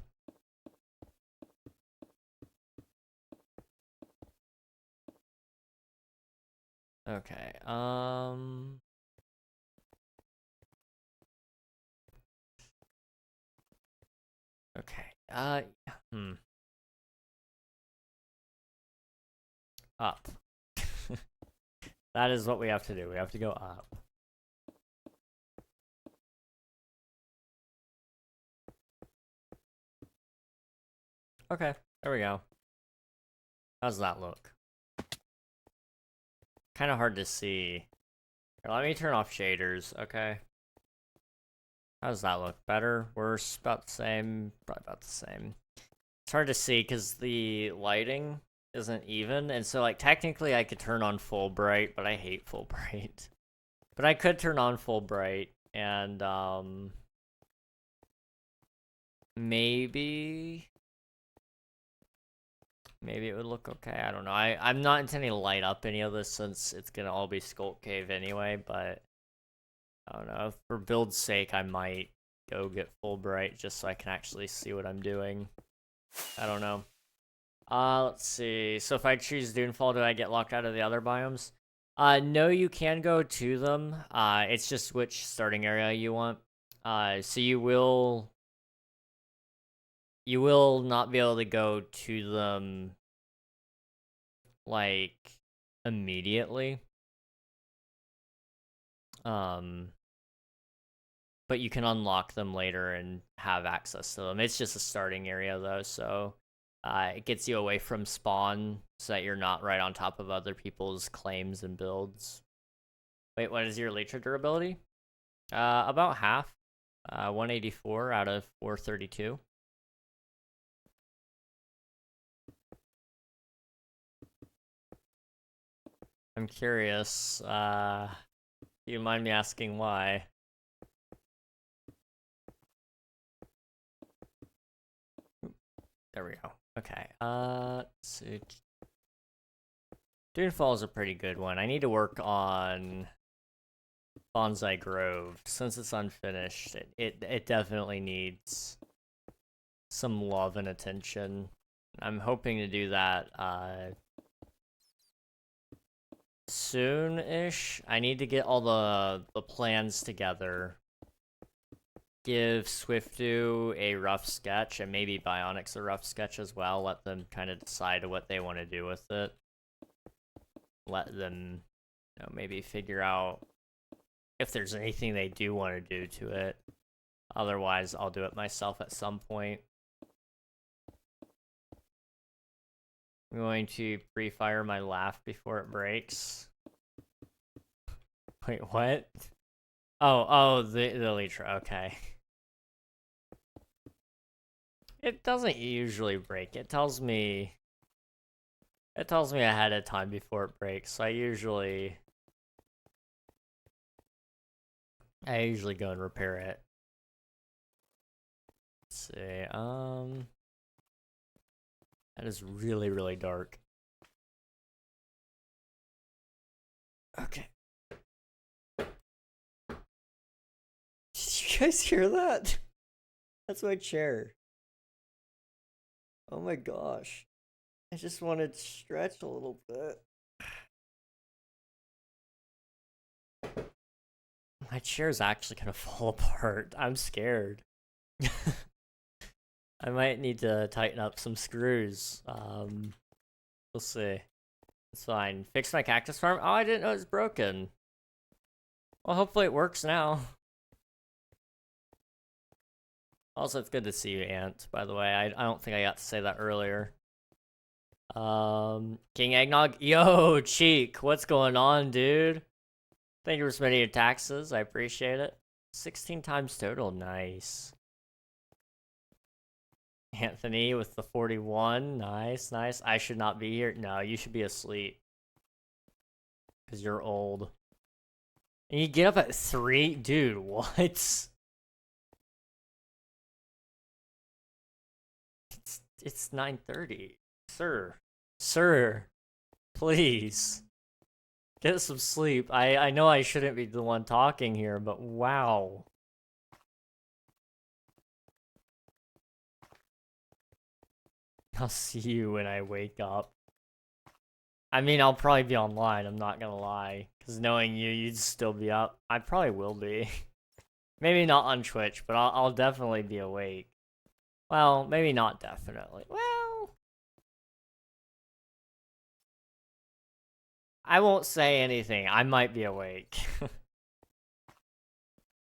Okay, okay, Up. That is what we have to do. We have to go up. Okay, there we go. How's that look? Kind of hard to see. Here, let me turn off shaders, okay? How does that look? Better? Worse? About the same? Probably about the same. It's hard to see because the lighting isn't even, and so like technically I could turn on full bright, but I hate full bright. But I could turn on full bright, and maybe it would look okay. I don't know. I'm not intending to light up any of this since it's gonna all be Sculpt Cave anyway, but I don't know. For build's sake, I might go get full bright just so I can actually see what I'm doing. I don't know. Let's see. So if I choose Dunefall, do I get locked out of the other biomes? No, you can go to them. It's just which starting area you want. So you will not be able to go to them like immediately. But you can unlock them later and have access to them. It's just a starting area though, so it gets you away from spawn so that you're not right on top of other people's claims and builds. Wait, what is your Elytra durability? About half. 184 out of 432. I'm curious. Do you mind me asking why? There we go. Okay. Let's see. Dunefall is a pretty good one. I need to work on Bonsai Grove since it's unfinished. It definitely needs some love and attention. I'm hoping to do that soon-ish. I need to get all the plans together. Give Swiftu a rough sketch, and maybe Bionics a rough sketch as well. Let them kind of decide what they want to do with it. Let them, maybe figure out if there's anything they do want to do to it. Otherwise, I'll do it myself at some point. I'm going to pre-fire my laugh before it breaks. Wait, what? Oh, the Elytra, okay. It doesn't usually break. It tells me ahead of time before it breaks. So I usually go and repair it. Let's see. That is really, really dark. Okay. Did you guys hear that? That's my chair. Oh my gosh. I just wanted to stretch a little bit. My chair's actually gonna fall apart. I'm scared. I might need to tighten up some screws. We'll see. It's fine. Fix my cactus farm? Oh, I didn't know it was broken. Well, hopefully it works now. Also, it's good to see you, Ant, by the way. I don't think I got to say that earlier. King Eggnog? Yo, Cheek, what's going on, dude? Thank you for spending your taxes. I appreciate it. 16 times total. Nice. Anthony with the 41. Nice, nice. I should not be here. No, you should be asleep. Because you're old. And you get up at 3? Dude, what? It's 9:30. Sir, please. Get some sleep. I know I shouldn't be the one talking here, but wow. I'll see you when I wake up. I mean, I'll probably be online, I'm not gonna lie. Because knowing you, you'd still be up. I probably will be. Maybe not on Twitch, but I'll definitely be awake. Well, maybe not definitely. Well, I won't say anything. I might be awake.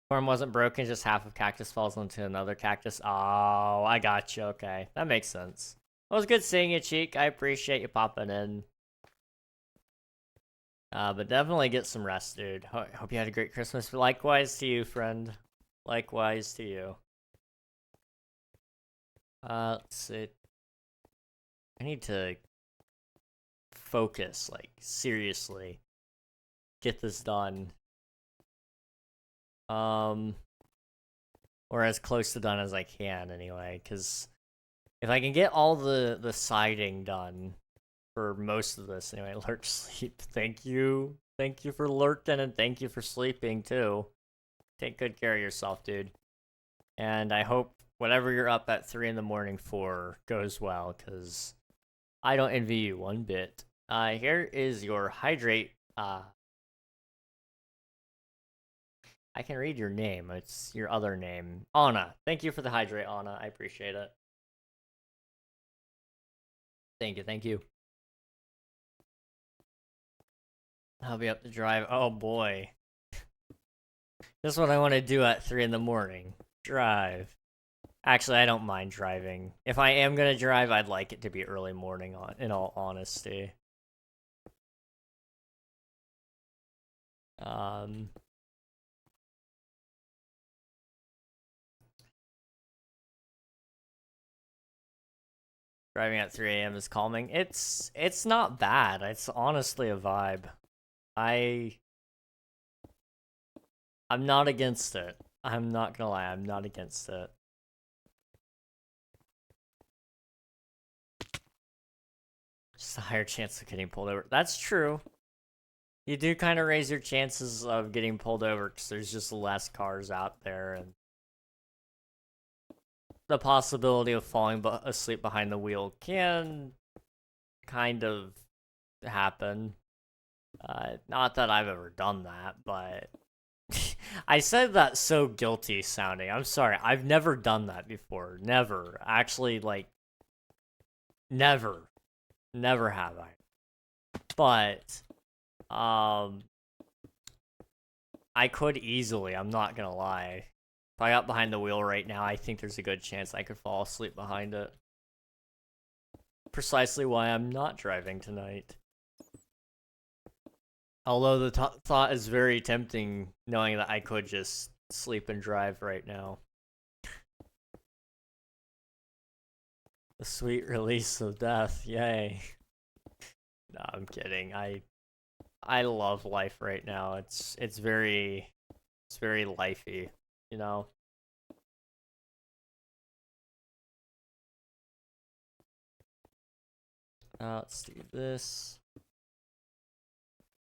Farm wasn't broken, just half of cactus falls into another cactus. Oh, I got you. Okay, that makes sense. Well, it was good seeing you, Cheek. I appreciate you popping in. But definitely get some rest, dude. Hope you had a great Christmas. Likewise to you, friend. Likewise to you. Let's see. I need to focus, like, seriously. Get this done. Or as close to done as I can, anyway, because if I can get all the siding done for most of this, anyway, lurk sleep. Thank you. Thank you for lurking, and thank you for sleeping, too. Take good care of yourself, dude. And I hope whatever you're up at 3 in the morning for goes well, because I don't envy you one bit. Here is your hydrate. I can read your name. It's your other name. Anna. Thank you for the hydrate, Anna. I appreciate it. Thank you, thank you. I'll be up to drive. Oh boy. This is what I want to do at 3 in the morning. Drive. Actually, I don't mind driving. If I am gonna drive, I'd like it to be early morning, in all honesty. Driving at 3 a.m. is calming. It's not bad. It's honestly a vibe. I'm not against it. I'm not gonna lie, I'm not against it. Just a higher chance of getting pulled over. That's true. You do kind of raise your chances of getting pulled over because there's just less cars out there, and the possibility of falling asleep behind the wheel can kind of happen. Not that I've ever done that, but I said that so guilty sounding. I'm sorry. I've never done that before. Never. Actually, like, never. Never have I. But, I could easily, I'm not gonna lie. If I got behind the wheel right now, I think there's a good chance I could fall asleep behind it. Precisely why I'm not driving tonight. Although the thought is very tempting, knowing that I could just sleep and drive right now. The sweet release of death, yay. No, I'm kidding. I love life right now. It's very lifey, you know. Let's do this.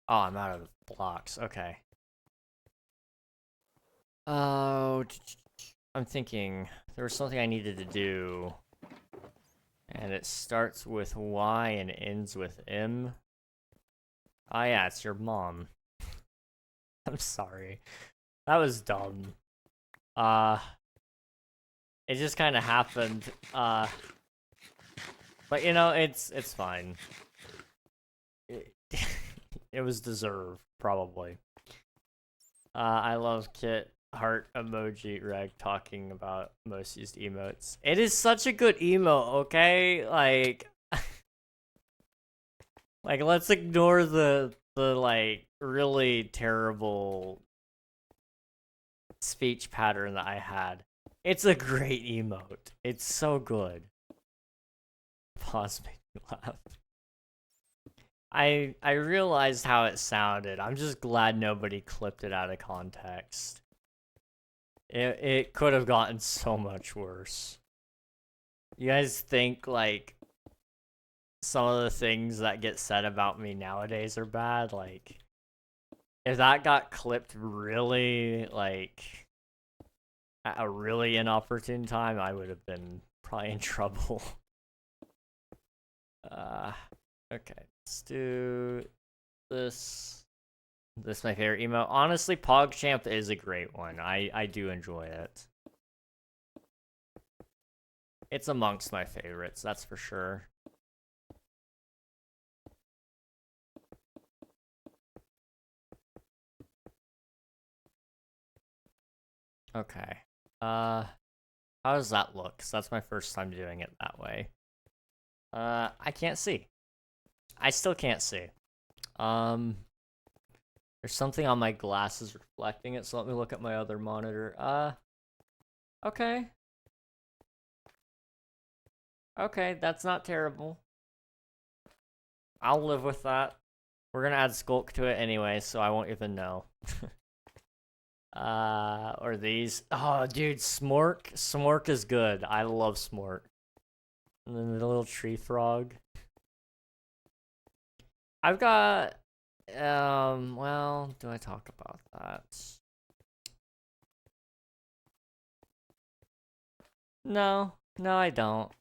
Oh, I'm out of blocks. Okay. Oh, I'm thinking there was something I needed to do. And it starts with Y and ends with M. Ah, yeah, it's your mom. I'm sorry. That was dumb. It just kind of happened. But you know, it's fine. It was deserved, probably. I love Kit heart emoji reg talking about most used emotes. It is such a good emote, okay? Like, like let's ignore the like really terrible speech pattern that I had. It's a great emote. It's so good. Pause made me laugh. I realized how it sounded. I'm just glad nobody clipped it out of context. It could have gotten so much worse. You guys think like some of the things that get said about me nowadays are bad? Like, if that got clipped really like at a really inopportune time, I would have been probably in trouble. Okay, let's do this. This is my favorite emote. Honestly, PogChamp is a great one. I do enjoy it. It's amongst my favorites, that's for sure. Okay. How does that look? 'Cause that's my first time doing it that way. I can't see. I still can't see. There's something on my glasses reflecting it, so let me look at my other monitor. Okay. Okay, that's not terrible. I'll live with that. We're gonna add Skulk to it anyway, so I won't even know. Or these. Oh, dude, Smork. Smork is good. I love Smork. And then the little tree frog. I've got... well, do I talk about that? No. No, I don't.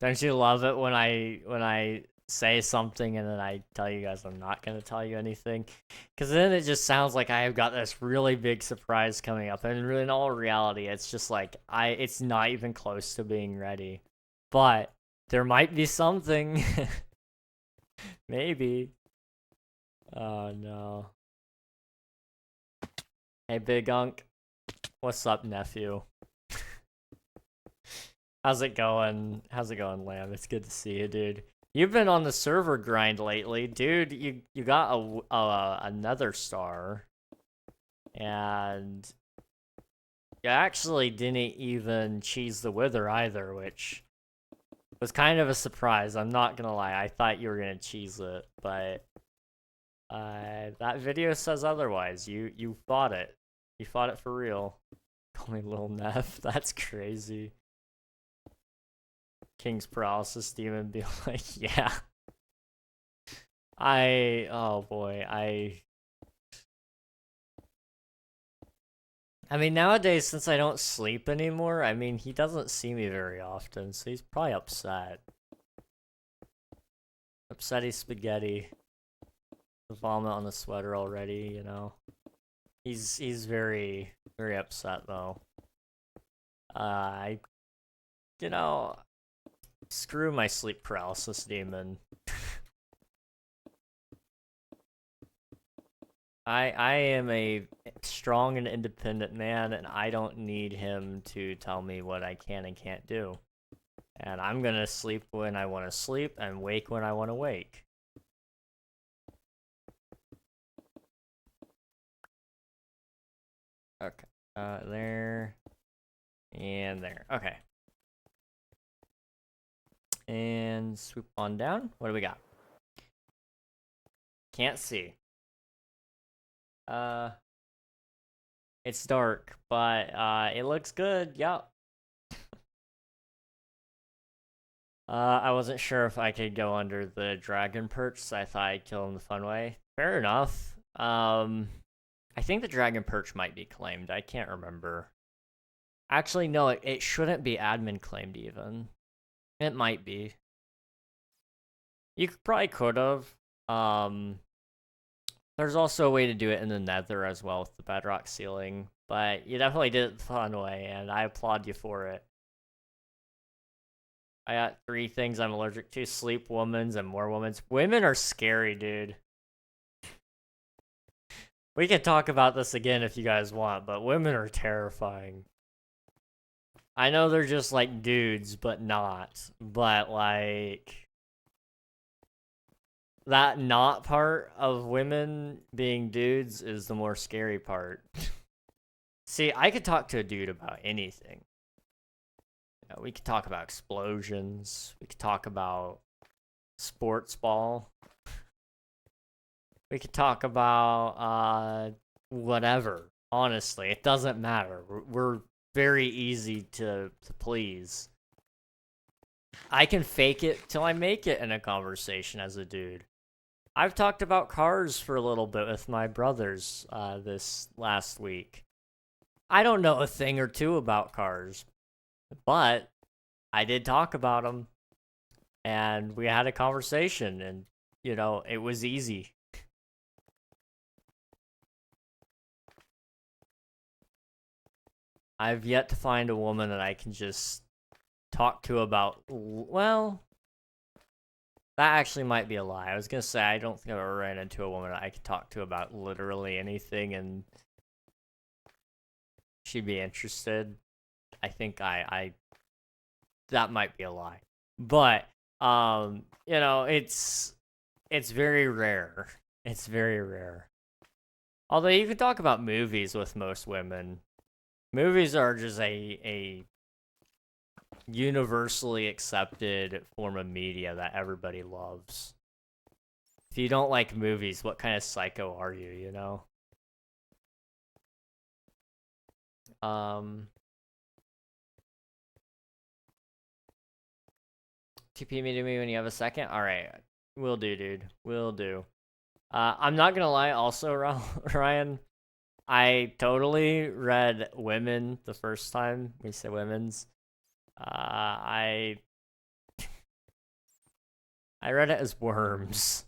Don't you love it when I say something and then I tell you guys I'm not gonna tell you anything? Because then it just sounds like I have got this really big surprise coming up, and in all reality, it's just like it's not even close to being ready. But there might be something. Maybe. Oh no. Hey, Big Unk. What's up, nephew? How's it going? How's it going, Lamb? It's good to see you, dude. You've been on the server grind lately, dude. You got another star, and you actually didn't even cheese the wither either, which was kind of a surprise. I'm not gonna lie. I thought you were gonna cheese it, but that video says otherwise. You fought it. You fought it for real. Call me Lil Neff. That's crazy. King's Paralysis Demon be like, yeah. Oh boy, I mean, nowadays, since I don't sleep anymore, I mean, he doesn't see me very often, so he's probably upset. Upsetty spaghetti. The vomit on the sweater already, you know. He's very, very upset, though. You know, screw my sleep paralysis demon. I am a strong and independent man, and I don't need him to tell me what I can and can't do. And I'm gonna sleep when I want to sleep and wake when I want to wake. Okay. There. And there. Okay. And swoop on down. What do we got? Can't see. It's dark, but it looks good. Yup. I wasn't sure if I could go under the dragon perch, so I thought I'd kill him the fun way. Fair enough. I think the dragon perch might be claimed. I can't remember. Actually, no, it shouldn't be admin claimed even. It might be. You probably could have. There's also a way to do it in the nether as well with the bedrock ceiling, but you definitely did it the fun way, and I applaud you for it. I got 3 things I'm allergic to: sleep, women's, and more women's. Women are scary, dude. We can talk about this again if you guys want, but women are terrifying. I know they're just like dudes, but not. But like, that not part of women being dudes is the more scary part. See, I could talk to a dude about anything. You know, we could talk about explosions. We could talk about sports ball. We could talk about whatever. Honestly, it doesn't matter. We're very easy to please. I can fake it till I make it in a conversation as a dude. I've talked about cars for a little bit with my brothers this last week. I don't know a thing or two about cars, but I did talk about them, and we had a conversation, and, you know, it was easy. I've yet to find a woman that I can just talk to about, well, that actually might be a lie. I was gonna say, I don't think I've ever ran into a woman I could talk to about literally anything and she'd be interested. I think that might be a lie. But, you know, it's very rare. It's very rare. Although you can talk about movies with most women. Movies are just a universally accepted form of media that everybody loves. If you don't like movies, what kind of psycho are you, you know? TP me to me when you have a second? Alright, will do, dude. Will do. I'm not gonna lie, also, Ryan, I totally read women the first time we said women's. I I read it as worms.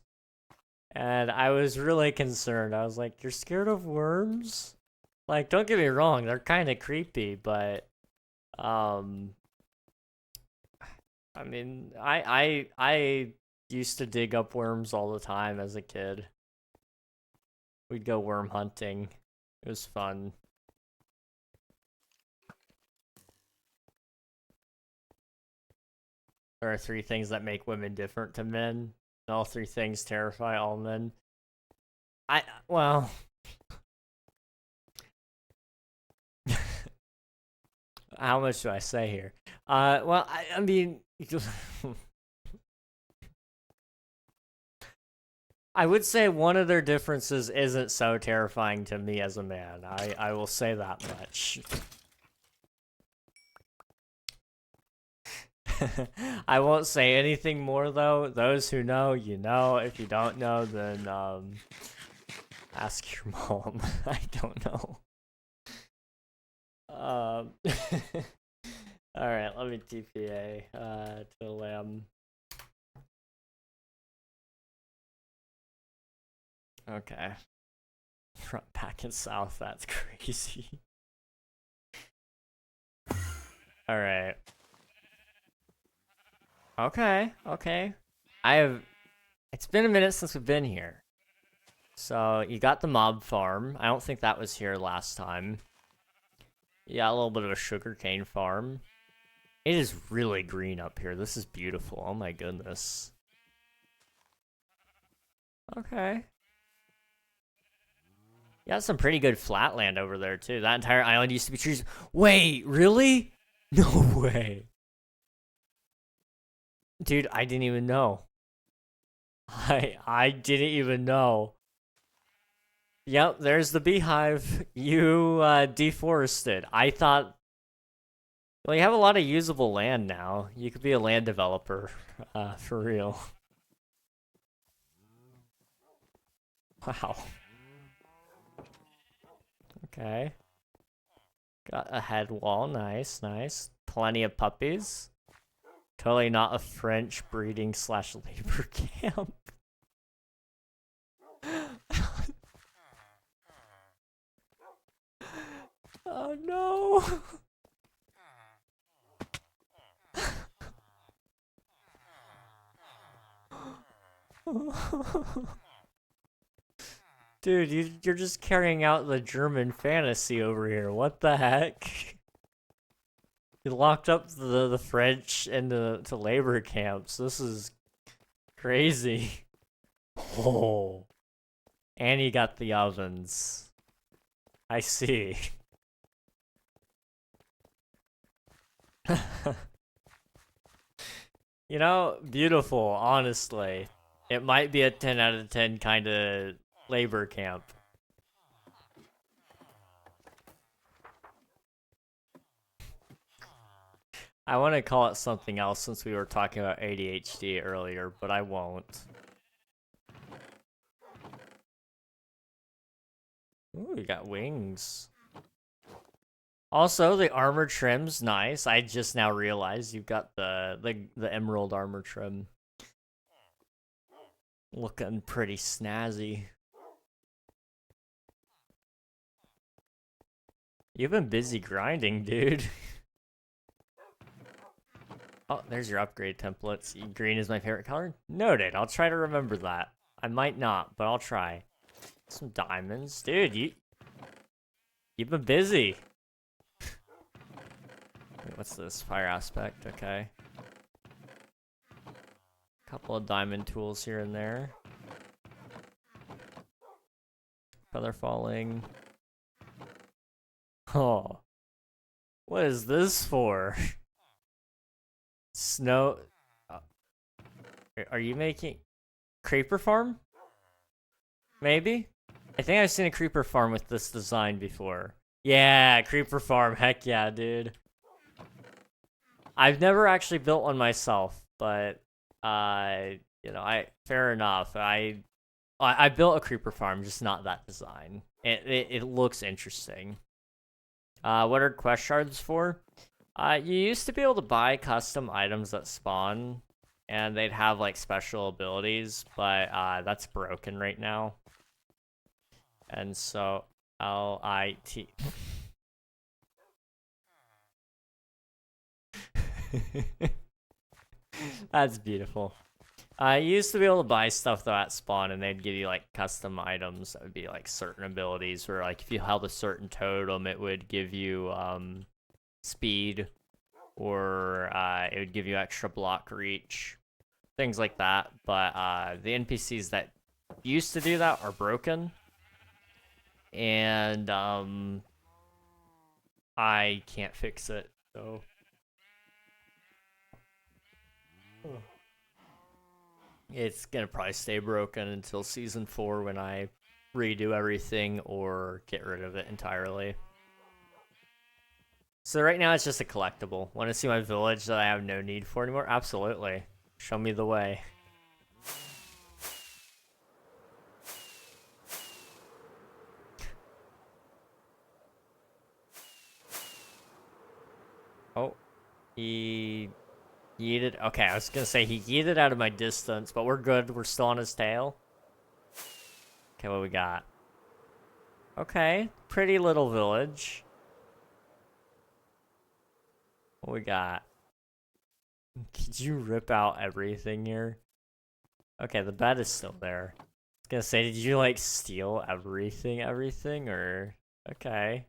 And I was really concerned. I was like, you're scared of worms? Like, don't get me wrong, they're kind of creepy, but I mean, I used to dig up worms all the time as a kid. We'd go worm hunting. It was fun. There are 3 things that make women different to men. And all 3 things terrify all men. Well... How much do I say here? Well, I mean... I would say one of their differences isn't so terrifying to me as a man. I will say that much. I won't say anything more, though. Those who know, you know. If you don't know, then, ask your mom. I don't know. Alright, let me TPA, to the lamb. Okay. Front, back, and south, that's crazy. Alright. Okay. It's been a minute since we've been here. So, you got the mob farm. I don't think that was here last time. Yeah, a little bit of a sugarcane farm. It is really green up here. This is beautiful. Oh my goodness. Okay. You got some pretty good flatland over there, too. That entire island used to be trees. Wait, really? No way. Dude, I didn't even know. I didn't even know. Yep, there's the beehive. You, deforested. I thought... Well, you have a lot of usable land now. You could be a land developer, for real. Wow. Okay. Got a head wall. Nice. Plenty of puppies. Totally not a French breeding / labor camp. Oh no. Dude, you're just carrying out the German fantasy over here. What the heck? You locked up the French into labor camps. This is crazy. Oh. And you got the ovens. I see. You know, beautiful, honestly. It might be a 10 out of 10 kind of labor camp. I want to call it something else since we were talking about ADHD earlier, but I won't. Ooh, you got wings. Also, the armor trim's nice. I just now realized you've got the emerald armor trim. Looking pretty snazzy. You've been busy grinding, dude. Oh, there's your upgrade templates. Green is my favorite color. Noted. I'll try to remember that. I might not, but I'll try. Some diamonds. Dude, you've been busy. Wait, what's this? Fire aspect. Okay. Couple of diamond tools here and there. Feather falling. Oh. What is this for? Snow... Are you making... Creeper farm? Maybe? I think I've seen a creeper farm with this design before. Yeah, creeper farm. Heck yeah, dude. I've never actually built one myself, but... you know, fair enough. I built a creeper farm, just not that design. It looks interesting. What are quest shards for? You used to be able to buy custom items that spawn and they'd have like special abilities, but that's broken right now. And so LIT. That's beautiful. I used to be able to buy stuff though at spawn, and they'd give you like custom items that would be like certain abilities, where like if you held a certain totem, it would give you speed, or it would give you extra block reach, things like that. But the NPCs that used to do that are broken, and I can't fix it, so. It's gonna probably stay broken until season 4 when I redo everything or get rid of it entirely. So right now it's just a collectible. Want to see my village that I have no need for anymore? Absolutely. Show me the way. Oh, he yeeted. Okay, I was gonna say he yeeted out of my distance, but we're good. We're still on his tail. Okay, what we got? Okay, pretty little village. What we got? Could you rip out everything here? Okay, the bed is still there. I was gonna say, did you like steal everything, or? Okay.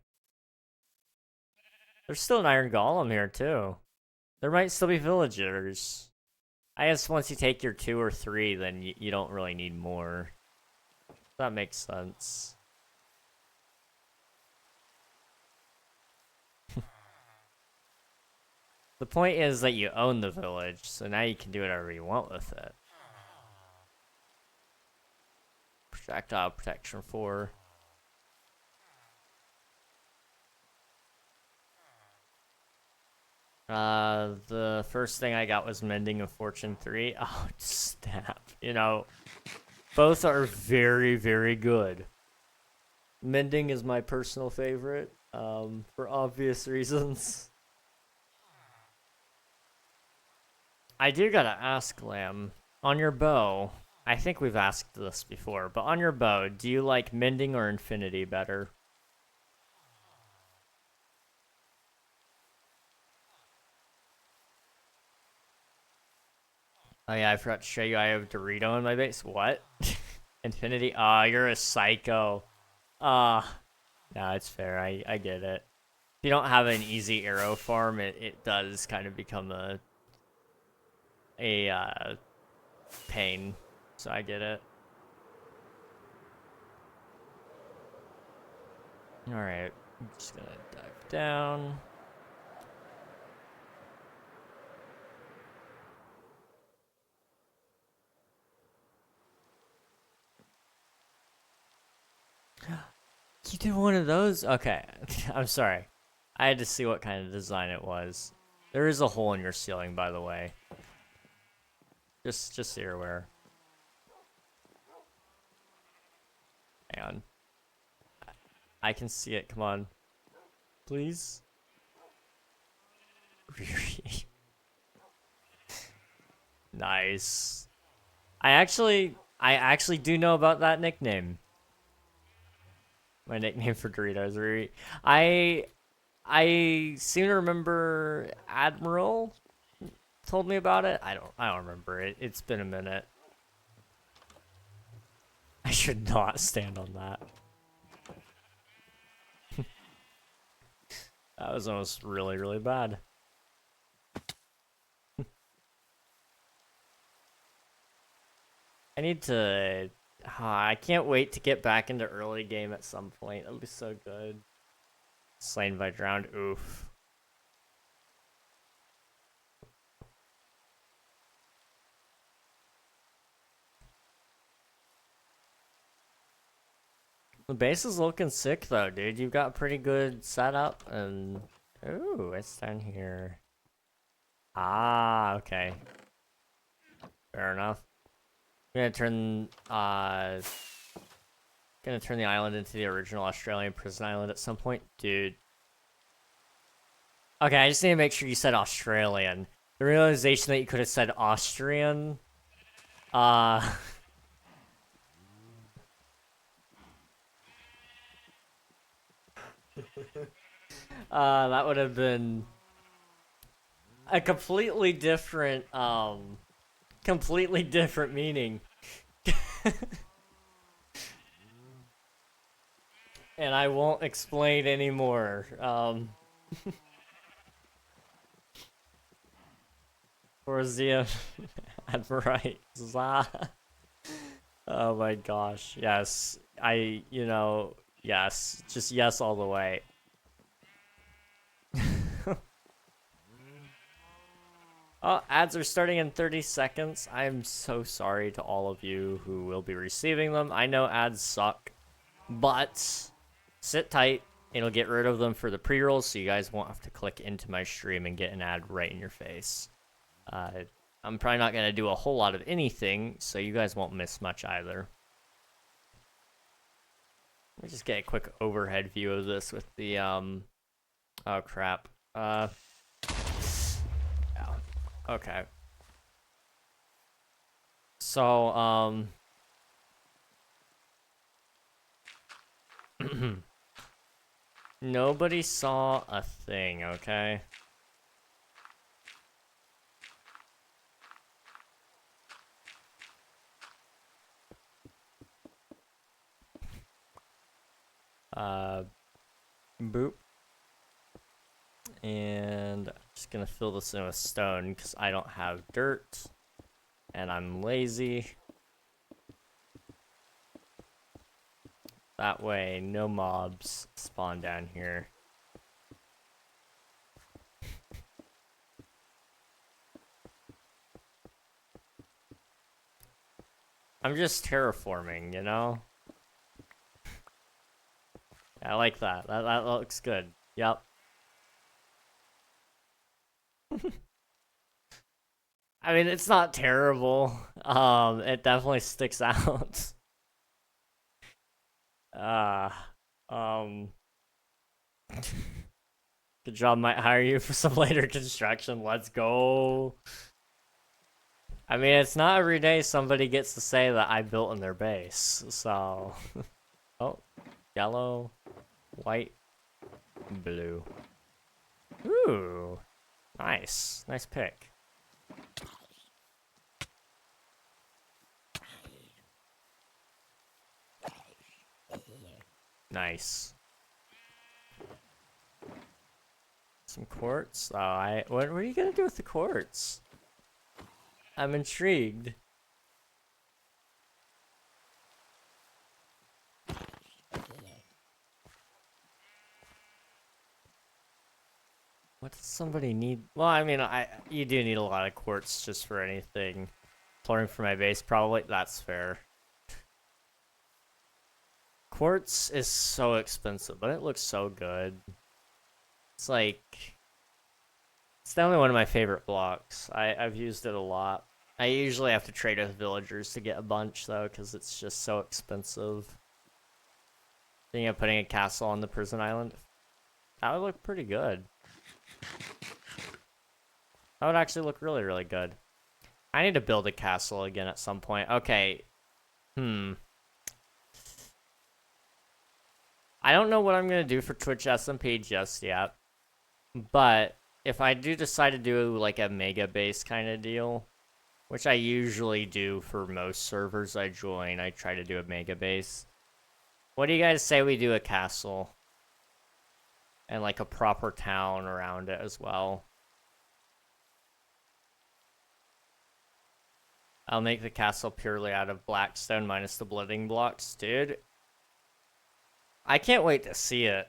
There's still an iron golem here too. There might still be villagers. I guess once you take your 2 or 3, then you don't really need more. That makes sense. The point is that you own the village, so now you can do whatever you want with it. Projectile protection 4. The first thing I got was Mending of Fortune 3. Oh, snap. You know, both are very, very good. Mending is my personal favorite, for obvious reasons. I do gotta ask, Lamb, on your bow, I think we've asked this before, but on your bow, do you like Mending or Infinity better? Oh yeah, I forgot to show you I have Dorito in my base. What? Infinity? Ah, you're a psycho. No, it's fair. I get it. If you don't have an easy arrow farm, it does kind of become a pain. So I get it. Alright, I'm just gonna dive down. You did one of those? Okay, I'm sorry. I had to see what kind of design it was. There is a hole in your ceiling, by the way. Just so you're aware. Hang on. I can see it, come on. Please? Nice. I actually do know about that nickname. My nickname for Doritos, Riri. I seem to remember Admiral told me about it. I don't remember it. It's been a minute. I should not stand on that. That was almost really, really bad. I need to... I can't wait to get back into early game at some point. It'll be so good. Slain by drowned. Oof. The base is looking sick though, dude. You've got pretty good setup and... Ooh, it's down here. Ah, okay. Fair enough. I'm gonna turn the island into the original Australian prison island at some point. Dude. Okay, I just need to make sure you said Australian. The realization that you could have said Austrian. That would have been a completely different meaning. And I won't explain anymore. Forzia Admirai. Oh my gosh. Yes. Yes. Just yes all the way. Oh, ads are starting in 30 seconds. I am so sorry to all of you who will be receiving them. I know ads suck, but sit tight. It'll get rid of them for the pre-rolls, so you guys won't have to click into my stream and get an ad right in your face. I'm probably not going to do a whole lot of anything, so you guys won't miss much either. Let me just get a quick overhead view of this with the, oh crap. Yeah. Okay. So, nobody saw a thing, okay? Boop. And I'm just gonna fill this in with stone because I don't have dirt and I'm lazy. That way no mobs spawn down here. I'm just terraforming, you know? I like that. That looks good. Yep. I mean, it's not terrible. It definitely sticks out. Good job, might hire you for some later construction. Let's go. I mean, it's not every day somebody gets to say that I built in their base, so... Oh, yellow, white, blue. Ooh, nice. Nice pick. Nice. Some quartz. Oh, what are you gonna do with the quartz? I'm intrigued. What does somebody need? Well, I mean, you do need a lot of quartz just for anything. Flooring for my base, probably. That's fair. Quartz is so expensive, but it looks so good. It's like... It's definitely one of my favorite blocks. I've used it a lot. I usually have to trade with villagers to get a bunch, though, because it's just so expensive. Thinking of putting a castle on the prison island? That would look pretty good. That would actually look really, really good. I need to build a castle again at some point. Okay. I don't know what I'm going to do for Twitch SMP just yet. But if I do decide to do like a mega base kind of deal, which I usually do for most servers I join, I try to do a mega base. What do you guys say we do a castle? And like a proper town around it as well. I'll make the castle purely out of blackstone minus the building blocks. Dude, I can't wait to see it.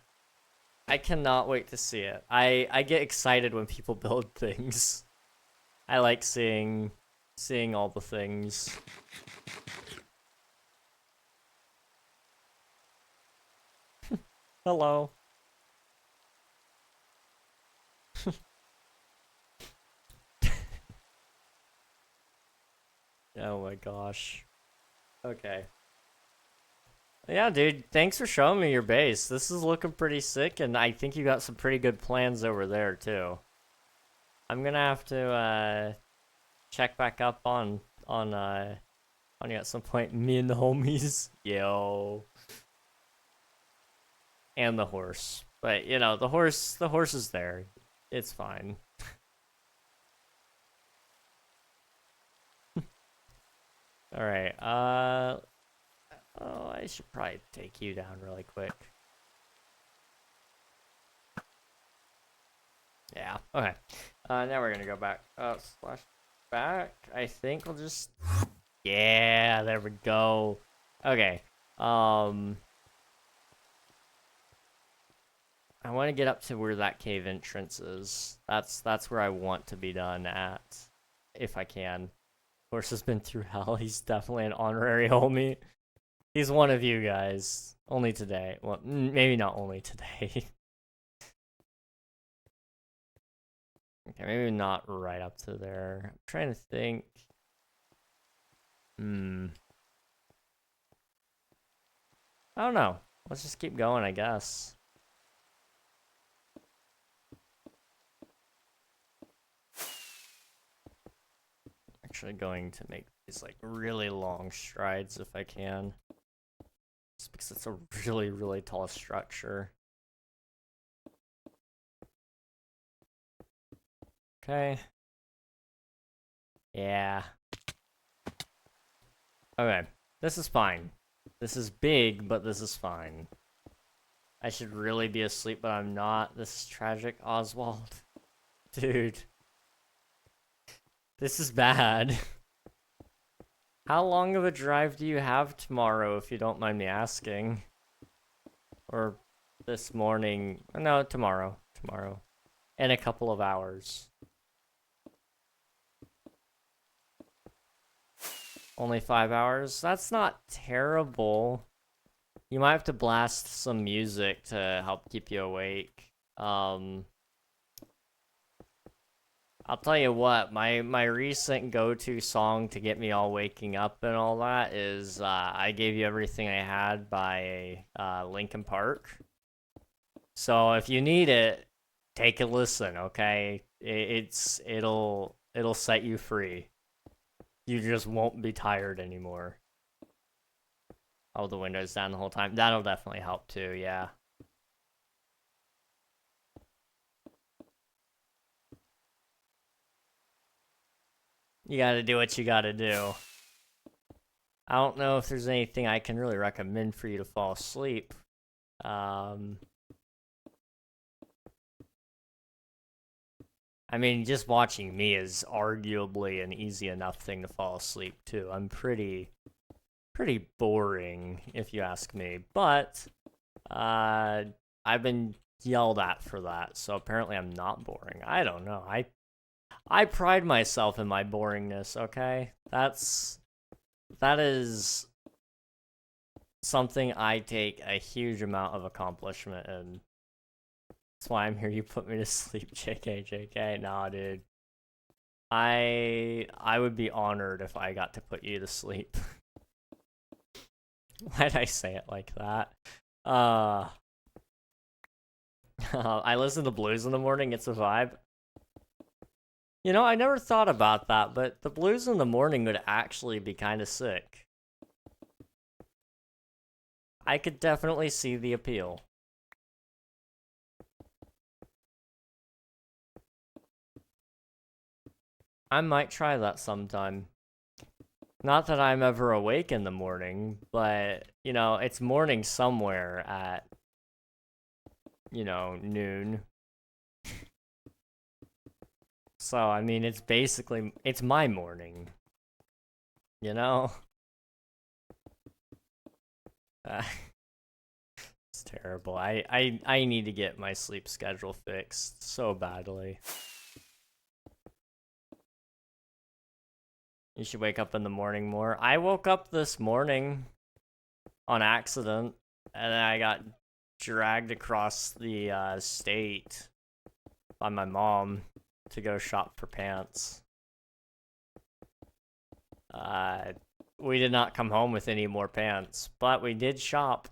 I cannot wait to see it. I get excited when people build things. I like seeing all the things. Hello. Oh my gosh. Okay. Yeah, dude, thanks for showing me your base. This is looking pretty sick, and I think you got some pretty good plans over there, too. I'm gonna have to check back up on you at some point. Me and the homies. Yo. And the horse. But you know, the horse is there. It's fine. Alright, oh, I should probably take you down really quick. Yeah, okay. Now we're gonna go back. Slash back. I think we'll just... Yeah, there we go. Okay. I want to get up to where that cave entrance is. That's where I want to be done at, if I can. Horse has been through hell. He's definitely an honorary homie. He's one of you guys. Only today. Well, maybe not only today. Okay, maybe not right up to there. I'm trying to think. I don't know. Let's just keep going, I guess. Actually going to make these like really long strides if I can. Just because it's a really, really tall structure. Okay. Yeah. Okay. This is fine. This is big, but this is fine. I should really be asleep, but I'm not. This is tragic, Oswald. Dude. This is bad. How long of a drive do you have tomorrow, if you don't mind me asking? Or this morning? No, tomorrow. Tomorrow. In a couple of hours. Only 5 hours? That's not terrible. You might have to blast some music to help keep you awake. I'll tell you what, my recent go-to song to get me all waking up and all that is I Gave You Everything I Had by Linkin Park. So if you need it, take a listen, okay? It'll set you free. You just won't be tired anymore. Oh, the window's down the whole time. That'll definitely help too, yeah. You gotta do what you gotta do. I don't know if there's anything I can really recommend for you to fall asleep. I mean, just watching me is arguably an easy enough thing to fall asleep to. I'm pretty boring, if you ask me. But, I've been yelled at for that, so apparently I'm not boring. I don't know. I pride myself in my boringness, okay? That is something I take a huge amount of accomplishment in. That's why I'm here. You put me to sleep, JK. Nah, dude. I would be honored if I got to put you to sleep. Why'd I say it like that? I listen to blues in the morning. It's a vibe. You know, I never thought about that, but the blues in the morning would actually be kind of sick. I could definitely see the appeal. I might try that sometime. Not that I'm ever awake in the morning, but, you know, it's morning somewhere at, you know, noon. So, I mean, it's basically, it's my morning. You know? It's terrible. I need to get my sleep schedule fixed so badly. You should wake up in the morning more. I woke up this morning on accident, and then I got dragged across the state by my mom to go shop for pants. We did not come home with any more pants, but we did shop.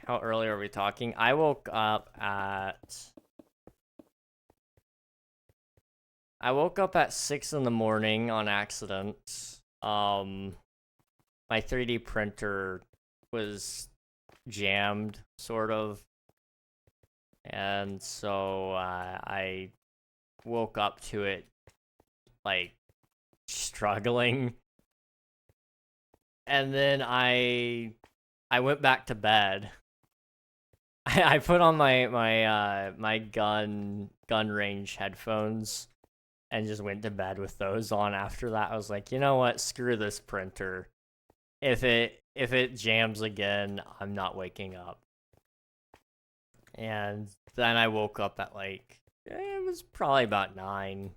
How early are we talking? I woke up at I woke up at 6 in the morning on accident. My 3D printer was jammed, sort of. And so I woke up to it, like, struggling. And then I went back to bed. I put on my gun range headphones and just went to bed with those on. After that, I was like, you know what? Screw this printer. If it jams again, I'm not waking up. And then I woke up at like, it was probably about 9.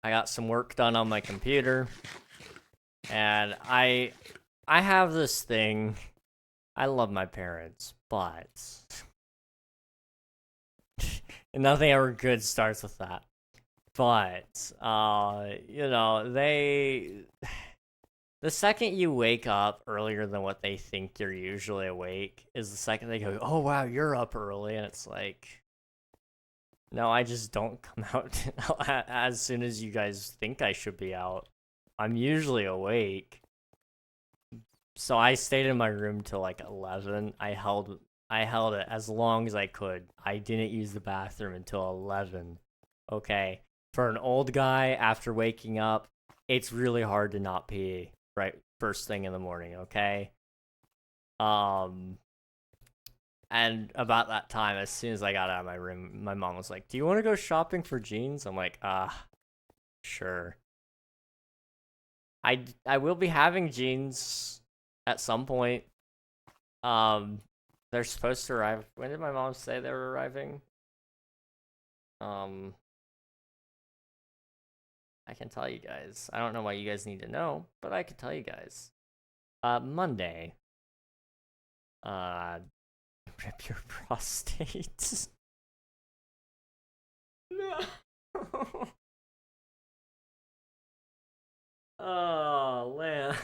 I got some work done on my computer, and I have this thing. I love my parents, but nothing ever good starts with that. But you know, the second you wake up earlier than what they think you're usually awake is the second they go, "Oh wow, you're up early," and it's like, no, I just don't come out as soon as you guys think I should be out. I'm usually awake. So I stayed in my room till like 11. I held it as long as I could. I didn't use the bathroom until 11. Okay. For an old guy after waking up, it's really hard to not pee right first thing in the morning, okay? And about that time, as soon as I got out of my room, my mom was like, "Do you want to go shopping for jeans?" I'm like, sure. I will be having jeans at some point. They're supposed to arrive. When did my mom say they were arriving? I can tell you guys. I don't know why you guys need to know, but I can tell you guys. Monday. Rip your prostate. No. Oh, lamb.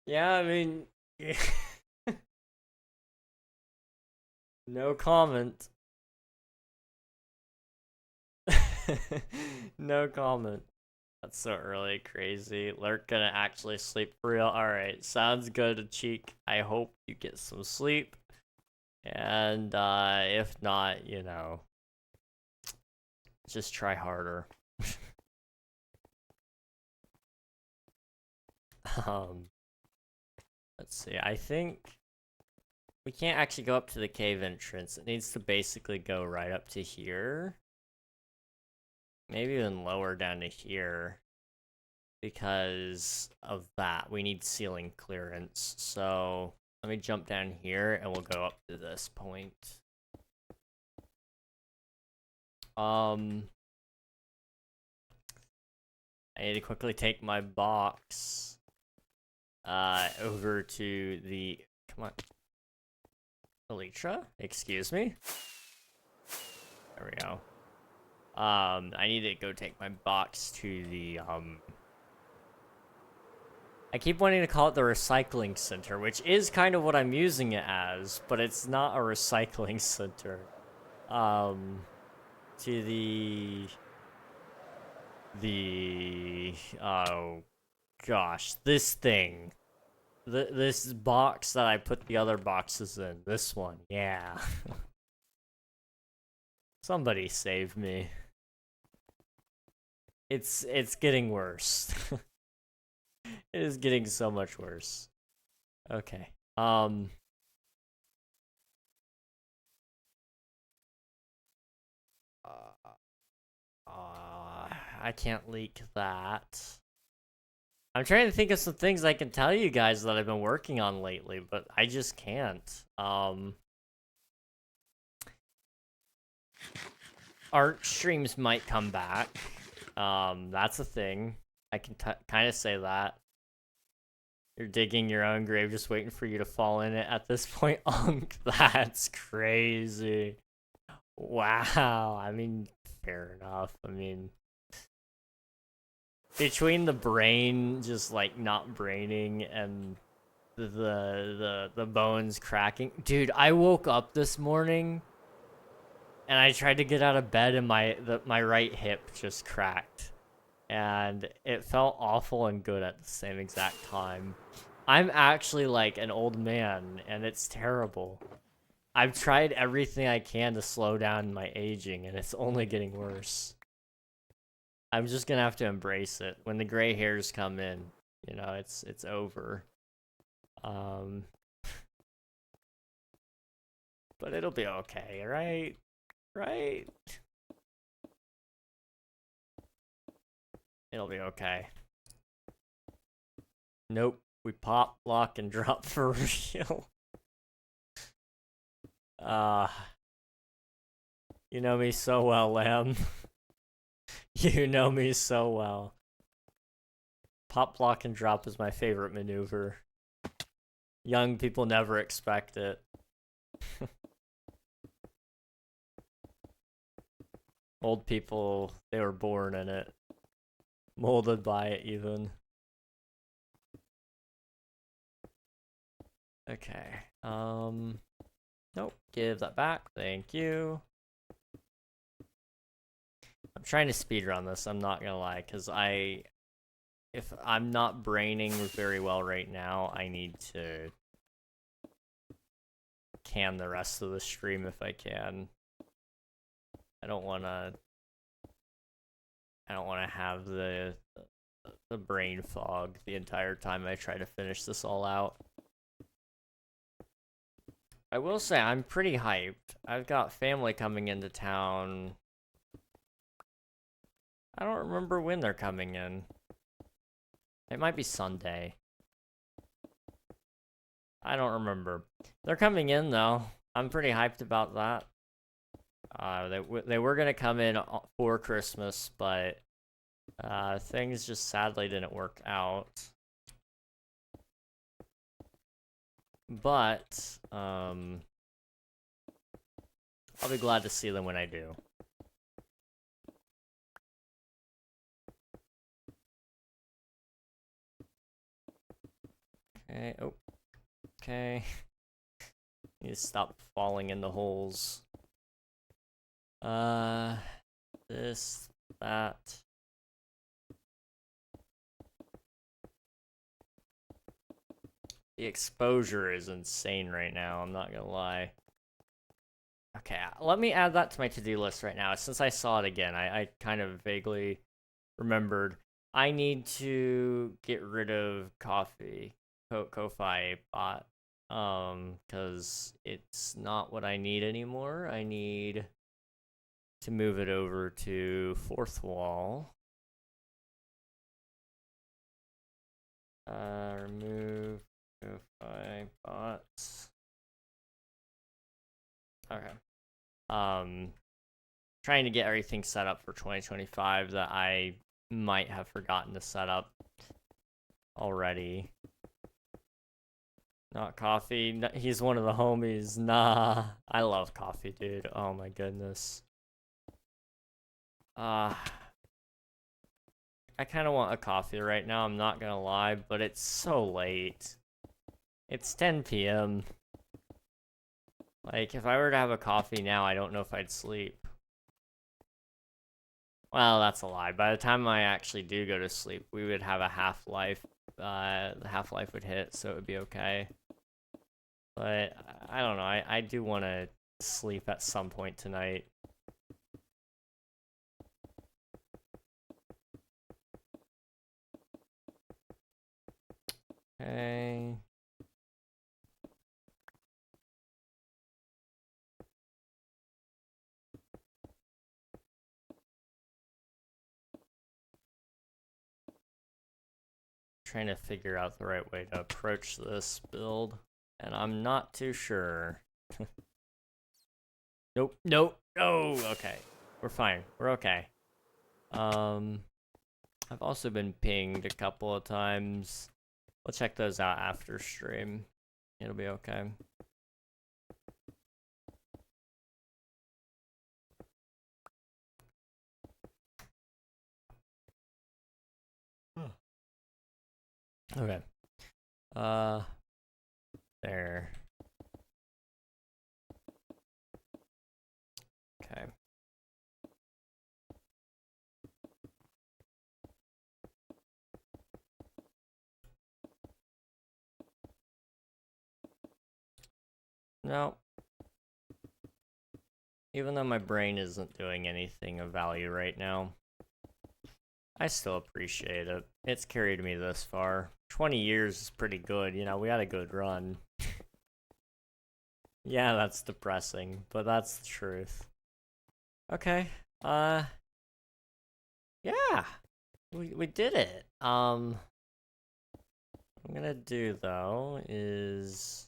Yeah, I mean, no comment. No comment. That's so early, crazy. Lurk gonna actually sleep for real. Alright, sounds good, Cheek. I hope you get some sleep. And if not, you know, just try harder. Let's see. I think we can't actually go up to the cave entrance. It needs to basically go right up to here. Maybe even lower down to here. Because of that, we need ceiling clearance. So let me jump down here and we'll go up to this point. I need to quickly take my box over to the, come on, Elytra, excuse me. There we go. I need to go take my box to the I keep wanting to call it the recycling center, which is kind of what I'm using it as, but it's not a recycling center. To the oh gosh, this thing. This box that I put the other boxes in. This one, yeah. Somebody save me. It's getting worse. It is getting so much worse. Okay. I can't leak that. I'm trying to think of some things I can tell you guys that I've been working on lately, but I just can't. Art streams might come back. That's a thing. I can kind of say that. You're digging your own grave, just waiting for you to fall in it at this point. That's crazy. Wow. I mean, fair enough. I mean, between the brain just like not braining and the bones cracking, dude, I woke up this morning and I tried to get out of bed and my right hip just cracked. And it felt awful and good at the same exact time. I'm actually like an old man, and it's terrible. I've tried everything I can to slow down my aging, and it's only getting worse. I'm just gonna have to embrace it. When the gray hairs come in, you know, it's over. Um, but it'll be okay, right? Right? It'll be okay. Nope. We pop, lock, and drop for real. You know me so well, Lamb. You know me so well. Pop, lock, and drop is my favorite maneuver. Young people never expect it. Old people, they were born in it. Molded by it, even. Okay. Nope. Give that back. Thank you. I'm trying to speedrun this, I'm not gonna lie, because if I'm not braining very well right now, I need to can the rest of the stream if I can. I don't wanna have the brain fog the entire time I try to finish this all out. I will say I'm pretty hyped. I've got family coming into town. I don't remember when they're coming in. It might be Sunday. I don't remember. They're coming in though. I'm pretty hyped about that. They were gonna come in for Christmas, but things just sadly didn't work out. But I'll be glad to see them when I do. Okay. Oh. Okay. Need to stop falling in the holes. This, that. The exposure is insane right now, I'm not gonna lie. Okay, let me add that to my to-do list right now. Since I saw it again, I kind of vaguely remembered. I need to get rid of Ko-Fi bot. Because it's not what I need anymore. I need to move it over to fourth wall. Remove Ko-Fi bots. Okay. Trying to get everything set up for 2025 that I might have forgotten to set up already. Not Coffee. No, he's one of the homies. Nah. I love Coffee, dude. Oh my goodness. I kind of want a coffee right now, I'm not gonna lie, but it's so late. It's 10 p.m. Like, if I were to have a coffee now, I don't know if I'd sleep. Well, that's a lie. By the time I actually do go to sleep, we would have a half-life. The half-life would hit, so it would be okay. But, I don't know. I do want to sleep at some point tonight. Okay. Trying to figure out the right way to approach this build, and I'm not too sure. Nope, nope, no, okay. We're fine, we're okay. I've also been pinged a couple of times. We'll check those out after stream. It'll be okay. Okay. There. Okay. No. Even though my brain isn't doing anything of value right now, I still appreciate it. It's carried me this far. 20 years is pretty good, you know, we had a good run. Yeah, that's depressing, but that's the truth. Okay, yeah, we did it. What I'm gonna do, though, is...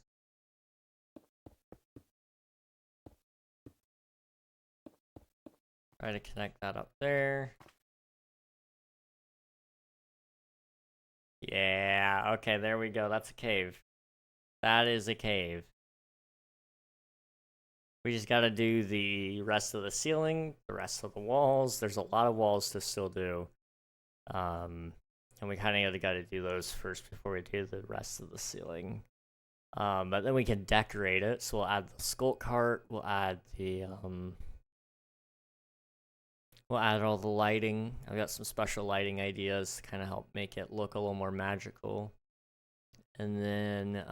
try to connect that up there. Yeah, okay, there we go. That's a cave. That is a cave. We just gotta do the rest of the ceiling, the rest of the walls. There's a lot of walls to still do. And we kind of gotta do those first before we do the rest of the ceiling. But then we can decorate it. So we'll add the sculpt cart. We'll add the we'll add all the lighting. I've got some special lighting ideas to kind of help make it look a little more magical. And then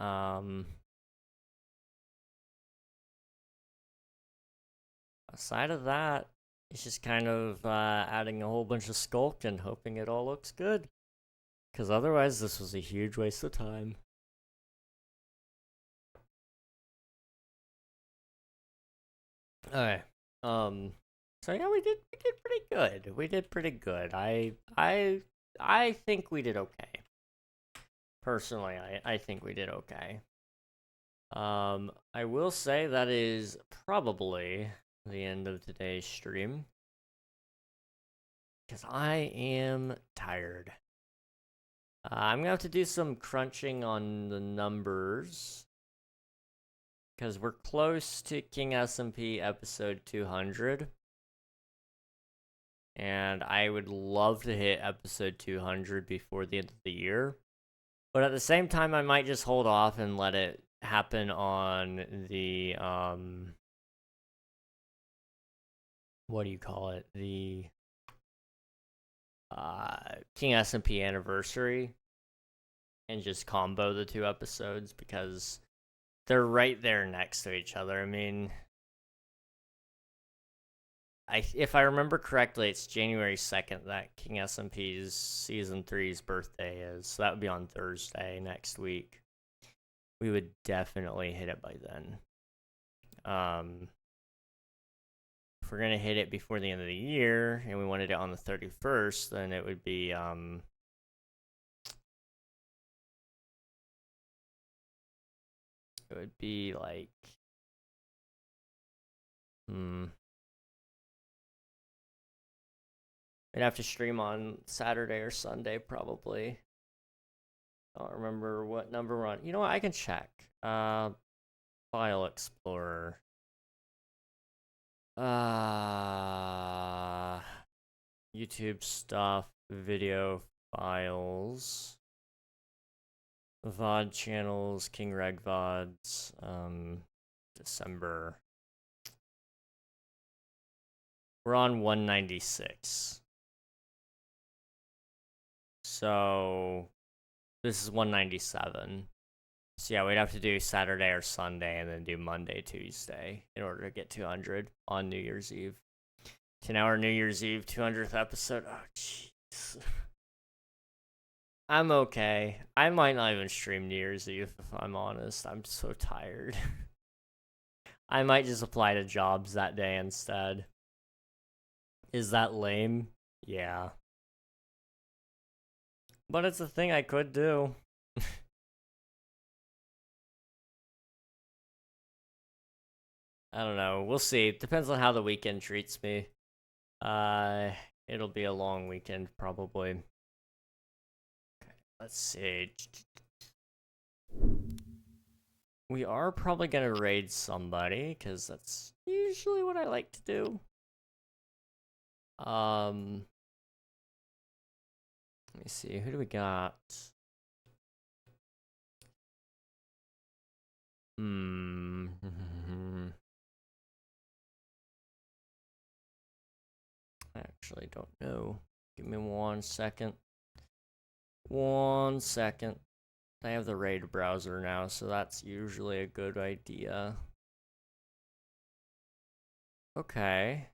aside of that, it's just kind of adding a whole bunch of sculpt and hoping it all looks good. Because otherwise, this was a huge waste of time. Okay. So yeah, we did pretty good. We did pretty good. I think we did okay. Personally, I think we did okay. I will say that is probably the end of today's stream. Because I am tired. I'm gonna have to do some crunching on the numbers. Because we're close to King SMP episode 200. And I would love to hit episode 200 before the end of the year. But at the same time, I might just hold off and let it happen on the, what do you call it? The King SMP anniversary. And just combo the two episodes because they're right there next to each other. I mean, if I remember correctly, it's January 2nd that King SMP's Season 3's birthday is. So that would be on Thursday next week. We would definitely hit it by then. If we're going to hit it before the end of the year, and we wanted it on the 31st, then it would be, it would be like, I'd have to stream on Saturday or Sunday, probably. I don't remember what number we're on. You know what? I can check. File Explorer. YouTube stuff, video files, VOD channels, King Reg VODs, December. We're on 196. So this is 197. So yeah, we'd have to do Saturday or Sunday and then do Monday, Tuesday in order to get 200 on New Year's Eve. 10-hour New Year's Eve, 200th episode. Oh, jeez. I'm okay. I might not even stream New Year's Eve if I'm honest. I'm so tired. I might just apply to jobs that day instead. Is that lame? Yeah. But it's a thing I could do. I don't know. We'll see. Depends on how the weekend treats me. It'll be a long weekend, probably. Okay, let's see. We are probably gonna raid somebody, because that's usually what I like to do. Let me see. Who do we got? I actually don't know. Give me 1 second. 1 second. I have the raid browser now, so that's usually a good idea. Okay.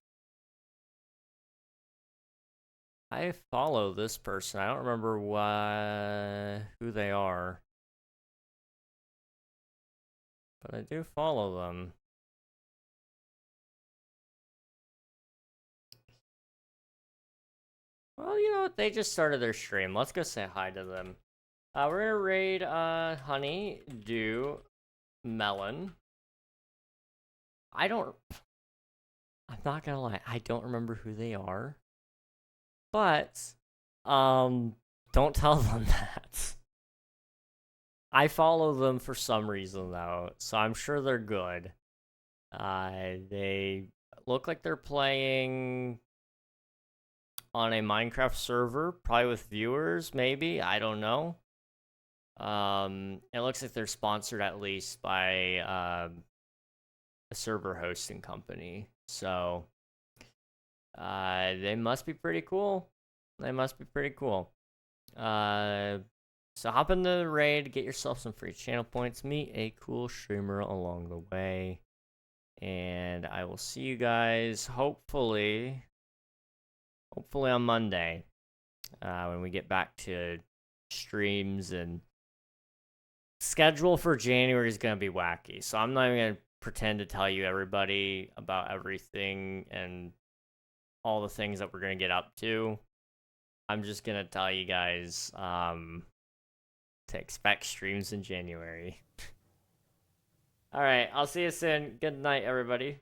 I follow this person. I don't remember who they are. But I do follow them. Well, you know what? They just started their stream. Let's go say hi to them. We're gonna raid Honey, Dew, Melon. I'm not gonna lie, I don't remember who they are. But don't tell them that. I follow them for some reason though, so I'm sure they're good. They look like they're playing on a Minecraft server, probably with viewers, maybe. I don't know. It looks like they're sponsored at least by a server hosting company. So they must be pretty cool. They must be pretty cool. So hop in the raid, get yourself some free channel points, meet a cool streamer along the way. And I will see you guys hopefully on Monday when we get back to streams. And schedule for January is going to be wacky. So I'm not even going to pretend to tell you everybody about everything and all the things that we're going to get up to. I'm just going to tell you guys to expect streams in January. All right, I'll see you soon. Good night, everybody.